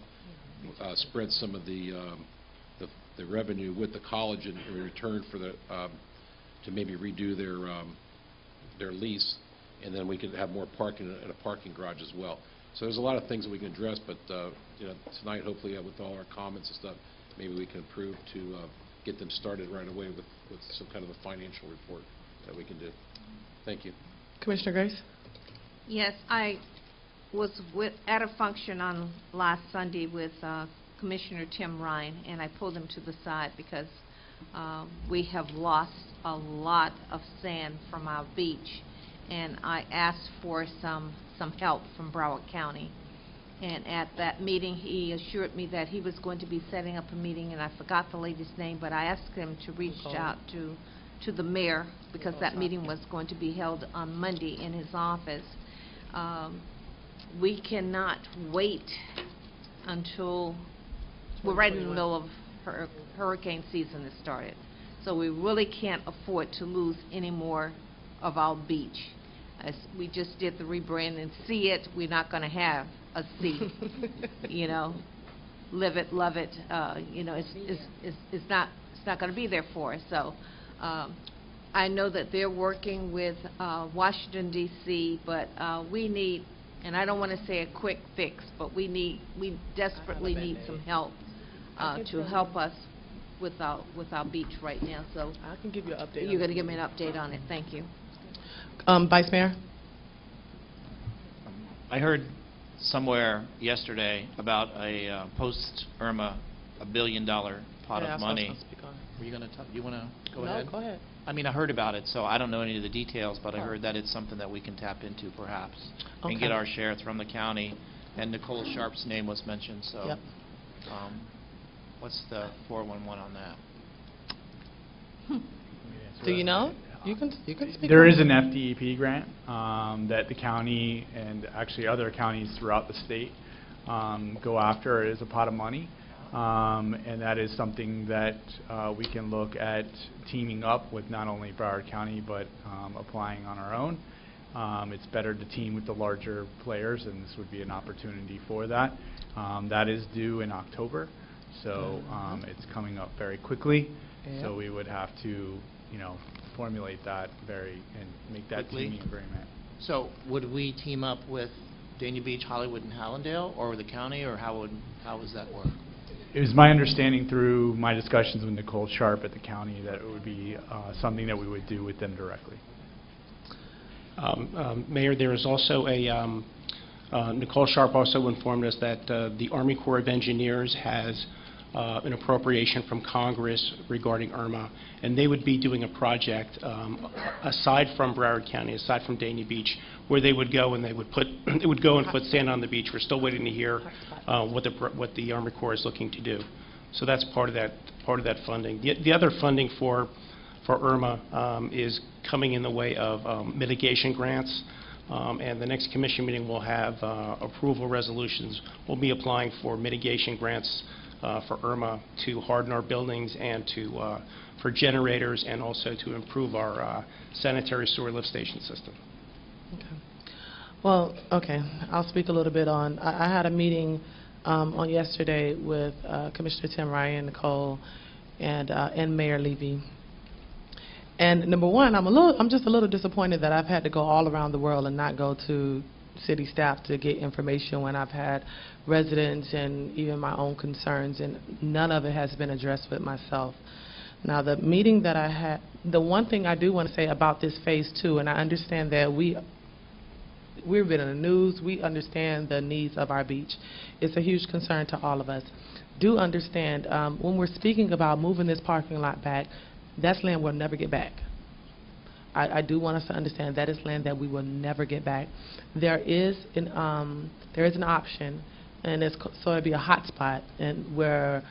spread some of the revenue with the college in return for the to maybe redo their lease, and then we could have more parking in a parking garage as well. So there's a lot of things that we can address, but you know, tonight, hopefully, with all our comments and stuff, maybe we can improve to get them started right away with some kind of a financial report that we can do. Thank you. Commissioner Grace? Yes, I was at a function on last Sunday with Commissioner Tim Ryan, and I pulled him to the side because we have lost a lot of sand from our beach, and I asked for some help from Broward County. And at that meeting, he assured me that he was going to be setting up a meeting, and I forgot the lady's name, but I asked him to reach out to the mayor, because that meeting was going to be held on Monday in his office. We cannot wait until we're right in the middle of hurricane season has started. So we really can't afford to lose any more of our beach. As we just did the rebrand and see it, we're not going to have a sea. You know, live it, love it. You know, it's not going to be there for us. So I know that they're working with Washington D.C., but we need, and I don't want to say a quick fix, but we desperately need some help to help us with our beach right now. So I can give you an update. You're going to give me an update on it. Thank you. Vice Mayor? I heard somewhere yesterday about a post-Irma, $1 billion pot of money. Were you going to you want to go ahead? No, go ahead. I mean, I heard about it, so I don't know any of the details, but I heard that it's something that we can tap into perhaps and get our share from the county. And Nicole Sharp's name was mentioned, so Yep. What's the 411 on that? Do you know? You can speak. There on is it. an FDEP grant that the county and actually other counties throughout the state go after. It is a pot of money, and that is something that we can look at teaming up with not only Broward County but applying on our own. It's better to team with the larger players, and this would be an opportunity for that. That is due in October, so it's coming up very quickly. Yep. So we would have to, you know, formulate that and make that teaming agreement. So would we team up with Dania Beach, Hollywood, and Hallandale, or the county, or how does that work? It was my understanding through my discussions with Nicole Sharp at the county that it would be something that we would do with them directly. Mayor, there is also a, Nicole Sharp also informed us that the Army Corps of Engineers has an appropriation from Congress regarding Irma, and they would be doing a project aside from Broward County, aside from Dania Beach, where they would go and they would go and put sand on the beach. We're still waiting to hear what the Army Corps is looking to do. So that's part of that funding. The other funding for Irma is coming in the way of mitigation grants. And the next commission meeting will have approval resolutions. We'll be applying for mitigation grants for Irma to harden our buildings and for generators, and also to improve our sanitary sewer lift station system. Okay. Well, okay. I'll speak a little bit on. I had a meeting on yesterday with Commissioner Tim Ryan, Nicole, and Mayor Levy. And number one, I'm just a little disappointed that I've had to go all around the world and not go to city staff to get information when I've had residents and even my own concerns, and none of it has been addressed with myself. Now, the meeting that I had, the one thing I do want to say about this phase 2, and I understand that we've been in the news, we understand the needs of our beach. It's a huge concern to all of us. Do understand, when we're speaking about moving this parking lot back, that's land we'll never get back. I do want us to understand that is land that we will never get back. There is an option, and it's sort of be a hot spot, and where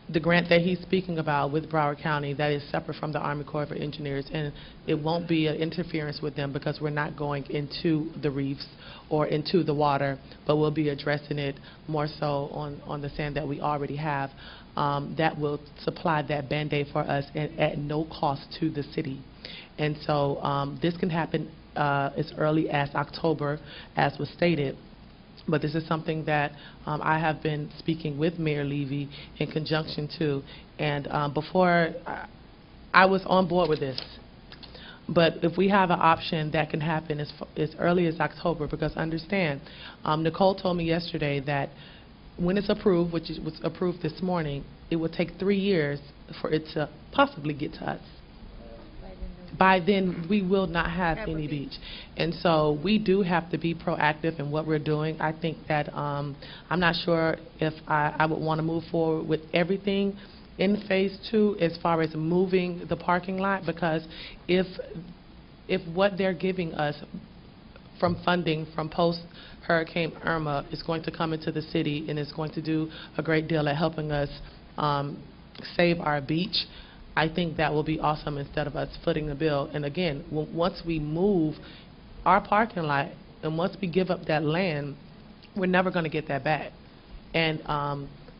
the grant that he's speaking about with Broward County, that is separate from the Army Corps of Engineers, and it won't be an interference with them because we're not going into the reefs or into the water, but we'll be addressing it more so on the sand that we already have. That will supply that Band-Aid for us at no cost to the city. And so this can happen as early as October, as was stated. But this is something that I have been speaking with Mayor Levy in conjunction to. And before, I was on board with this. But if we have an option that can happen as early as October, because understand, Nicole told me yesterday that when it's approved, which was approved this morning, it will take 3 years for it to possibly get to us. By then, we will not have any beach. And so we do have to be proactive in what we're doing. I think that I'm not sure if I would want to move forward with everything in phase 2 as far as moving the parking lot, because if what they're giving us from funding from post-Hurricane Irma is going to come into the city and is going to do a great deal at helping us save our beach, I think that will be awesome instead of us footing the bill. And again, once we move our parking lot and once we give up that land, we're never going to get that back. And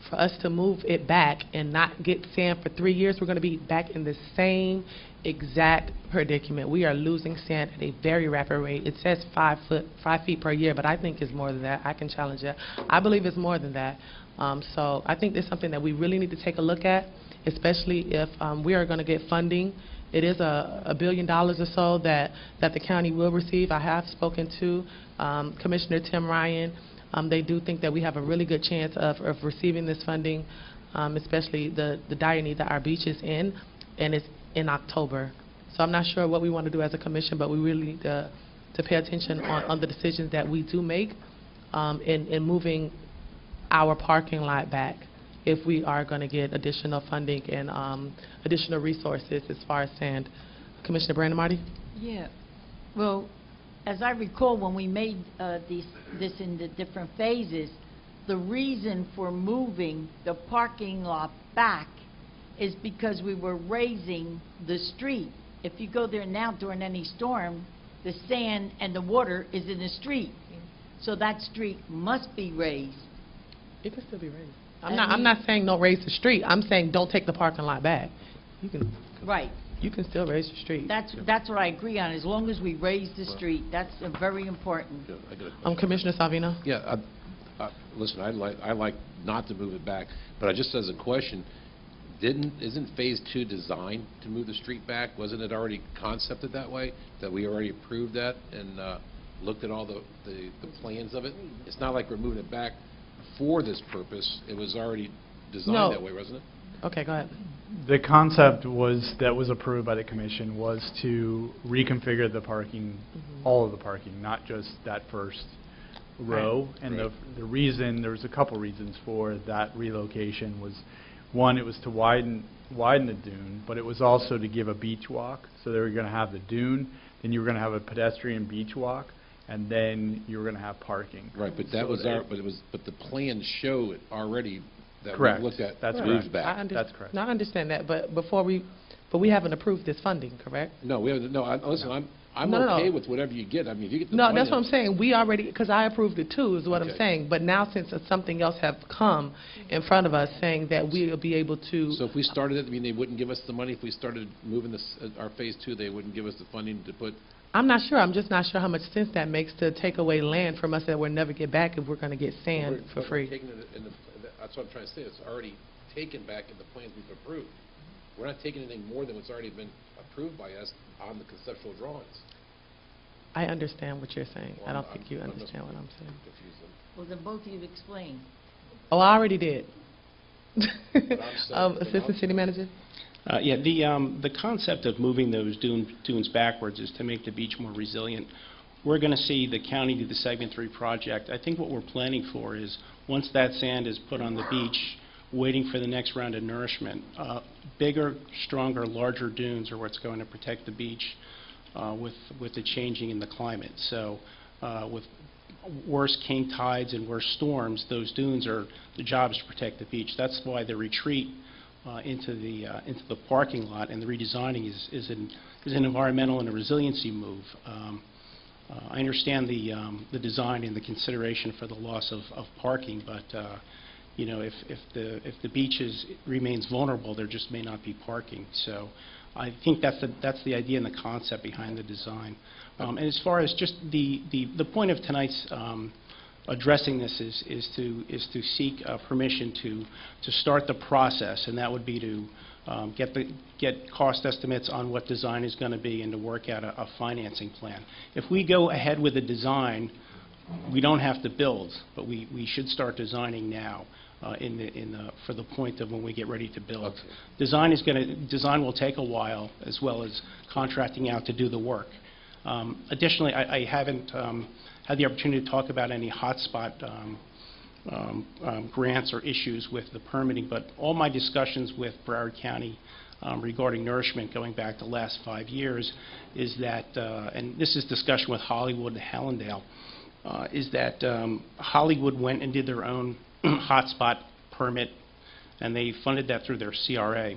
for us to move it back and not get sand for 3 years, we're going to be back in the same exact predicament. We are losing sand at a very rapid rate. It says 5 feet per year, but I think it's more than that. I can challenge that. I believe it's more than that. So I think it's something that we really need to take a look at, especially if we are going to get funding. It is $1 billion or so that the county will receive. I have spoken to Commissioner Tim Ryan. They do think that we have a really good chance of receiving this funding, especially the dire need that our beach is in, and it's in October. So I'm not sure what we want to do as a commission, but we really need to pay attention on the decisions that we do make in moving our parking lot back, if we are going to get additional funding and additional resources as far as sand. Commissioner Brandon Marty? Yeah. Well, as I recall, when we made this into different phases, the reason for moving the parking lot back is because we were raising the street. If you go there now during any storm, the sand and the water is in the street. So that street must be raised. It can still be raised. I'm not saying don't raise the street. I'm saying don't take the parking lot back. You can. Right. You can still raise the street. That's what I agree on. As long as we raise the street, that's very important. Commissioner Salvino? Yeah. Listen, I like not to move it back, but just as a question, isn't phase 2 designed to move the street back? Wasn't it already concepted that way? That we already approved that and looked at all the plans of it? It's not like we're moving it back for this purpose. It was already designed that way, wasn't it? Okay, go ahead. The concept that was approved by the commission was to reconfigure the parking, all of the parking, not just that first row. Right. And the reason, there was a couple reasons for that relocation was, one, it was to widen the dune, but it was also to give a beach walk. So they were going to have the dune, then you were going to have a pedestrian beach walk, and then you were going to have parking. Right, but that was but the plans show it already that correct. We looked at. That's moves correct. back. That's correct. No, I understand that, but we haven't approved this funding, correct? No, we haven't. No, listen, I'm okay with whatever you get. I mean, if you get the no, that's what I'm saying. We already, because I approved it too, is what I'm saying. But now, since something else have come in front of us saying that we'll be able to. So if we started it, I mean, they wouldn't give us the money. If we started moving this, our phase 2, they wouldn't give us the funding to put. I'm not sure. I'm just not sure how much sense that makes to take away land from us that we'll never get back if we're going to get sand for free. That's what I'm trying to say. It's already taken back in the plans we've approved. We're not taking anything more than what's already been approved by us on the conceptual drawings. I understand what you're saying. I don't think you understand what I'm saying. Well, then both of you explain. Oh, I already did. Assistant City Manager? Yeah, the concept of moving those dunes backwards is to make the beach more resilient. We're going to see the county do the Segment 3 project. I think what we're planning for is, once that sand is put on the beach, waiting for the next round of nourishment, bigger, stronger, larger dunes are what's going to protect the beach with the changing in the climate. So with worse king tides and worse storms, those dunes are the job is to protect the beach. That's why the retreat into the parking lot and the redesigning is an environmental and a resiliency move. I understand the design and the consideration for the loss of parking, but you know, if the beach remains vulnerable, there just may not be parking. So I think that's the idea and the concept behind the design. And as far as just the point of tonight's addressing this is to seek permission to start the process, and that would be to get cost estimates on what design is going to be and to work out a financing plan. If we go ahead with a design, we don't have to build, but we should start designing now for the point of when we get ready to build. Okay. Design will take a while, as well as contracting out to do the work. Additionally, I haven't had the opportunity to talk about any hotspot grants or issues with the permitting, but all my discussions with Broward County regarding nourishment going back the last 5 years is that, and this is discussion with Hollywood and Hallandale, is that Hollywood went and did their own hotspot permit, and they funded that through their CRA.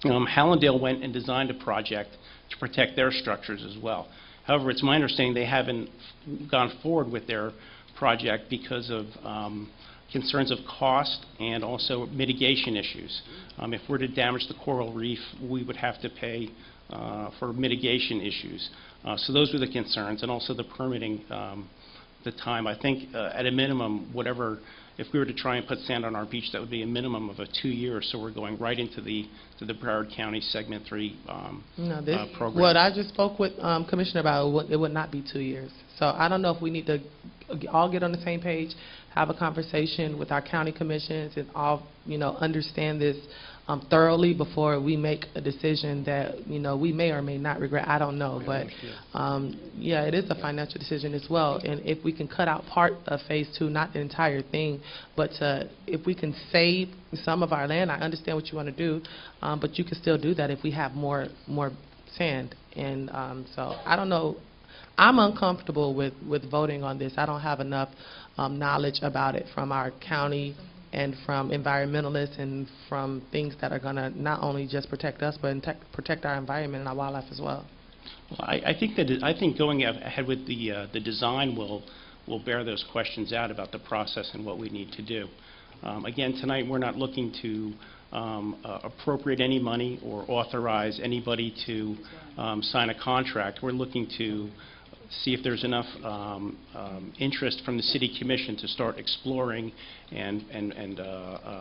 Hallandale went and designed a project to protect their structures as well. However, it's my understanding they haven't gone forward with their project because of concerns of cost and also mitigation issues. If we're to damage the coral reef, we would have to pay for mitigation issues. So those were the concerns, and also the permitting, the time. I think at a minimum, whatever, if we were to try and put sand on our beach, that would be a minimum of 2 years. So we're going right into the Broward County Segment 3 program. What I just spoke with Commissioner about, it would not be 2 years. So I don't know if we need to all get on the same page, have a conversation with our county commissions, and all, you know, understand this thoroughly before we make a decision that, you know, we may or may not regret. I don't know, but yeah, it is a financial decision as well. And if we can cut out part of Phase 2, not the entire thing, but if we can save some of our land, I understand what you want to do, but you can still do that if we have more sand. And so I don't know. I'm uncomfortable with voting on this. I don't have enough knowledge about it from our county and from environmentalists and from things that are going to not only just protect us, but protect our environment and our wildlife as well. Well, I think going ahead with the design will bear those questions out about the process and what we need to do. Again, tonight we're not looking to appropriate any money or authorize anybody to sign a contract. We're looking to see if there's enough interest from the City Commission to start exploring and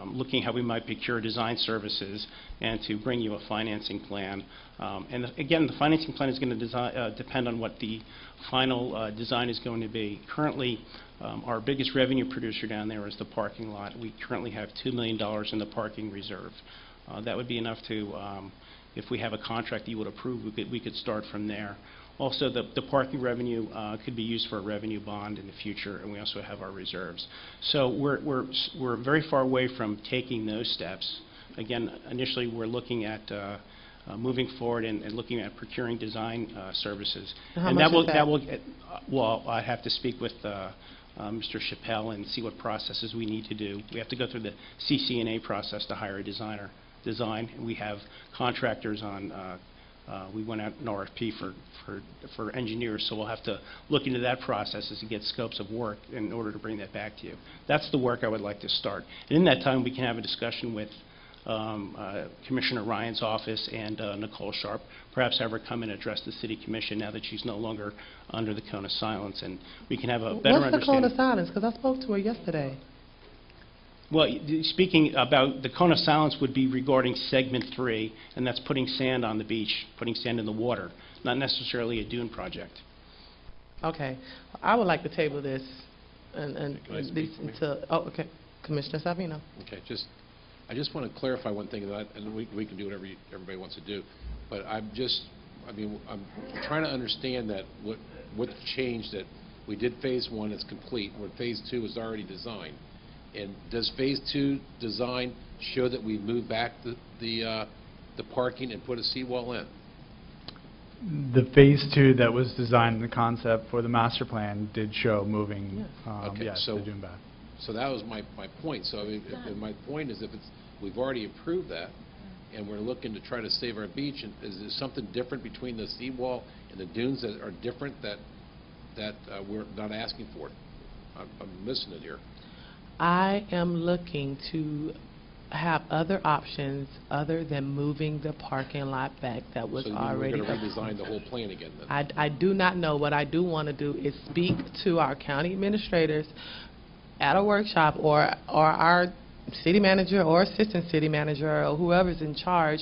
looking how we might procure design services and to bring you a financing plan. And again, the financing plan is going to depend on what the final design is going to be. Currently, our biggest revenue producer down there is the parking lot. We currently have $2 million in the parking reserve. That would be enough to, if we have a contract that you would approve, we could start from there. Also, the parking revenue could be used for a revenue bond in the future, and we also have our reserves. So we're very far away from taking those steps. Again, initially we're looking at moving forward and looking at procuring design services. And that will well, I have to speak with Mr. Chappelle and see what processes we need to do. We have to go through the CCNA process to hire a designer. And we have contractors on. We went out an RFP for engineers, so we'll have to look into that process as to get scopes of work in order to bring that back to you. That's the work I would like to start. And in that time, we can have a discussion with Commissioner Ryan's office and Nicole Sharp, perhaps have her come and address the City Commission now that she's no longer under the cone of silence, and we can have a better understanding. What's the cone of silence? Because I spoke to her yesterday. Well, speaking about the cone of silence would be regarding Segment 3, and that's putting sand on the beach, putting sand in the water, not necessarily a dune project. Okay. I would like to table this and Can I at speak least for me? until, oh, okay. Commissioner Savino. Okay, I just want to clarify one thing, and we can do whatever everybody wants to do, but I'm trying to understand that what changed, that we did phase 1, it's complete, where phase 2 is already designed. And does phase 2 design show that we moved back the parking and put a seawall in? The phase 2 that was designed in the concept for the master plan did show moving, Okay, yes, so- the dune back. So that was my point. So I mean, my point is, we've already approved that, and we're looking to try to save our beach, and is there something different between the seawall and the dunes that are different that we're not asking for? I'm missing it here. I am looking to have other options other than moving the parking lot back that was So you already. we're going to redesign the whole plan again then? I do not know. What I do want to do is speak to our county administrators at a workshop, or our city manager or assistant city manager or whoever's in charge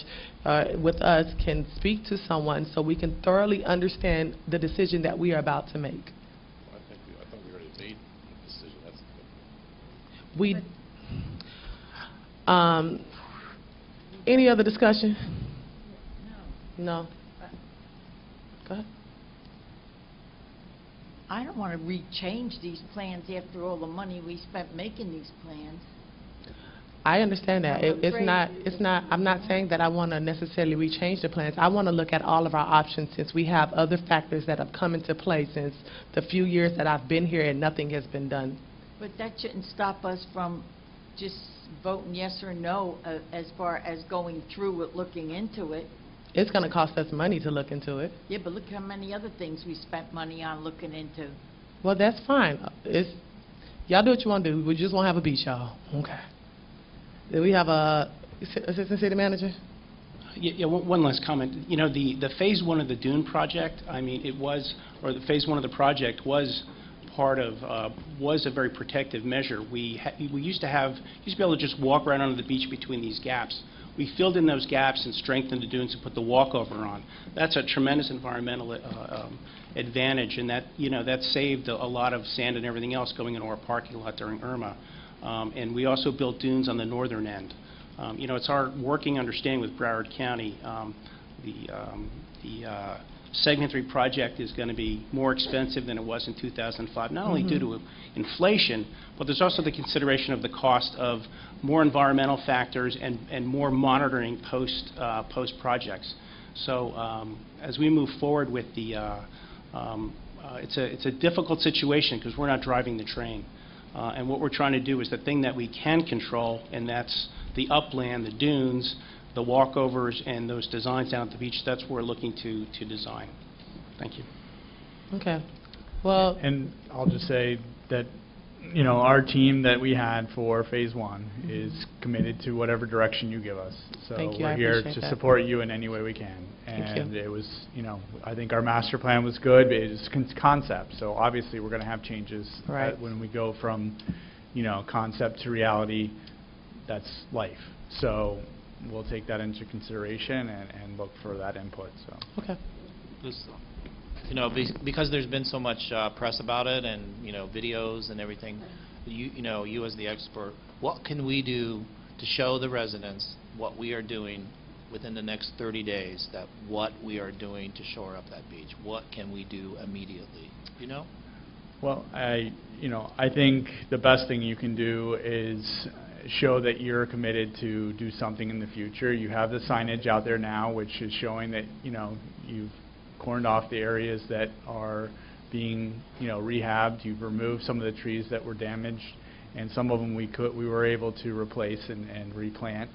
with us can speak to someone so we can thoroughly understand the decision that we are about to make. I thought we already made the decision. That's Any other discussion? No. Go ahead. I don't want to rechange these plans after all the money we spent making these plans. I understand that. I'm It's not, I'm not saying that I want to necessarily rechange the plans. I want to look at all of our options since we have other factors that have come into play since the few years that I've been here and nothing has been done. But that shouldn't stop us from just voting yes or no as far as going through it, looking into it. It's going to cost us money to look into it. Yeah, but look how many other things we spent money on looking into. Well, that's fine. Y'all do what you want to do. We just won't have a beach, y'all. Okay. Do we have a assistant city manager? Yeah, one last comment. You know, the phase 1 of the dune project, I mean, the phase 1 of the project was part of, was a very protective measure. We used to be able to just walk right onto the beach between these gaps. We filled in those gaps and strengthened the dunes and put the walkover on. That's a tremendous environmental advantage, and that saved a lot of sand and everything else going into our parking lot during Irma. And we also built dunes on the northern end. It's our working understanding with Broward County. The Segment 3 project is going to be more expensive than it was in 2005, not only due to inflation, but there's also the consideration of the cost of more environmental factors and more monitoring post projects. So as we move forward with it's a difficult situation because we're not driving the train. And what we're trying to do is the thing that we can control, and that's the upland, the dunes, the walkovers, and those designs down at the beach. That's what we're looking to design. Thank you. Okay. Well, And I'll just say that, our team that we had for phase 1 is committed to whatever direction you give us. So Thank you. I we're here appreciate to that. support you in any way we can. Thank you. And it was, I think our master plan was good, but it's concept. So obviously we're going to have changes Right. when we go from, concept to reality. That's life. So we'll take that into consideration and look for that input. So. okay. Because there's been so much press about it and, videos and everything, you as the expert, what can we do to show the residents what we are doing within the next 30 days, that what we are doing to shore up that beach? What can we do immediately? Well, I think the best thing you can do is show that you're committed to do something in the future. You have the signage out there now, which is showing that, you've corned off the areas that are being, rehabbed. You've removed some of the trees that were damaged, and some of them we were able to replace and replant.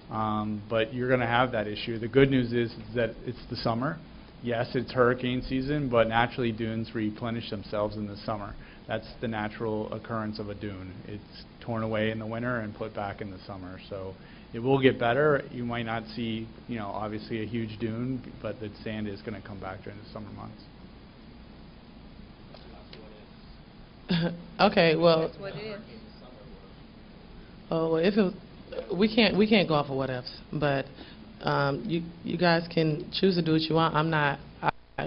But you're going to have that issue. The good news is that it's the summer. Yes, it's hurricane season, but naturally dunes replenish themselves in the summer. That's the natural occurrence of a dune. It's torn away in the winter and put back in the summer. So it will get better. You might not see, obviously a huge dune, but the sand is going to come back during the summer months. Okay. Well. That's what it is. Oh, well, if it, we can't go off of what ifs, but you guys can choose to do what you want. I'm not.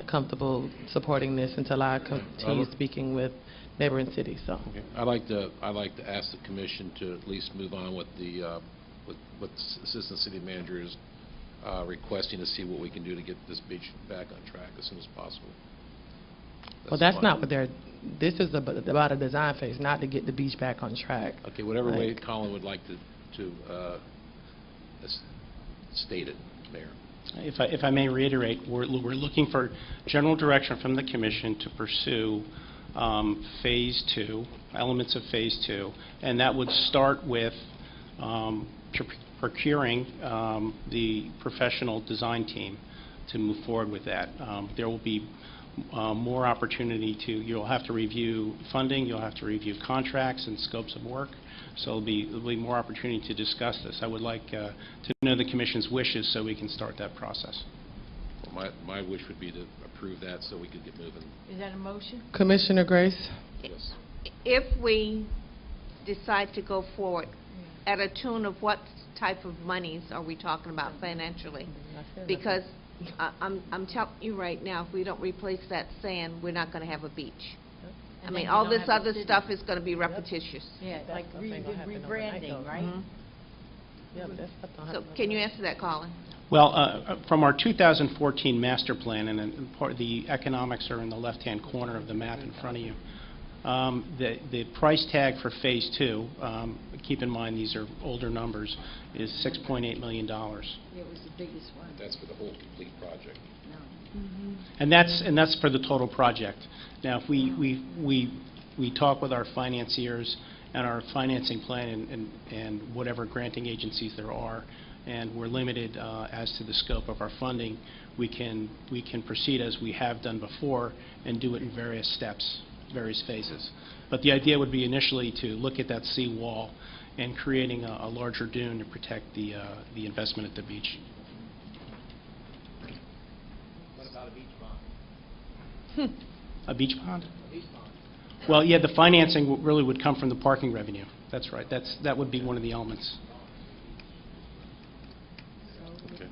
not comfortable supporting this until I continue speaking with neighboring cities, so. Okay. I'd like to ask the commission to at least move on with the, what Assistant City Manager is requesting, to see what we can do to get this beach back on track as soon as possible. Well, that's fine. not what they're, this is about a design phase, not to get the beach back on track. Okay, whatever way Like- Colin would like to state it, Mayor. If I may reiterate, we're looking for general direction from the commission to pursue Phase 2, elements of Phase 2, and that would start with procuring the professional design team to move forward with that. There will be more opportunity you'll have to review funding, you'll have to review contracts and scopes of work, so there'll be more opportunity to discuss this. I would like to know the Commission's wishes so we can start that process. Well, my wish would be to approve that so we could get moving. Is that a motion? Commissioner Grace? Yes. If we decide to go forward, at a tune of what type of monies are we talking about financially? Because I'm telling you right now, if we don't replace that sand, we're not going to have a beach. I And mean, then all you this don't have a other city. stuff is going to be repetitious. Yeah, That's like something gonna happen overnight, rebranding, though. right? Mhm. Yeah, but that's stuff don't So happen can you overnight. answer that, Colin? Well, from our 2014 master plan, and part of the economics are in the left-hand corner of the map in front of you. The price tag for Phase 2, keep in mind these are older numbers, is $6.8 million. It was the biggest one. That's for the whole complete project. And that's for the total project. Now, if we talk with our financiers and our financing plan and whatever granting agencies there are, and we're limited as to the scope of our funding, we can proceed as we have done before and do it in various steps, various phases. But the idea would be initially to look at that sea wall and creating a larger dune to protect the investment at the beach. What about a beach bond? A beach pond? Well, yeah, the financing really would come from the parking revenue. That's right. That would be one of the elements. Okay.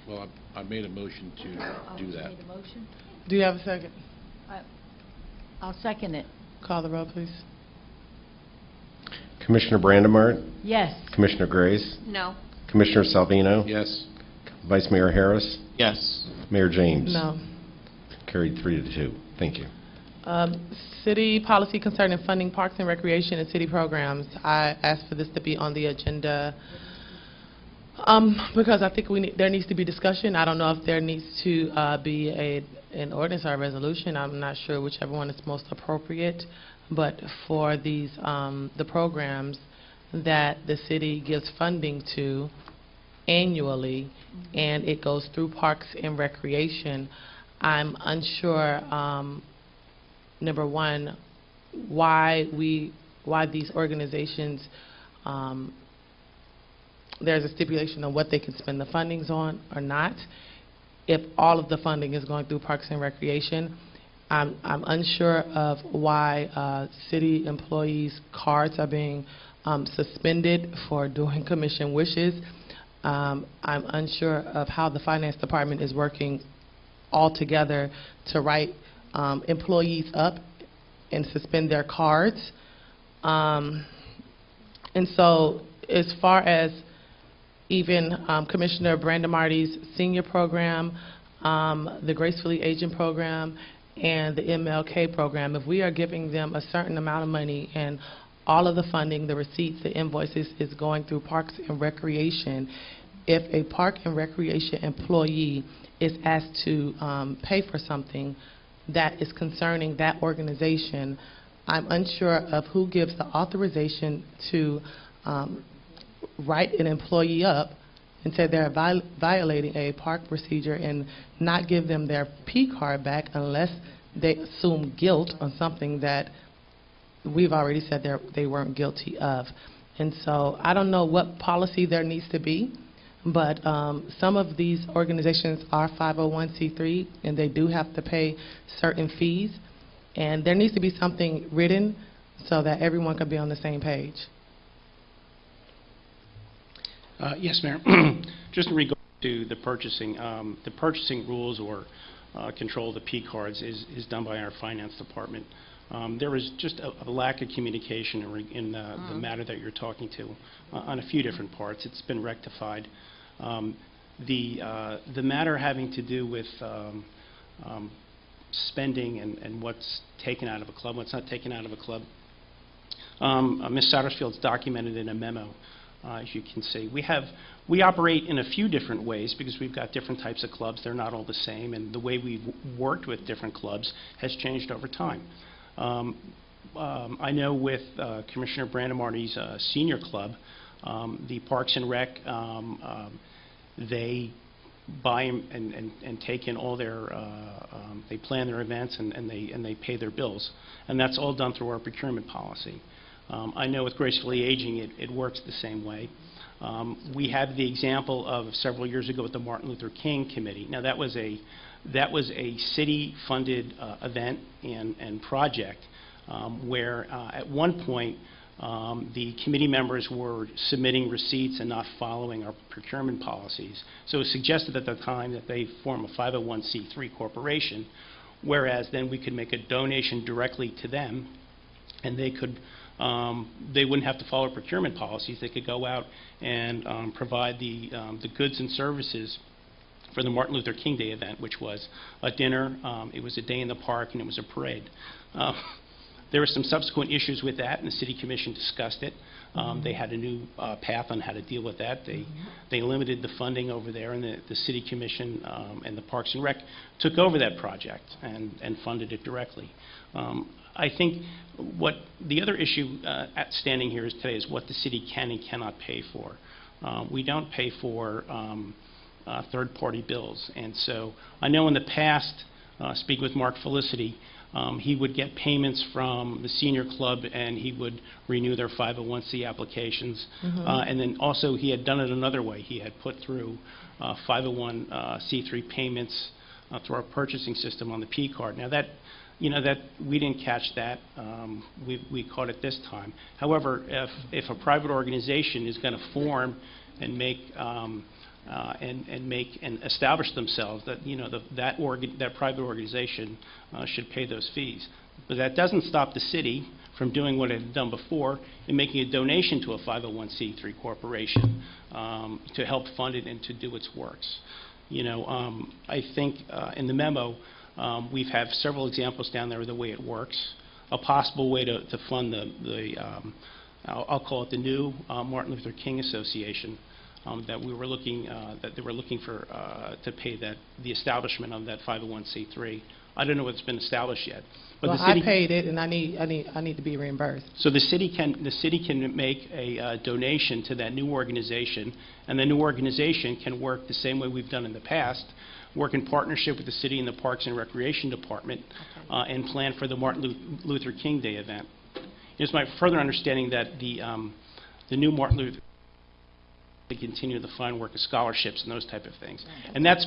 Well, I made a motion to do that. Made a motion? Do you have a second? I'll second it. Call the roll, please. Commissioner Brandemart, Yes. Commissioner Grace, No. Commissioner Salvino, Yes. Vice Mayor Harris, Yes. Mayor James. No. Carried 3-2. Thank you. City policy concerning funding parks and recreation and city programs. I asked for this to be on the agenda because I think there needs to be discussion. I don't know if there needs to be an ordinance or a resolution. I'm not sure whichever one is most appropriate. But for these the programs that the city gives funding to annually, and it goes through parks and recreation, I'm unsure. Number one, why these organizations, there's a stipulation on what they can spend the fundings on or not. If all of the funding is going through Parks and Recreation, I'm unsure of why city employees' cards are being suspended for doing commission wishes. I'm unsure of how the finance department is working all together to write employees up and suspend their cards. And so as far as even Commissioner Brandemarty's senior program, the Gracefully Aging program, and the MLK program, if we are giving them a certain amount of money and all of the funding, the receipts, the invoices is going through Parks and Recreation, if a Park and Recreation employee is asked to pay for something that is concerning that organization, I'm unsure of who gives the authorization to write an employee up and say they're violating a park procedure and not give them their P card back unless they assume guilt on something that we've already said they weren't guilty of. And so I don't know what policy there needs to be, but some of these organizations are 501c3 and they do have to pay certain fees, and there needs to be something written so that everyone can be on the same page. Yes, Mayor. Just in regard to the purchasing rules or control of the P cards is done by our finance department. There was just a lack of communication in the matter that you're talking to on a few different parts. It's been rectified. The matter having to do with spending and what's taken out of a club, what's not taken out of a club, Ms. Satterfield's documented in a memo, as you can see. We operate in a few different ways because we've got different types of clubs. They're not all the same, and the way we've worked with different clubs has changed over time. I know with Commissioner Brandemarty's senior club, the Parks and Rec, they buy and take in all their, they plan their events and they pay their bills. And that's all done through our procurement policy. I know with Gracefully Aging, it works the same way. We have the example of several years ago with the Martin Luther King Committee. Now that was a city-funded event and project where at one point the committee members were submitting receipts and not following our procurement policies. So it was suggested at the time that they form a 501c3 corporation, whereas then we could make a donation directly to them, and they could they wouldn't have to follow procurement policies. They could go out and provide the goods and services for the Martin Luther King Day event, which was a dinner, it was a day in the park, and it was a parade. There were some subsequent issues with that, and the City Commission discussed it. They had a new path on how to deal with that. They limited the funding over there, and the City Commission and the Parks and Rec took over that project and funded it directly. I think what the other issue standing here is today is what the city can and cannot pay for. We don't pay for third-party bills, and so I know in the past, speaking with Mark Felicity, he would get payments from the senior club and he would renew their 501c applications. And then also he had done it another way. He had put through 501c3 payments through our purchasing system on the P card. Now that, that we didn't catch that. We caught it this time. However, if a private organization is going to form and make and establish themselves, that that private organization should pay those fees. But that doesn't stop the city from doing what it had done before and making a donation to a 501c3 corporation to help fund it and to do its works. I think in the memo we've had several examples down there of the way it works. A possible way to fund I'll call it the new Martin Luther King Association. That they were looking for to pay the establishment of that 501c3. I don't know what's been established yet. But well, the city I paid it, and I need to be reimbursed. So the city can make a donation to that new organization, and the new organization can work the same way we've done in the past, work in partnership with the city and the Parks and Recreation Department, and plan for the Martin Luther King Day event. It's my further understanding that the new Martin Luther to continue the fine work of scholarships and those type of things. And that's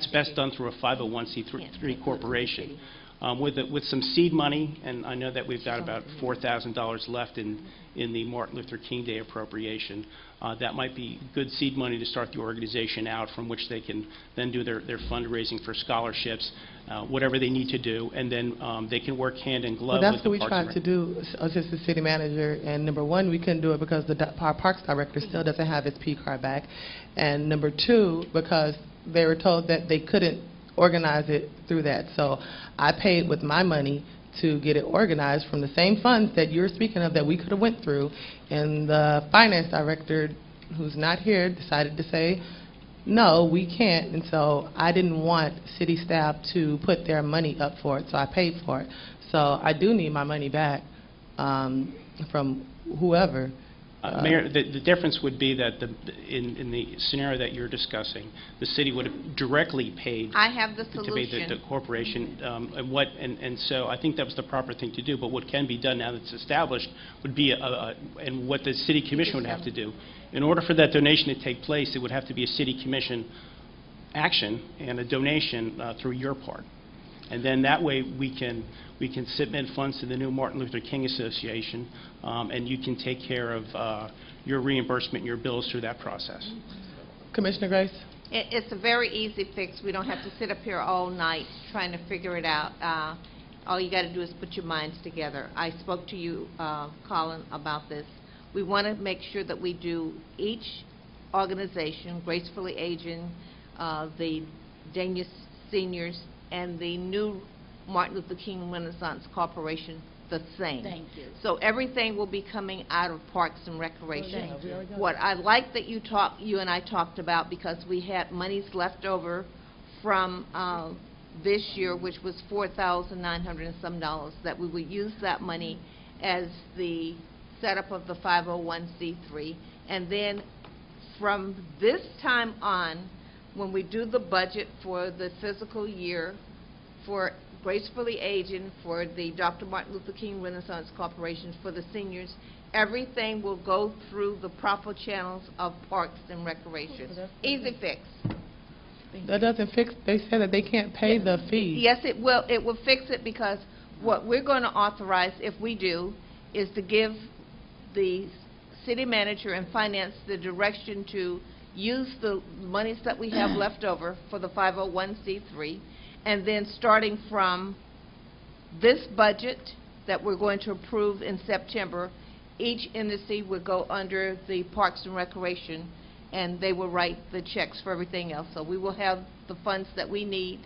best done through a 501c3 corporation. With some seed money, and I know that we've got about $4,000 left in the Martin Luther King Day appropriation. That might be good seed money to start the organization out, from which they can then do their fundraising for scholarships, whatever they need to do, and then they can work hand in glove well, with that's what we tried to do, Assistant City Manager, and number one, we couldn't do it because our Parks Director still doesn't have his P card back, and number two, because they were told that they couldn't organize it through that. So I paid with my money to get it organized from the same funds that you're speaking of that we could have went through, and the finance director, who's not here, decided to say, no, we can't, and so I didn't want city staff to put their money up for it, so I paid for it. So I do need my money back from whoever. Mayor, the difference would be that in the scenario that you're discussing, the city would have directly paid. I have the to solution. pay the corporation, and so I think that was the proper thing to do. But what can be done now that it's established would be and what the city commission would have to do. In order for that donation to take place, it would have to be a city commission action and a donation through your part. And then that way we can submit funds to the new Martin Luther King Association, and you can take care of your reimbursement and your bills through that process. Commissioner Grace? It's a very easy fix. We don't have to sit up here all night trying to figure it out. All you got to do is put your minds together. I spoke to you, Colin, about this. We want to make sure that we do each organization, Gracefully Aging, the Dania Seniors, and the new Martin Luther King Renaissance Corporation the same. Thank you. So everything will be coming out of Parks and Recreation. Thank you. What I like that you and I talked about, because we had monies left over from this year, which was $4,900 and some dollars, that we would use that money as the setup of the 501c3, and then from this time on, when we do the budget for the fiscal year for Gracefully Aging, for the Dr. Martin Luther King Renaissance Corporation, for the seniors, everything will go through the proper channels of Parks and Recreation. Easy fix. That doesn't fix, they said that they can't pay the fee. Yes, it will. It will fix it, because what we're going to authorize, if we do, is to give the city manager and finance the direction to use the monies that we have left over for the 501c3, and then starting from this budget that we're going to approve in September, each entity would go under the Parks and Recreation, and they will write the checks for everything else. So we will have the funds that we need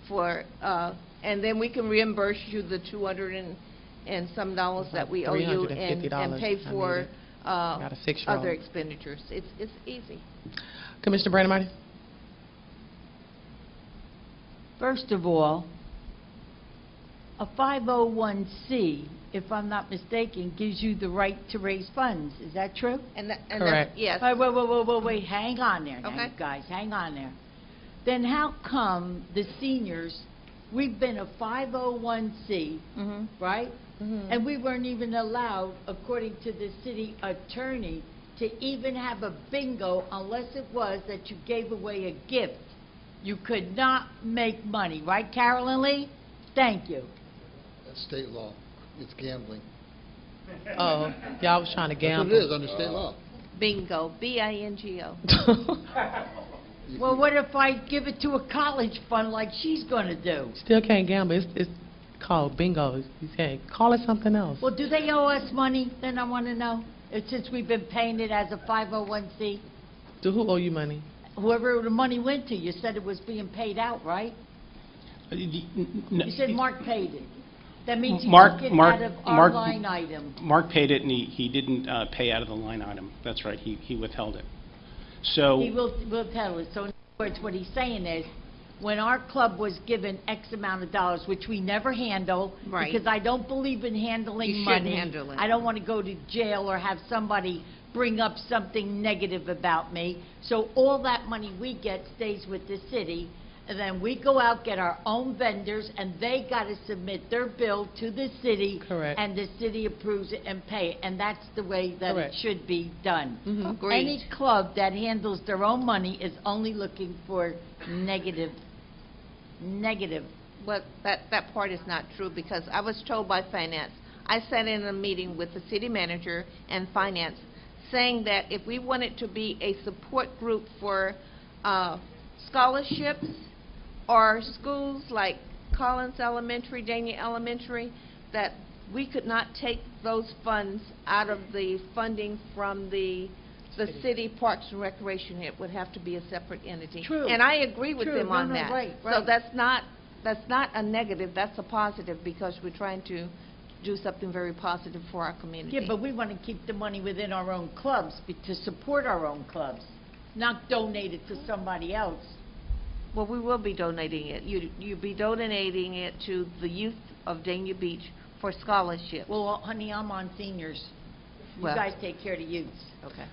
for, and then we can reimburse you the $200 and some dollars that we owe you, and pay for other expenditures. It's easy. Commissioner Brandon Martin. First of all, a 501c, if I'm not mistaken, gives you the right to raise funds. Is that true? Correct. Yes. Wait, hang on there now, Okay. you guys, hang on there. Then how come the seniors, we've been a 501c, right? And we weren't even allowed, according to the city attorney, to even have a bingo unless it was that you gave away a gift. You could not make money, right, Carolyn Lee? Thank you. That's state law. It's gambling. Oh, y'all was trying to gamble. That's what it is under state law. Bingo. B-I-N-G-O. Well, what if I give it to a college fund like she's going to do? Still can't gamble. It's called bingo. You can't call it something else. Well, do they owe us money? Then I want to know. Since we've been paying it as a 501c. Do who owe you money? Whoever the money went to, you said it was being paid out, right? You said Mark paid it. That means he took it out of our line item. Mark paid it, and he didn't pay out of the line item. That's right. He withheld it. So He will tell us. So in other words, what he's saying is, when our club was given X amount of dollars, which we never handle, Right. because I don't believe in handling You money. shouldn't handle it. I don't want to go to jail or have somebody bring up something negative about me. So all that money we get stays with the city, and then we go out, get our own vendors, and they got to submit their bill to the city. Correct. And the city approves it and pay it, and that's the way that Correct. it should be done. Agreed. Any club that handles their own money is only looking for negative. Well, that part is not true, because I was told by finance, I sat in a meeting with the city manager and finance, saying that if we wanted to be a support group for scholarships or schools like Collins Elementary, Dania Elementary, that we could not take those funds out of the funding from the city Parks and Recreation. It would have to be a separate entity. True. And I agree with True. them No, on no, that. right, So right. that's not a negative, that's a positive, because we're trying to do something very positive for our community. Yeah, but we want to keep the money within our own clubs to support our own clubs, not donate it to somebody else. Well, we will be donating it. You'll be donating it to the youth of Dania Beach for scholarships. Well, honey, I'm on seniors. You Well- guys take care of the youths. Okay.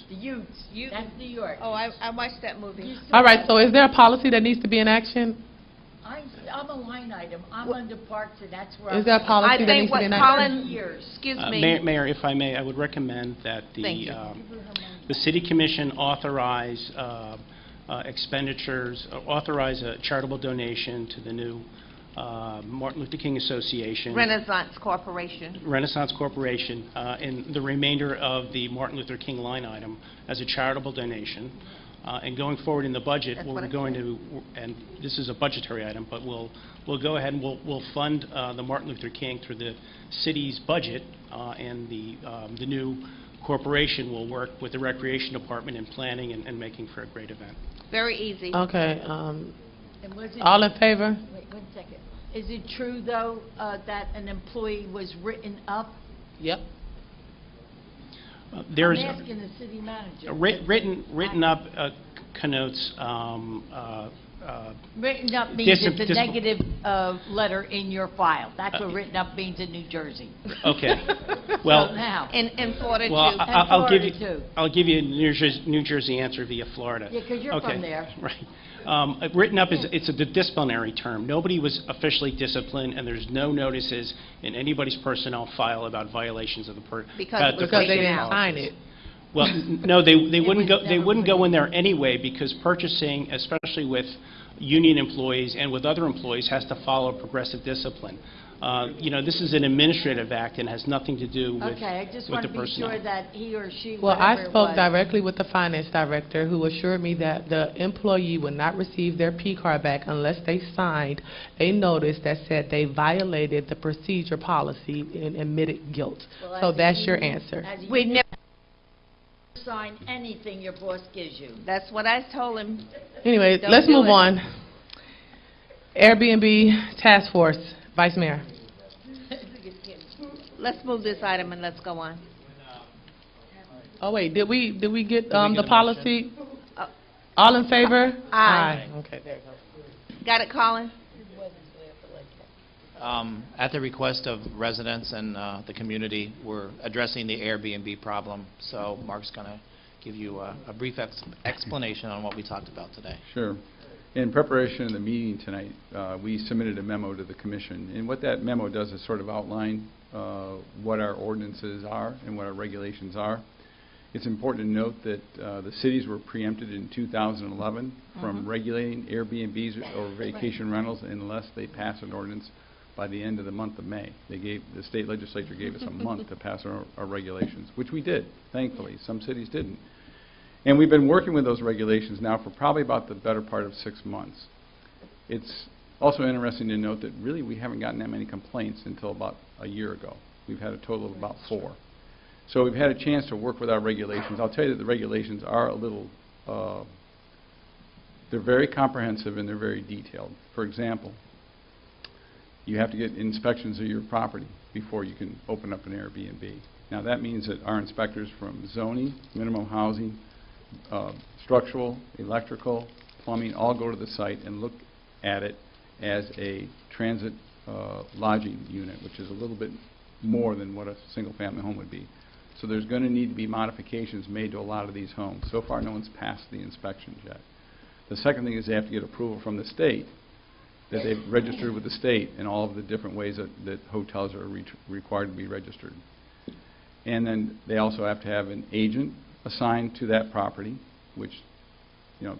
The youths. That's New York. Oh, I watched that movie. All right, so is there a policy that needs to be in action? I'm a line item. I'm under parks, and that's where Is there a policy I that think needs to be what in Colin, action? years. excuse me. Mayor, if I may, I would recommend that Thank you. the City Commission authorize expenditures, authorize a charitable donation to the new Martin Luther King Association. Renaissance Corporation. Renaissance Corporation, in the remainder of the Martin Luther King line item as a charitable donation. And going forward in the budget, That's what we're I going said. to, and this is a budgetary item, but we'll go ahead and we'll fund the Martin Luther King through the city's budget, and the new corporation will work with the Recreation Department in planning and making for a great event. Very easy. Okay, And was it- all in favor? Wait 1 second. Is it true, though, that an employee was written up? Yep. There's I'm asking the city manager. written up connotes Written up means it's a Dis- negative letter in your file. That's what written up means in New Jersey. Okay. So Well, now, In Florida, well, too. I'll give you Florida, too. I'll give you a New Jersey answer via Florida. Yeah, 'cause you're Okay, from there. Right. Written up it's a disciplinary term. Nobody was officially disciplined, and there's no notices in anybody's personnel file about violations of the Because the Because they personnel didn't sign policies. it. Well, no, they wouldn't was go. They never wouldn't put go in in. there anyway because purchasing, especially with union employees and with other employees, has to follow progressive discipline. This is an administrative act and has nothing to do with Okay, I just with want the to be personnel. sure that he or she, Well, I whatever it spoke was- directly with the finance director, who assured me that the employee would not receive their P card back unless they signed a notice that said they violated the procedure policy and admitted guilt. Well, So as that's your you- answer. as you We never, sign anything your boss gives you. that's what I told him. Anyway, Don't let's do move it. on. Airbnb Task Force, Vice Mayor. Let's move this item and let's go on. Oh, wait, did we get we get the a motion? policy? Uh, All in favor? Aye. Okay, there you go. Got it, Colin? At the request of residents and the community, we're addressing the Airbnb problem. So Mark's going to give you a brief explanation on what we talked about today. Sure. In preparation of the meeting tonight, we submitted a memo to the commission. And what that memo does is sort of outline what our ordinances are and what our regulations are. It's important to note that the cities were preempted in 2011 from regulating Airbnbs or vacation rentals unless they pass an ordinance by the end of the month of May. The state legislature gave us a month to pass our regulations, which we did, thankfully. Some cities didn't. And we've been working with those regulations now for probably about the better part of 6 months. It's also interesting to note that really we haven't gotten that many complaints until about a year ago. We've had a total of about 4. So we've had a chance to work with our regulations. I'll tell you that the regulations are a little, they're very comprehensive and they're very detailed. For example, you have to get inspections of your property before you can open up an Airbnb. Now that means that our inspectors from zoning, minimum housing, structural, electrical, plumbing, all go to the site and look at it as a transit lodging unit, which is a little bit more than what a single-family home would be. So there's going to need to be modifications made to a lot of these homes. So far, no one's passed the inspections yet. The second thing is they have to get approval from the state that they've registered with the state in all of the different ways that hotels are required to be registered. And then they also have to have an agent assigned to that property, which,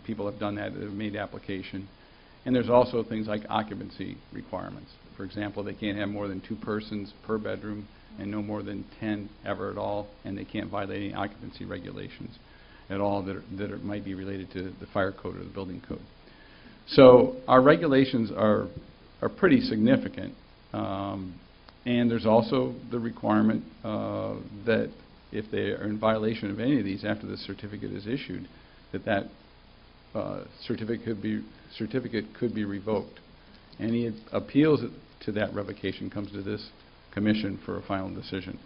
people have done that, they've made application. And there's also things like occupancy requirements. For example, they can't have more than 2 persons per bedroom and no more than 10 ever at all, and they can't violate any occupancy regulations at all that might be related to the fire code or the building code. So our regulations are pretty significant, and there's also the requirement that if they are in violation of any of these after the certificate is issued, that certificate could be revoked. Any appeals to that revocation comes to this commission for a final decision.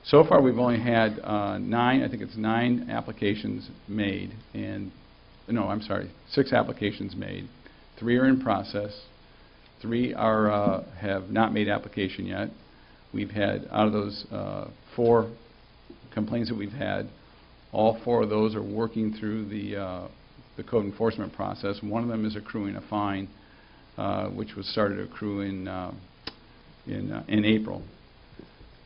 So far we've only had 9 applications made, and no, I'm sorry, 6 applications made. 3 are in process. 3 have not made application yet. We've had, out of those 4 complaints that we've had, all 4 of those are working through the code enforcement process. One of them is accruing a fine, which was started to accrue in April.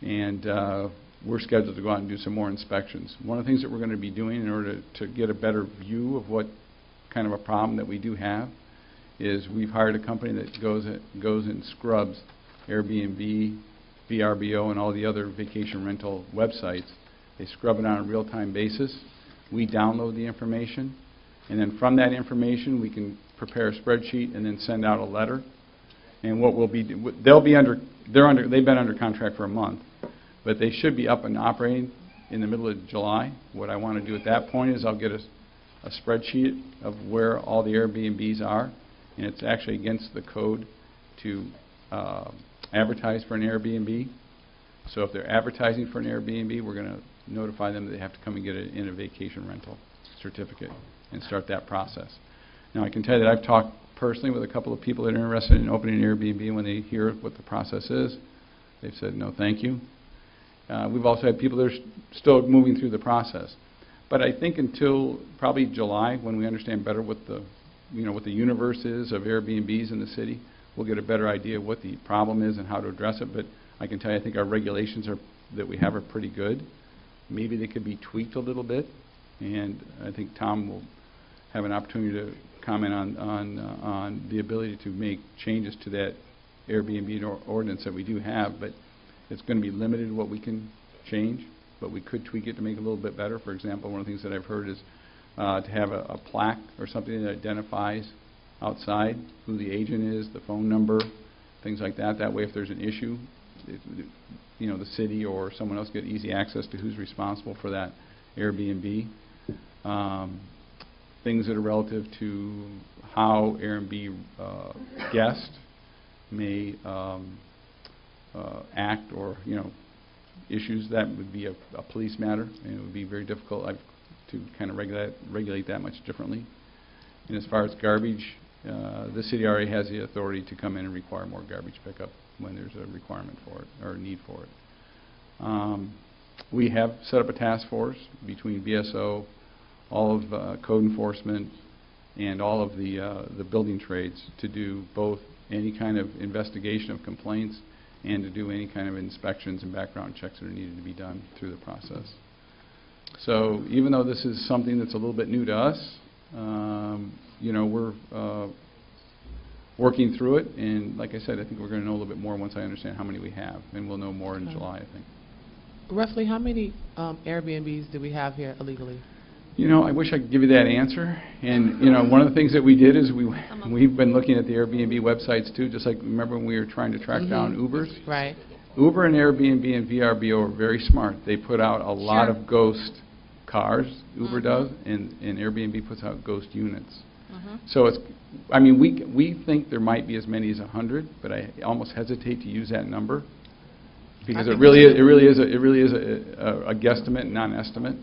And we're scheduled to go out and do some more inspections. One of the things that we're going to be doing in order to get a better view of what kind of a problem that we do have is we've hired a company that goes and scrubs Airbnb, VRBO, and all the other vacation rental websites. They scrub it on a real-time basis. We download the information, And then from that information, we can prepare a spreadsheet and then send out a letter. And what we'll be, they've been under contract for a month, but they should be up and operating in the middle of July. What I want to do at that point is I'll get a spreadsheet of where all the Airbnbs are, and it's actually against the code to advertise for an Airbnb. So if they're advertising for an Airbnb, we're going to notify them that they have to come and get it in a vacation rental certificate and start that process. Now I can tell you that I've talked personally with a couple of people that are interested in opening an Airbnb, and when they hear what the process is, they've said no thank you. We've also had people that are still moving through the process. But I think until probably July, when we understand better what the, what the universe is of Airbnbs in the city, we'll get a better idea of what the problem is and how to address it. But I can tell you, I think our regulations that we have are pretty good. Maybe they could be tweaked a little bit, and I think Tom will have an opportunity to comment on the ability to make changes to that Airbnb ordinance that we do have, but it's going to be limited in what we can change, but we could tweak it to make it a little bit better. For example, one of the things that I've heard is to have a plaque or something that identifies outside who the agent is, the phone number, things like that. That way, if there's an issue, the city or someone else get easy access to who's responsible for that Airbnb. Things that are relative to how Airbnb guests may act, or issues that would be a police matter, and it would be very difficult to kind of regulate that much differently. And as far as garbage, the city already has the authority to come in and require more garbage pickup when there's a requirement for it or a need for it. We have set up a task force between BSO, all of code enforcement, and all of the building trades to do both any kind of investigation of complaints and to do any kind of inspections and background checks that are needed to be done through the process. So even though this is something that's a little bit new to us, we're working through it, and like I said, I think we're going to know a little bit more once I understand how many we have, and we'll know more in July, I think. Roughly how many Airbnbs do we have here illegally? I wish I could give you that answer. And, one of the things that we did is we've been looking at the Airbnb websites too, just like remember when we were trying to track down Ubers? Right. Uber and Airbnb and VRBO are very smart. They put out a lot of ghost cars, Uber does, and Airbnb puts out ghost units. So it's, we think there might be as many as 100, but I almost hesitate to use that number because it really is a guesstimate, not an estimate.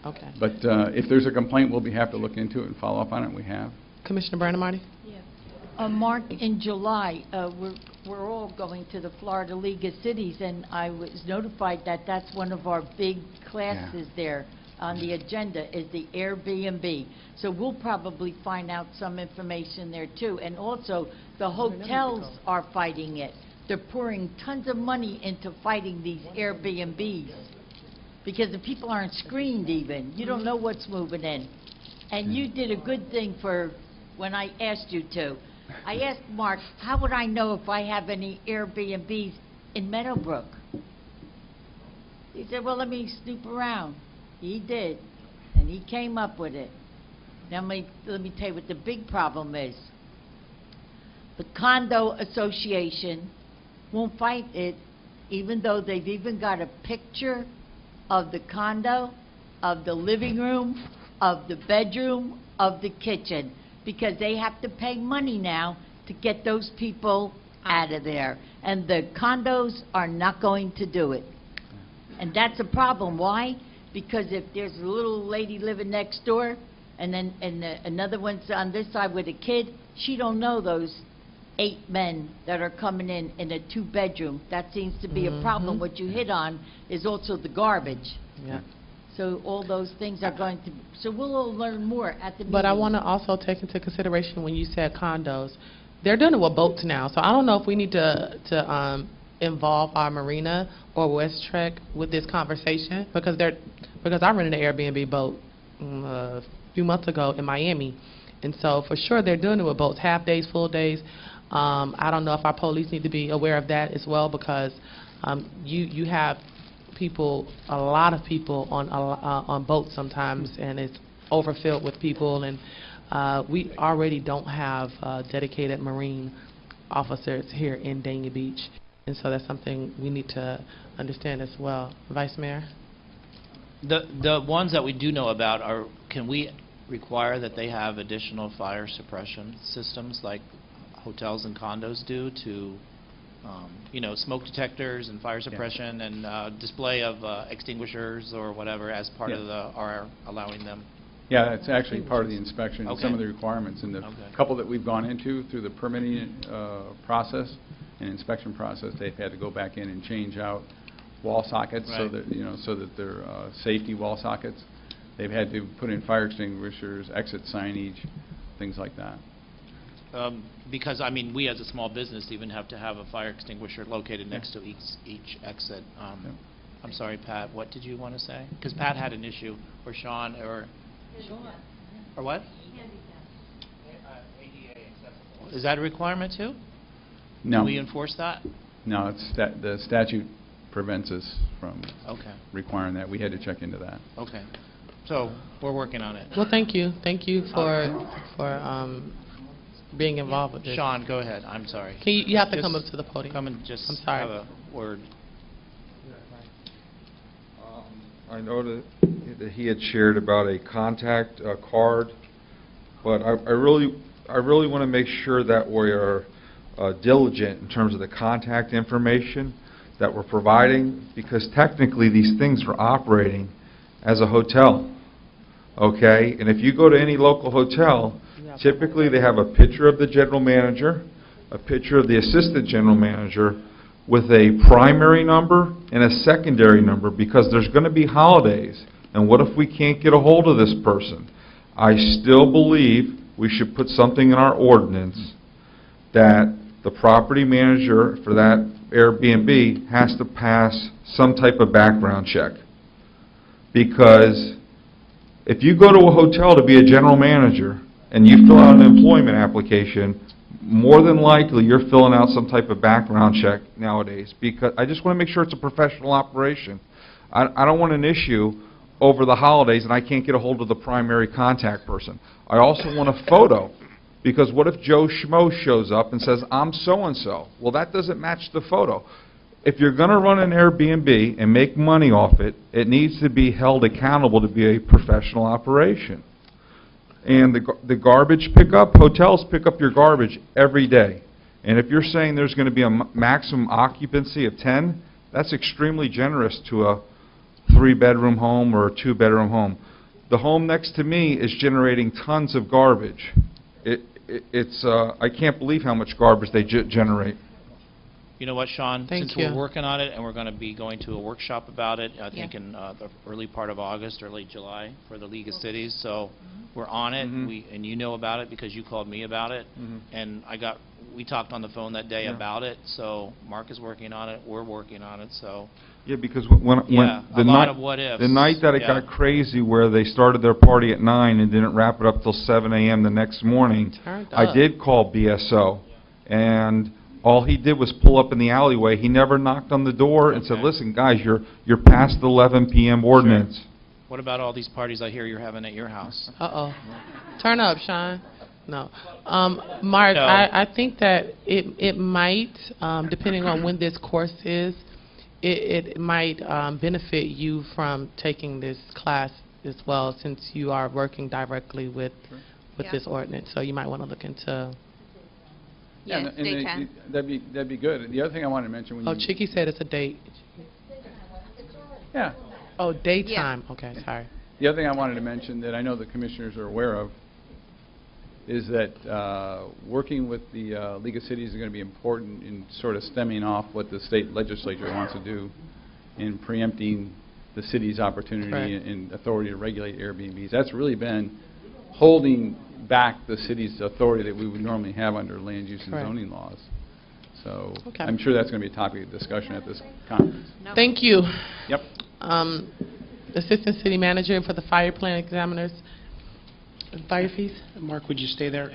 Okay. But if there's a complaint, we'll have to look into it and follow up on it. We have. Commissioner Brandon-Marty? Yes. Mark, in July, we're all going to the Florida League of Cities, and I was notified that that's one of our big classes there on the agenda is the Airbnb. So we'll probably find out some information there too. And also, the hotels are fighting it. They're pouring tons of money into fighting these Airbnbs because the people aren't screened even. You don't know what's moving in. And you did a good thing for when I asked you to. I asked Mark, how would I know if I have any Airbnbs in Meadowbrook? He said, well, let me snoop around. He did, and he came up with it. Now, let me tell you what the big problem is. The condo association won't fight it, even though they've even got a picture of the condo, of the living room, of the bedroom, of the kitchen, because they have to pay money now to get those people out of there. And the condos are not going to do it. And that's a problem. Why? Because if there's a little lady living next door, and then another one's on this side with a kid, she don't know those 8 men that are coming in a 2-bedroom. That seems to be a problem. What you hit on is also the garbage. Yeah. So all those things are going to, so we'll all learn more at the meeting. But I want to also take into consideration when you said condos, they're doing it with boats now. So I don't know if we need to involve our marina or West Trek with this conversation because I rented an Airbnb boat a few months ago in Miami, and so for sure they're doing it with boats, half days, full days. I don't know if our police need to be aware of that as well because you have people, a lot of people on boats sometimes, and overfilled with people, and we already don't have dedicated Marine officers here in Dania Beach, and so that's something we need to understand as well. Vice Mayor? The ones that we do know about are, can we require that they have additional fire suppression systems like hotels and condos do to, smoke detectors and fire suppression and display of extinguishers or whatever as part of our allowing them? Yeah, it's actually part of the inspection, Okay. some of the requirements. And the couple that we've gone into through the permitting process and inspection process, they've had to go back in and change out wall sockets so that, so that they're safety wall sockets. They've had to put in fire extinguishers, exit signage, things like that. Because, I mean, we as a small business even have to have a fire extinguisher located next to each exit. I'm sorry, Pat, what did you want to say? Because Pat had an issue, or Sean, or what? Is that a requirement too? No. Do we enforce that? No, it's the statute prevents us from requiring that. We had to check into that. Okay. So we're working on it. Well, thank you. Thank you for being involved with this. Sean, go ahead. I'm sorry. Can you have to come up to the podium. Come and just I'm sorry. have a word. I know that he had shared about a contact card, but I really want to make sure that we are diligent in terms of the contact information that we're providing, because technically these things are operating as a hotel, okay? And if you go to any local hotel, typically they have a picture of the general manager, a picture of the assistant general manager, with a primary number and a secondary number, because there's going to be holidays. And what if we can't get a hold of this person? I still believe we should put something in our ordinance that the property manager for that Airbnb has to pass some type of background check. Because if you go to a hotel to be a general manager and you fill out an employment application, more than likely you're filling out some type of background check nowadays, because I just want to make sure it's a professional operation. I don't want an issue over the holidays and I can't get a hold of the primary contact person. I also want a photo, because what if Joe Schmo shows up and says, I'm so-and-so? Well, that doesn't match the photo. If you're going to run an Airbnb and make money off it, it needs to be held accountable to be a professional operation. And the garbage pickup, hotels pick up your garbage every day. And if you're saying there's going to be a maximum occupancy of 10, that's extremely generous to a 3-bedroom home or a 2-bedroom home. The home next to me is generating tons of garbage. I can't believe how much garbage they generate. You know what, Sean? Thank Since you. we're working on it and we're going to be going to a workshop about it, I think in the early part of August or late July for the League of Cities. So we're on it, and you know about it because you called me about it. And we talked on the phone that day about it. So Mark is working on it. We're working on it. So yeah, because when a lot of what ifs. The night that it got crazy, where they started their party at 9 and didn't wrap it up till 7 a.m. the next morning, I did call BSO, and all he did was pull up in the alleyway. He never knocked on the door and said, "Listen, guys, you're past the 11 p.m. ordinance." Sure. What about all these parties I hear you're having at your house? Turn up, Sean. No. Mark, No. I think that it might, depending on when this course is, it might benefit you from taking this class as well, since you are working directly with this ordinance. So you might want to look into... Yes, they can. That'd be good. The other thing I wanted to mention when Chicky said it's a date. Yeah. Oh, daytime. Okay, sorry. The other thing I wanted to mention that I know the commissioners are aware of is that working with the League of Cities is going to be important in sort of stemming off what the state legislature wants to do in preempting the city's opportunity and authority to regulate Airbnbs. That's really been holding back the city's authority that we would normally have under land use and zoning laws. So I'm sure that's going to be a topic of discussion at this conference. Thank you. Yep. Assistant City Manager for the Fire Plan Examiners. Fire fees? Mark, would you stay there?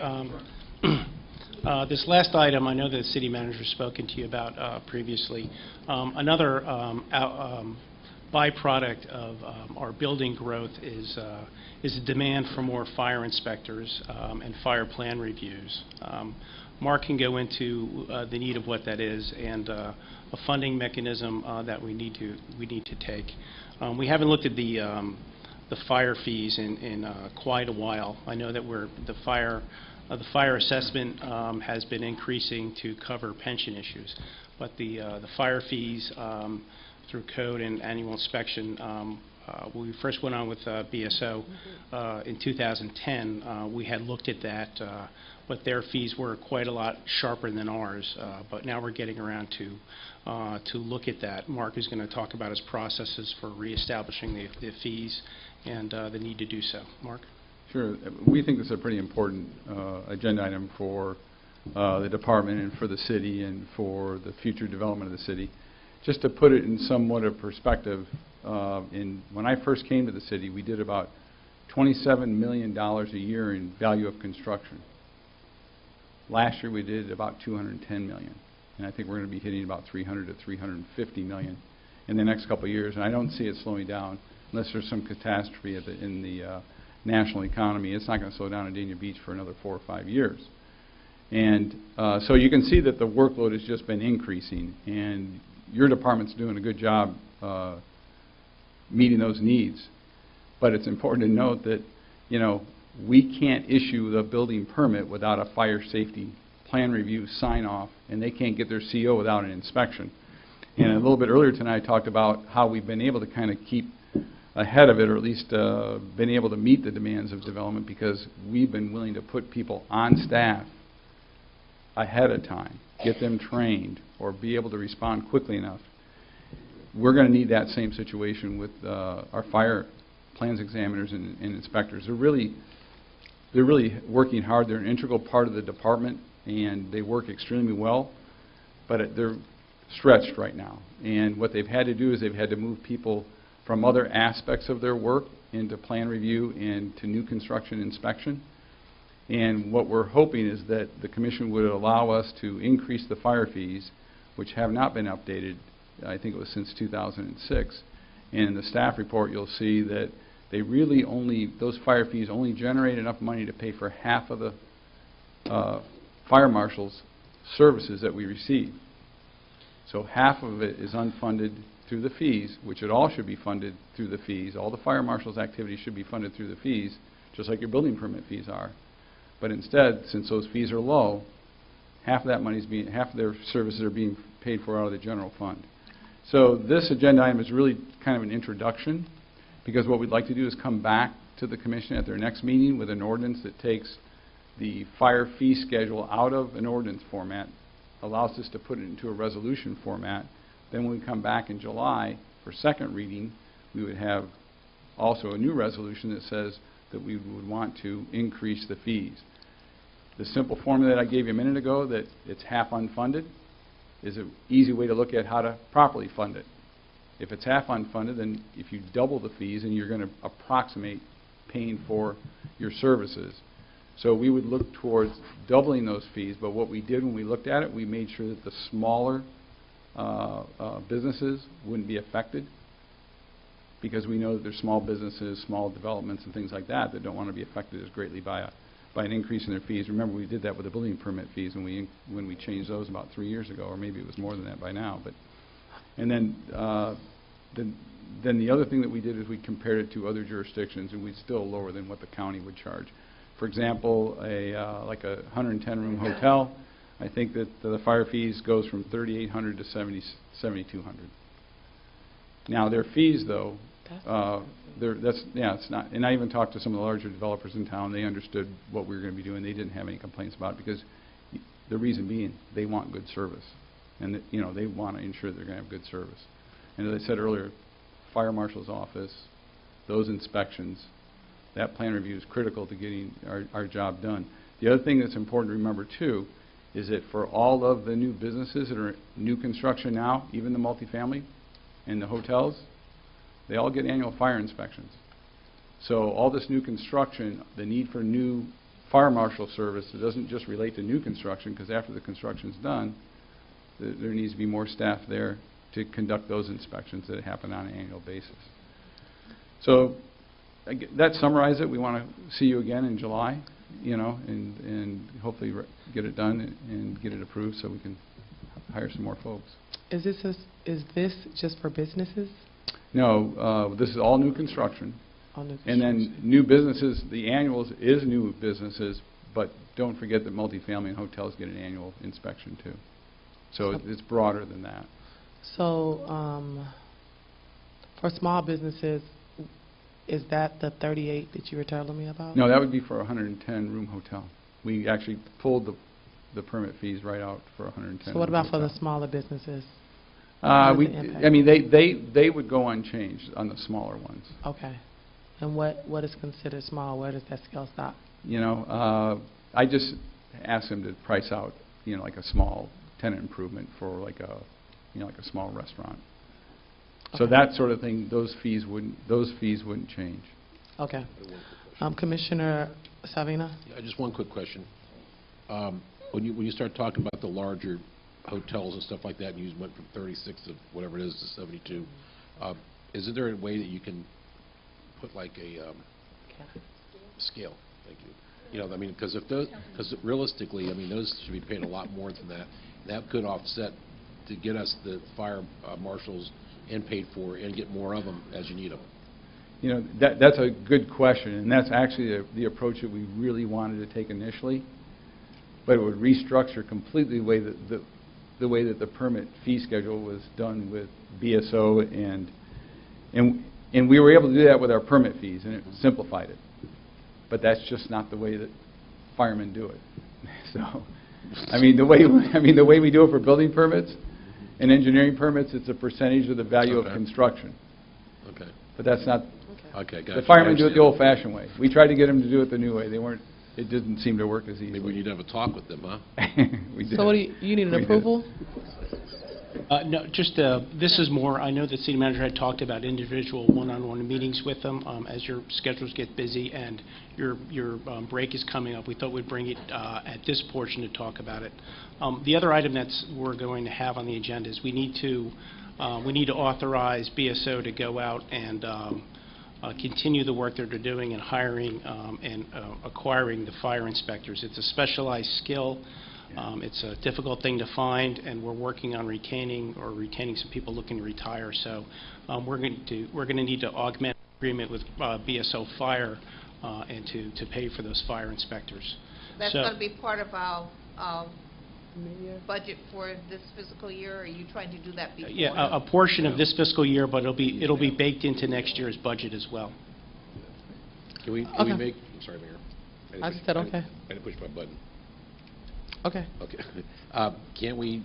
This last item, I know that the City Manager has spoken to you about previously. Another byproduct of our building growth is a demand for more fire inspectors and fire plan reviews. Mark can go into the need of what that is and a funding mechanism that we need to take. We haven't looked at the fire fees in quite a while. I know that the fire assessment has been increasing to cover pension issues, but the fire fees through code and annual inspection, when we first went on with BSO in 2010, we had looked at that, but their fees were quite a lot sharper than ours. But now we're getting around to look at that. Mark is going to talk about his processes for reestablishing the fees and the need to do so. Mark? Sure. We think this is a pretty important agenda item for the department and for the city and for the future development of the city. Just to put it in somewhat of perspective, when I first came to the city, we did about $27 million a year in value of construction. Last year we did about $210 million, and I think we're going to be hitting about $300 to $350 million in the next couple of years, and I don't see it slowing down unless there's some catastrophe in the national economy. It's not going to slow down in Dania Beach for another 4 or 5 years. And so you can see that the workload has just been increasing, and your department's doing a good job meeting those needs. But it's important to note that, you know, we can't issue the building permit without a fire safety plan review sign-off, and they can't get their CO without an inspection. And a little bit earlier tonight I talked about how we've been able to kind of keep ahead of it, or at least been able to meet the demands of development, because we've been willing to put people on staff ahead of time, get them trained, or be able to respond quickly enough. We're going to need that same situation with our fire plans examiners and inspectors. They're really working hard. They're an integral part of the department, and they work extremely well, but they're stretched right now. And what they've had to do is they've had to move people from other aspects of their work into plan review and to new construction inspection. And what we're hoping is that the commission would allow us to increase the fire fees, which have not been updated, I think it was since 2006. And in the staff report you'll see that they really those fire fees only generate enough money to pay for half of the fire marshal's services that we receive. So half of it is unfunded through the fees, which it all should be funded through the fees. All the fire marshal's activities should be funded through the fees, just like your building permit fees are. But instead, since those fees are low, half of their services are being paid for out of the general fund. So this agenda item is really kind of an introduction, because what we'd like to do is come back to the commission at their next meeting with an ordinance that takes the fire fee schedule out of an ordinance format, allows us to put it into a resolution format. Then when we come back in July for second reading, we would have also a new resolution that says that we would want to increase the fees. The simple formula that I gave you a minute ago, that it's half unfunded, is an easy way to look at how to properly fund it. If it's half unfunded, then if you double the fees, and you're going to approximate paying for your services. So we would look towards doubling those fees, but what we did when we looked at it, we made sure that the smaller businesses wouldn't be affected, because we know that there's small businesses, small developments and things like that don't want to be affected as greatly by an increase in their fees. Remember, we did that with the building permit fees when we changed those about 3 years ago, or maybe it was more than that by now. And then the other thing that we did is we compared it to other jurisdictions, and we're still lower than what the county would charge. For example, like a 110-room hotel, I think that the fire fees goes from $3,800 to $7,200. Now their fees, though, it's not. And I even talked to some of the larger developers in town. They understood what we were going to be doing. They didn't have any complaints about it, because the reason being, they want good service, and they want to ensure they're going to have good service. And as I said earlier, fire marshal's office, those inspections, that plan review is critical to getting our job done. The other thing that's important to remember too is that for all of the new businesses that are new construction now, even the multifamily and the hotels, they all get annual fire inspections. So all this new construction, the need for new fire marshal service, it doesn't just relate to new construction, because after the construction's done, there needs to be more staff there to conduct those inspections that happen on an annual basis. So that summarizes it. We want to see you again in July, and hopefully get it done and get it approved so we can hire some more folks. Is this just for businesses? No, this is all new construction. All new And then new businesses, the annuals is new businesses, but don't forget that multifamily and hotels get an annual inspection too. So it's broader than that. So for small businesses, is that the 38 that you were telling me about? No, that would be for a 110-room hotel. We actually pulled the permit fees right out for a 110. So what about for the smaller businesses? I mean, they would go unchanged on the smaller ones. Okay. And what is considered small? Where does that scale stop? I just asked them to price out, like a small tenant improvement for like a, like a small restaurant. Okay. So that sort of thing, those fees wouldn't change. Okay. Commissioner Savina? Yeah, just one quick question. When you start talking about the larger hotels and stuff like that, and you went from 36 to whatever it is to 72, is there a way that you can put like a scale? Thank you. Because realistically, those should be paid a lot more than that. That could offset to get us the fire marshals and paid for and get more of them as you need them. That's a good question, and that's actually the approach that we really wanted to take initially, but it would restructure completely the way that the permit fee schedule was done with BSO, and we were able to do that with our permit fees, and it simplified it. But that's just not the way that firemen do it. So, the way we do it for building permits and engineering permits, it's a percentage of the value of construction. Okay. But that's not. Okay, gotcha. The firemen do it the old-fashioned way. We tried to get them to do it the new way. It didn't seem to work as easily. Maybe we need to have a talk with them, huh? We did. So what do you need an approval? No, just this is more, I know the city manager had talked about individual one-on-one meetings with them. As your schedules get busy and your break is coming up, we thought we'd bring it at this portion to talk about it. The other item we're going to have on the agenda is we need to authorize BSO to go out and continue the work that they're doing in hiring and acquiring the fire inspectors. It's a specialized skill. It's a difficult thing to find, and we're working on retaining some people looking to retire. So we're going to need to augment agreement with BSO Fire and to pay for those fire inspectors. That's going to be part of our budget for this fiscal year, or are you trying to do that before? Yeah, a portion of this fiscal year, but it'll be baked into next year's budget as well. Can we Okay. make? I'm sorry, Mayor. I just said okay. I didn't push my button. Okay. Okay. Can't we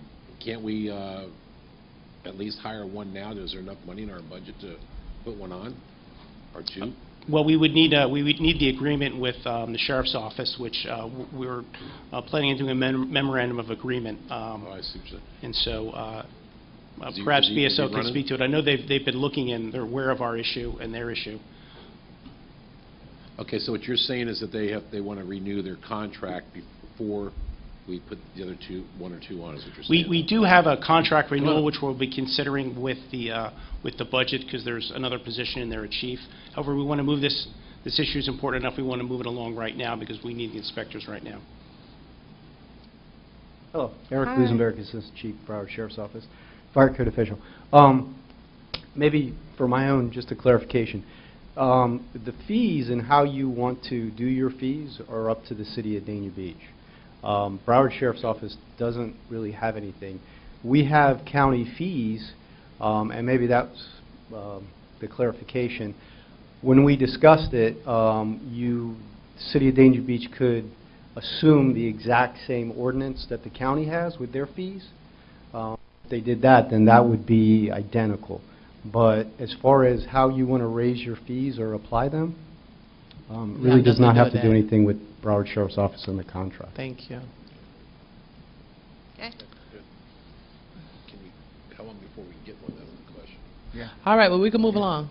at least hire one now? Is there enough money in our budget to put one on, or two? Well, we would need the agreement with the sheriff's office, which we're planning on doing a memorandum of agreement. I see what you're saying. And so Is perhaps he BSO can running? speak to it. I know they've been looking and they're aware of our issue and their issue. Okay, so what you're saying is that they want to renew their contract before we put the other one or two on, is what you're saying? We do have a contract renewal, which we'll be considering with the budget, because there's another position in there, a chief. However, we want to move this issue is important enough, we want to move it along right now, because we need the inspectors right now. Hello, Eric Hi. Gusenberg, Assistant Chief, Broward Sheriff's Office, Fire Code Official. Maybe for my own, just a clarification. The fees and how you want to do your fees are up to the City of Dania Beach. Broward Sheriff's Office doesn't really have anything. We have county fees, and maybe that's the clarification. When we discussed it, City of Dania Beach could assume the exact same ordinance that the county has with their fees. If they did that, then that would be identical. But as far as how you want to raise your fees or apply them, really does not have to do anything with Broward Sheriff's Office and the contract. Thank you. Okay. How long before we get one? That was the question. Yeah. All right, well, we can move along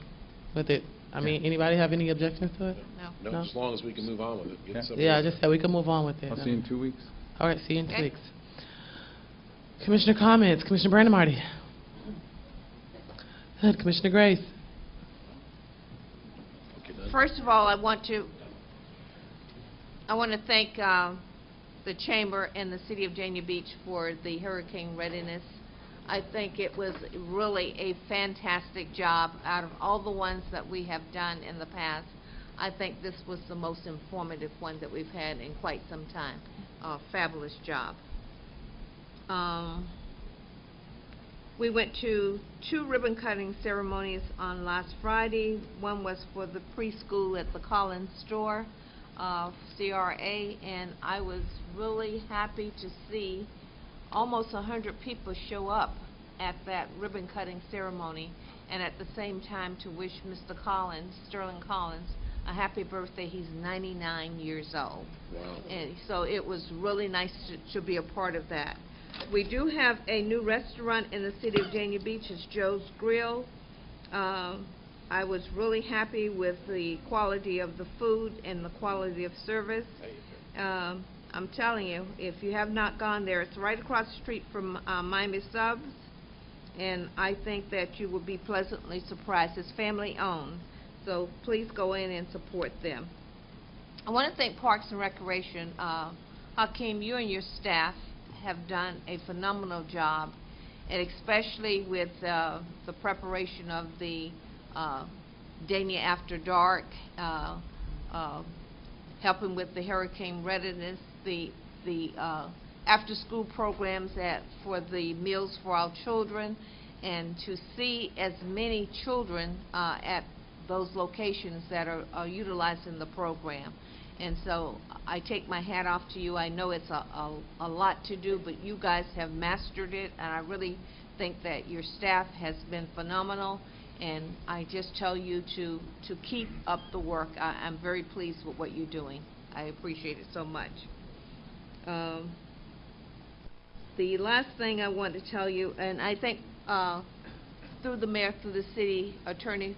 with it. Anybody have any objections to it? No. No, as long as we can move on with it. Get somebody Yeah, I else. just said we can move on with it. I'll see you in 2 weeks. All right, see you in 2 Okay. weeks. Commissioner comments. Commissioner Brandon Marty. Good. Commissioner Grace. First of all, I want to thank the Chamber and the City of Dania Beach for the hurricane readiness. I think it was really a fantastic job. Out of all the ones that we have done in the past, I think this was the most informative one that we've had in quite some time. Fabulous job. We went to 2 ribbon-cutting ceremonies on last Friday. One was for the preschool at the Collins store, CRA, and I was really happy to see almost 100 people show up at that ribbon-cutting ceremony, and at the same time to wish Mr. Collins, Sterling Collins, a happy birthday. He's 99 years old. Wow. And so it was really nice to be a part of that. We do have a new restaurant in the city of Dania Beach. It's Joe's Grill. I was really happy with the quality of the food and the quality of service. I'm telling you, if you have not gone there, it's right across the street from Miami Subs, and I think that you will be pleasantly surprised. It's family owned, so please go in and support them. I want to thank Parks and Recreation. Hakeem, you and your staff have done a phenomenal job, and especially with the preparation of the Dania After Dark, helping with the hurricane readiness, the after-school programs for the Meals for Our Children, and to see as many children at those locations that are utilizing the program. And so I take my hat off to you. I know it's a lot to do, but you guys have mastered it, and I really think that your staff has been phenomenal, and I just tell you to keep up the work. I'm very pleased with what you're doing. I appreciate it so much. The last thing I want to tell you, and I think through the mayor, through the city attorney,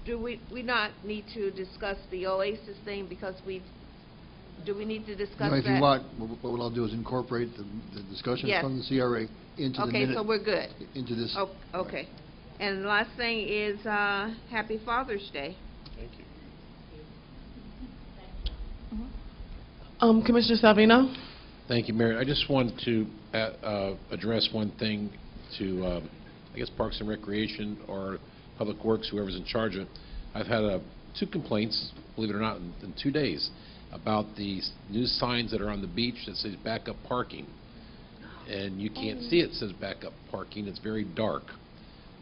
do we not need to discuss the Oasis thing, because do we need to discuss that? If you want, what I'll do is incorporate the discussion from the CRA into the minute. Okay, so we're good. Into this. Okay. And the last thing is Happy Father's Day. Thank you. Commissioner Salvino. Thank you, Mayor. I just wanted to address one thing to, I guess, Parks and Recreation or Public Works, whoever's in charge of it. I've had 2 complaints, believe it or not, in 2 days about the new signs that are on the beach that says backup parking. And you can't see it says backup parking. It's very dark.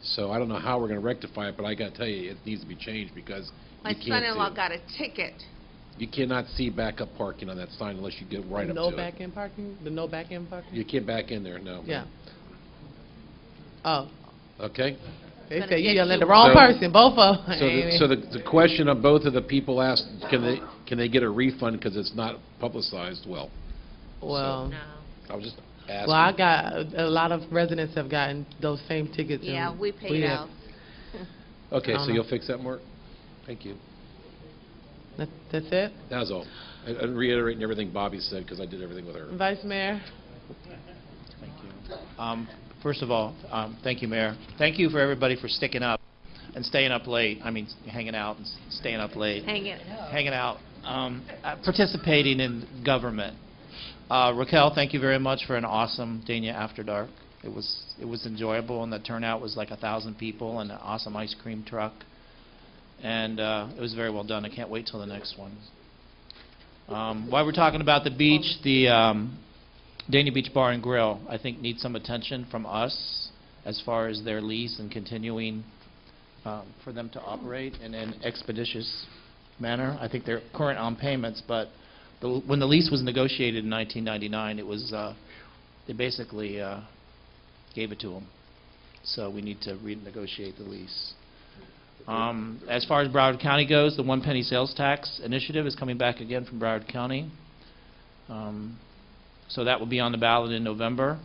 So I don't know how we're going to rectify it, but I got to tell you, it needs to be changed because My son-in-law got a ticket. You cannot see backup parking on that sign unless you get right up to it. No back-in parking? The no back-in parking? You can't back in there, no. Yeah. Oh. Okay? They say you yelling at the wrong person, both of them. So the question of both of the people asked, can they get a refund because it's not publicized well? Well, I was just asking. well, I got a lot of residents have gotten those same tickets. Yeah, and we paid out. Okay, so know. you'll fix that, Mark? Thank you. That's it? That was all. I'm reiterating everything Bobby said because I did everything with her. Vice Mayor? Thank you. First of all, thank you, Mayor. Thank you for everybody for sticking up and staying up late. I mean, hanging out and staying up late. Hanging out. Participating in government. Raquel, thank you very much for an awesome Dania After Dark. It was enjoyable, and the turnout was like 1,000 people and an awesome ice cream truck. And it was very well done. I can't wait till the next one. While we're talking about the beach, the Dania Beach Bar and Grill, I think, needs some attention from us as far as their lease and continuing for them to operate in an expeditious manner. I think they're current on payments, but when the lease was negotiated in 1999, it was they basically gave it to them. So we need to renegotiate the lease. As far as Broward County goes, the 1 penny sales tax initiative is coming back again from Broward County. So that will be on the ballot in November.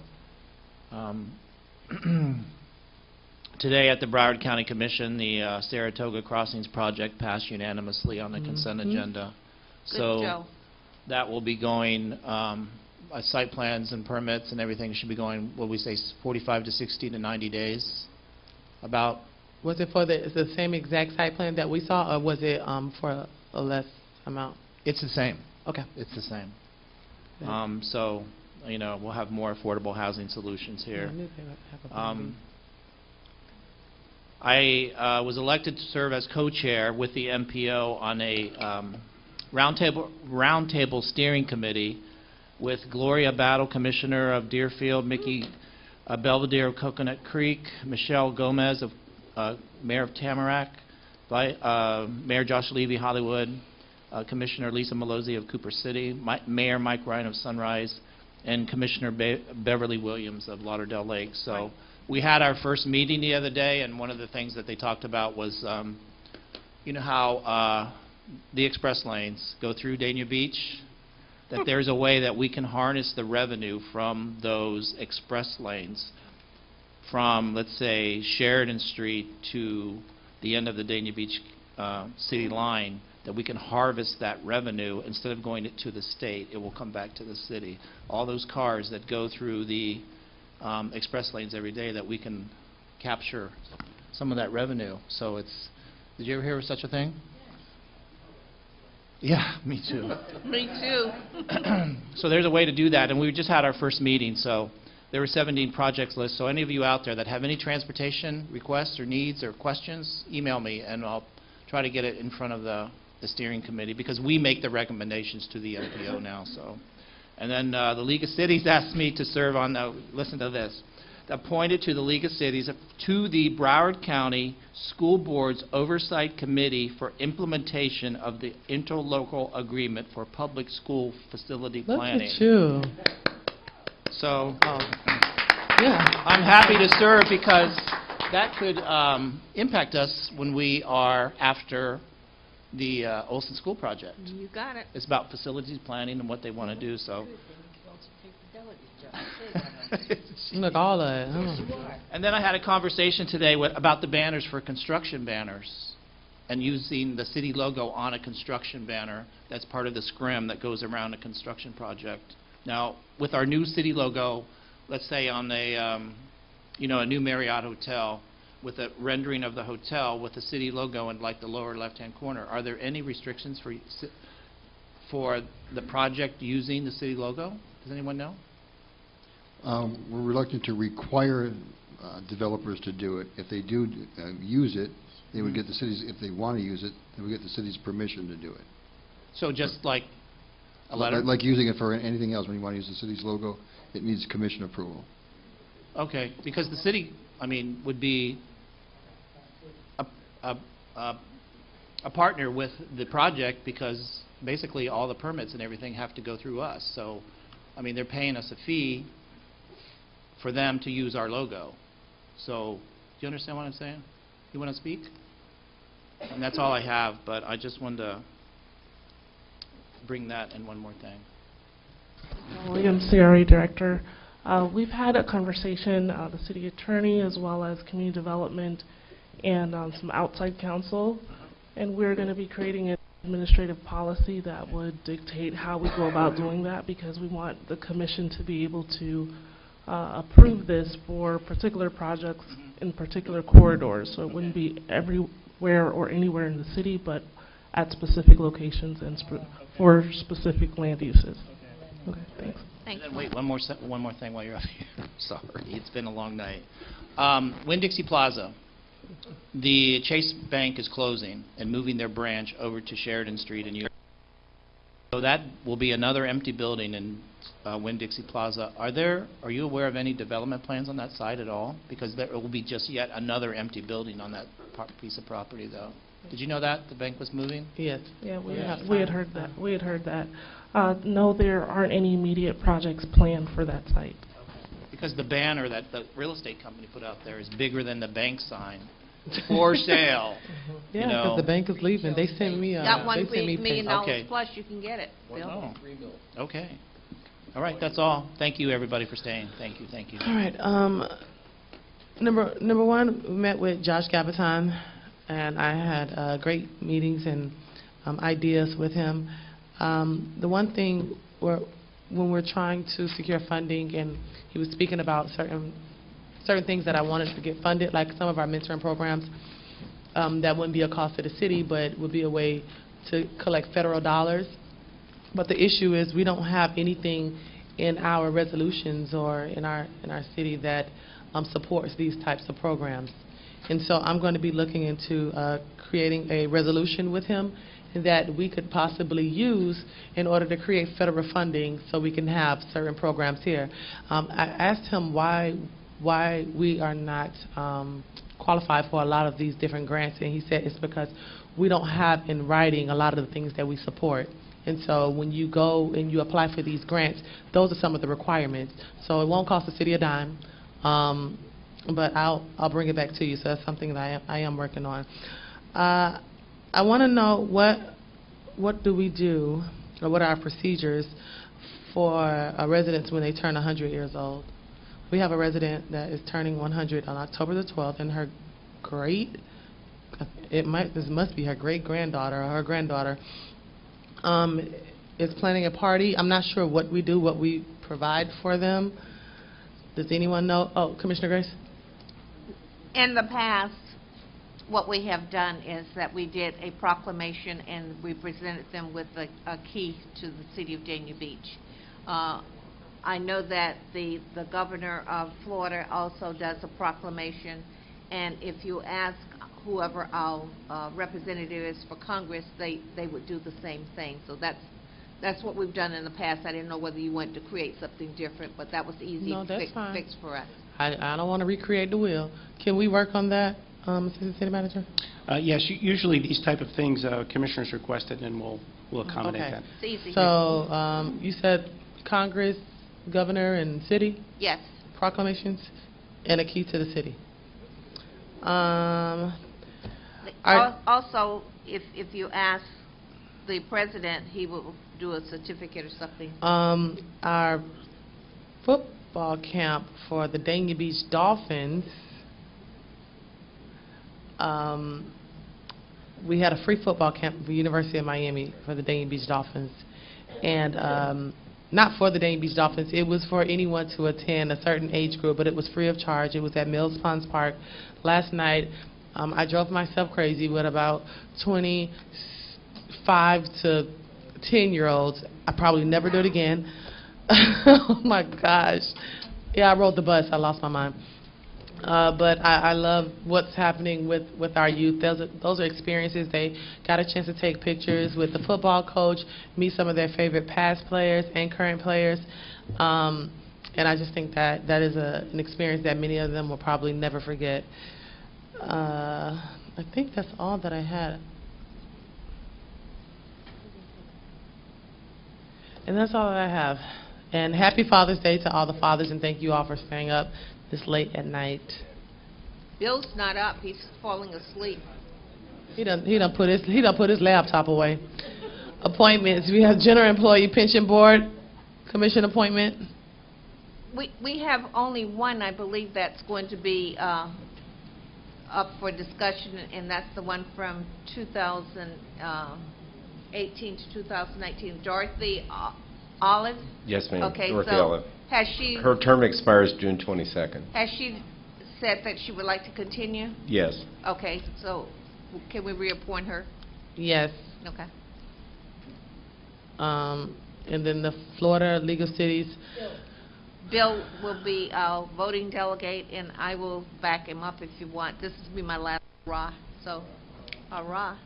Today at the Broward County Commission, the Saratoga Crossings project passed unanimously on the consent agenda. Good, so Joe. that will be going, site plans and permits and everything should be going, what we say, 45 to 60 to 90 days, about. Was it for the same exact site plan that we saw, or was it for a less amount? It's the same. Okay. It's the same. So, you know, we'll have more affordable housing solutions here. I knew they would have a plan. I was elected to serve as co-chair with the MPO on a roundtable steering committee with Gloria Battle, Commissioner of Deerfield, Mickey Belvedere of Coconut Creek, Michelle Gomez, of Mayor of Tamarack, Mayor Josh Levy, Hollywood, Commissioner Lisa Malozzi of Cooper City, Mayor Mike Ryan of Sunrise, and Commissioner Beverly Williams of Lauderdale Lake. So we had our first meeting the other day, and one of the things that they talked about was, you know how the express lanes go through Dania Beach, that there's a way that we can harness the revenue from those express lanes from, let's say, Sheridan Street to the end of the Dania Beach city line, that we can harvest that revenue. Instead of going it to the state, it will come back to the city. All those cars that go through the express lanes every day, that we can capture some of that revenue. So it's, did you ever hear of such a thing? Yeah, me too. Me too. So there's a way to do that, and we just had our first meeting, so there were 17 projects listed. So any of you out there that have any transportation requests or needs or questions, email me, and I'll try to get it in front of the steering committee, because we make the recommendations to the MPO now. So, and then the League of Cities asked me to serve on the, listen to this, appointed to the League of Cities to the Broward County School Board's Oversight Committee for implementation of the interlocal agreement for public school facility planning. Look at you. So, Yeah. I'm happy to serve, because that could impact us when we are after the Olson School Project. You got it. It's about facilities planning and what they want to do. So, Look, all of it. and then I had a conversation today about the banners for construction banners, and using the city logo on a construction banner. That's part of the scrim that goes around a construction project. Now, with our new city logo, let's say on a you know, a new Marriott hotel, with a rendering of the hotel with the city logo in like the lower left-hand corner, are there any restrictions for the project using the city logo? Does anyone know? We're reluctant to require developers to do it. If they do use it, they would get the city's, if they want to use it, they would get the city's permission to do it. So just like a letter? Like using it for anything else. When you want to use the city's logo, it needs commission approval. Okay, because the city, I mean, would be a partner with the project, because basically all the permits and everything have to go through us. So, I mean, they're paying us a fee for them to use our logo. So, do you understand what I'm saying? You want to speak? And that's all I have, but I just wanted to bring that and one more thing. Williams, CRA Director. We've had a conversation, the City Attorney as well as Community Development and some outside counsel, and we're going to be creating an administrative policy that would dictate how we go about doing that, because we want the Commission to be able to approve this for particular projects in particular corridors, so it wouldn't be everywhere or anywhere in the city, but at specific locations and for specific land uses. Okay, thanks. Thanks. And then wait, one more thing while you're up here. Sorry, it's been a long night. Winn-Dixie Plaza. The Chase Bank is closing and moving their branch over to Sheridan Street in York. So that will be another empty building in Winn-Dixie Plaza. Are you aware of any development plans on that site at all? Because there will be just yet another empty building on that piece of property, though. Did you know that the bank was moving? Yes. Yeah, we had heard that. We had heard that. No, there aren't any immediate projects planned for that site. Because the banner that the real estate company put out there is bigger than the bank sign. For sale. Yeah, because the bank is leaving. They sent me Got they sent me $1 million Okay. plus, you can get it. Bill. Oh. Okay. All right, that's all. Thank you, everybody, for staying. Thank you, thank you. All right. Number one, we met with Josh Gabaton, and I had great meetings and ideas with him. The one thing when we're trying to secure funding, and he was speaking about certain certain things that I wanted to get funded, like some of our mentoring programs. That wouldn't be a cost to the city, but would be a way to collect federal dollars. But the issue is we don't have anything in our resolutions or in our city that supports these types of programs. And so I'm going to be looking into creating a resolution with him that we could possibly use in order to create federal funding so we can have certain programs here. I asked him why we are not qualified for a lot of these different grants, and he said it's because we don't have in writing a lot of the things that we support. And so when you go and you apply for these grants, those are some of the requirements. So it won't cost the city a dime, but I'll bring it back to you. So that's something that I am working on. I want to know what do we do, or what are our procedures for residents when they turn 100 years old. We have a resident that is turning 100 on October the 12th, and her this must be her great-granddaughter or her granddaughter, is planning a party. I'm not sure what we do, what we provide for them. Does anyone know? Oh, Commissioner Grace? In the past, what we have done is that we did a proclamation and we presented them with a key to the city of Dania Beach. I know that the governor of Florida also does a proclamation, and if you ask whoever our representative is for Congress, they would do the same thing. So that's what we've done in the past. I didn't know whether you wanted to create something different, but that was easy fix for us. I don't want to recreate the wheel. Can we work on that, Assistant City Manager? Yes, usually these type of things, commissioners request it, and we'll accommodate that. It's easy. So you said Congress, governor, and city? Yes. Proclamations and a key to the city. Also, if you ask the president, he will do a certificate or something. Our football camp for the Danby Beach Dolphins, we had a free football camp at the University of Miami for the Danby Beach Dolphins. And not for the Danby Beach Dolphins, it was for anyone to attend a certain age group, but it was free of charge. It was at Mills Ponds Park. Last night, I drove myself crazy with about 25 to 10-year-olds. I probably never do it again. Oh my gosh. Yeah, I rode the bus. I lost my mind. But I love what's happening with our youth. Those are experiences. They got a chance to take pictures with the football coach, meet some of their favorite past players and current players. And I just think that is an experience that many of them will probably never forget. I think that's all that I had. And that's all that I have. And happy Father's Day to all the fathers, and thank you all for staying up this late at night. Bill's not up. He's falling asleep. He done put his laptop away. Appointments. We have General Employee Pension Board Commission appointment. We have only one, I believe, that's going to be up for discussion, and that's the one from 2018 to 2019. Dorothy Olive? Yes, ma'am. Okay, Dorothy so Olive. has she... Her term expires June 22nd. Has she said that she would like to continue? Yes. Okay, so can we reappoint her? Yes. Okay. And then the Florida League of Cities. Bill will be our voting delegate, and I will back him up if you want. This will be my last hurrah. So, hurrah.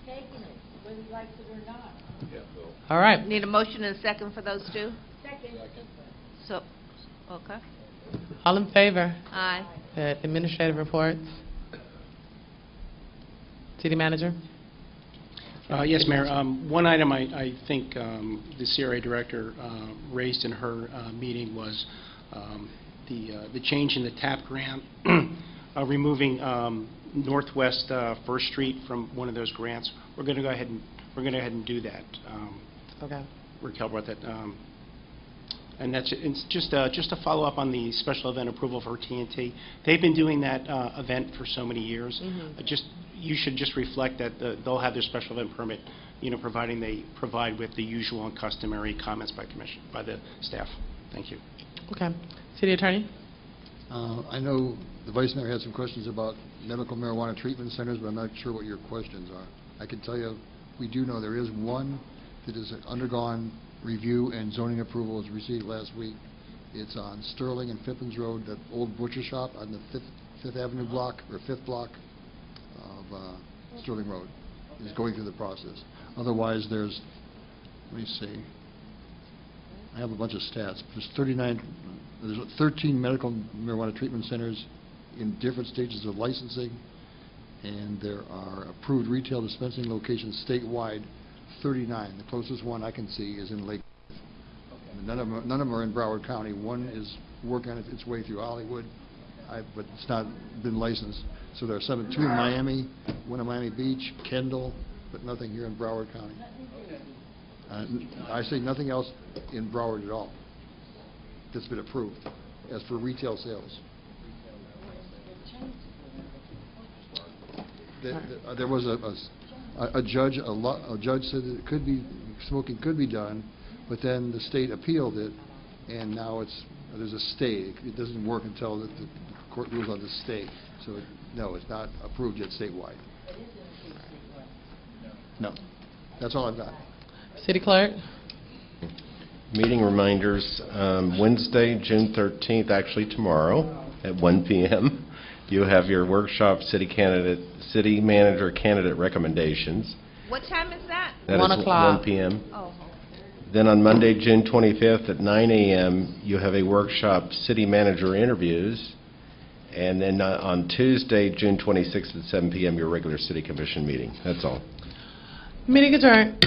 Taking it, whether he likes it or not. All right. Need a motion and a second for those two? Second. So, okay. All in favor? Aye. Administrative reports. City Manager. Yes, Mayor. One item I think the CRA director raised in her meeting was the change in the TAP grant, removing Northwest First Street from one of those grants. We're going to go ahead and do that. Okay. Raquel brought that. And it's just a follow-up on the special event approval for TNT. They've been doing that event for so many years. You should just reflect that they'll have their special event permit, providing they provide with the usual and customary comments by the staff. Thank you. Okay. City Attorney. I know the Vice Mayor had some questions about medical marijuana treatment centers, but I'm not sure what your questions are. I can tell you, we do know there is one that has undergone review and zoning approval was received last week. It's on Sterling and Fippins Road, that old butcher shop on the Fifth Avenue block, or 5th block of Sterling Road, is going through the process. Otherwise, there's, let me see, I have a bunch of stats. There's 13 medical marijuana treatment centers in different stages of licensing, and there are approved retail dispensing locations statewide, 39. The closest one I can see is in Lake. None of them are in Broward County. One is working on its way through Hollywood, but it's not been licensed. So there are 2 in Miami, one in Miami Beach, Kendall, but nothing here in Broward County. I say nothing else in Broward at all that's been approved as for retail sales. There was a judge said that it could be, smoking could be done, but then the state appealed it, and now there's a stay. It doesn't work until the court rules on the stay. So no, it's not approved yet statewide. No, that's all I've got. City Clerk? Meeting reminders, Wednesday, June 13th, actually tomorrow at 1 p.m. You have your workshop, city manager candidate recommendations. What time is that? That 1 is o'clock. 1 p.m. Oh, Then on Monday, June 25th at 9 a.m., you have a workshop, city manager interviews. And then on Tuesday, June 26th at 7 p.m., your regular city commission meeting. That's all. Meeting adjourned.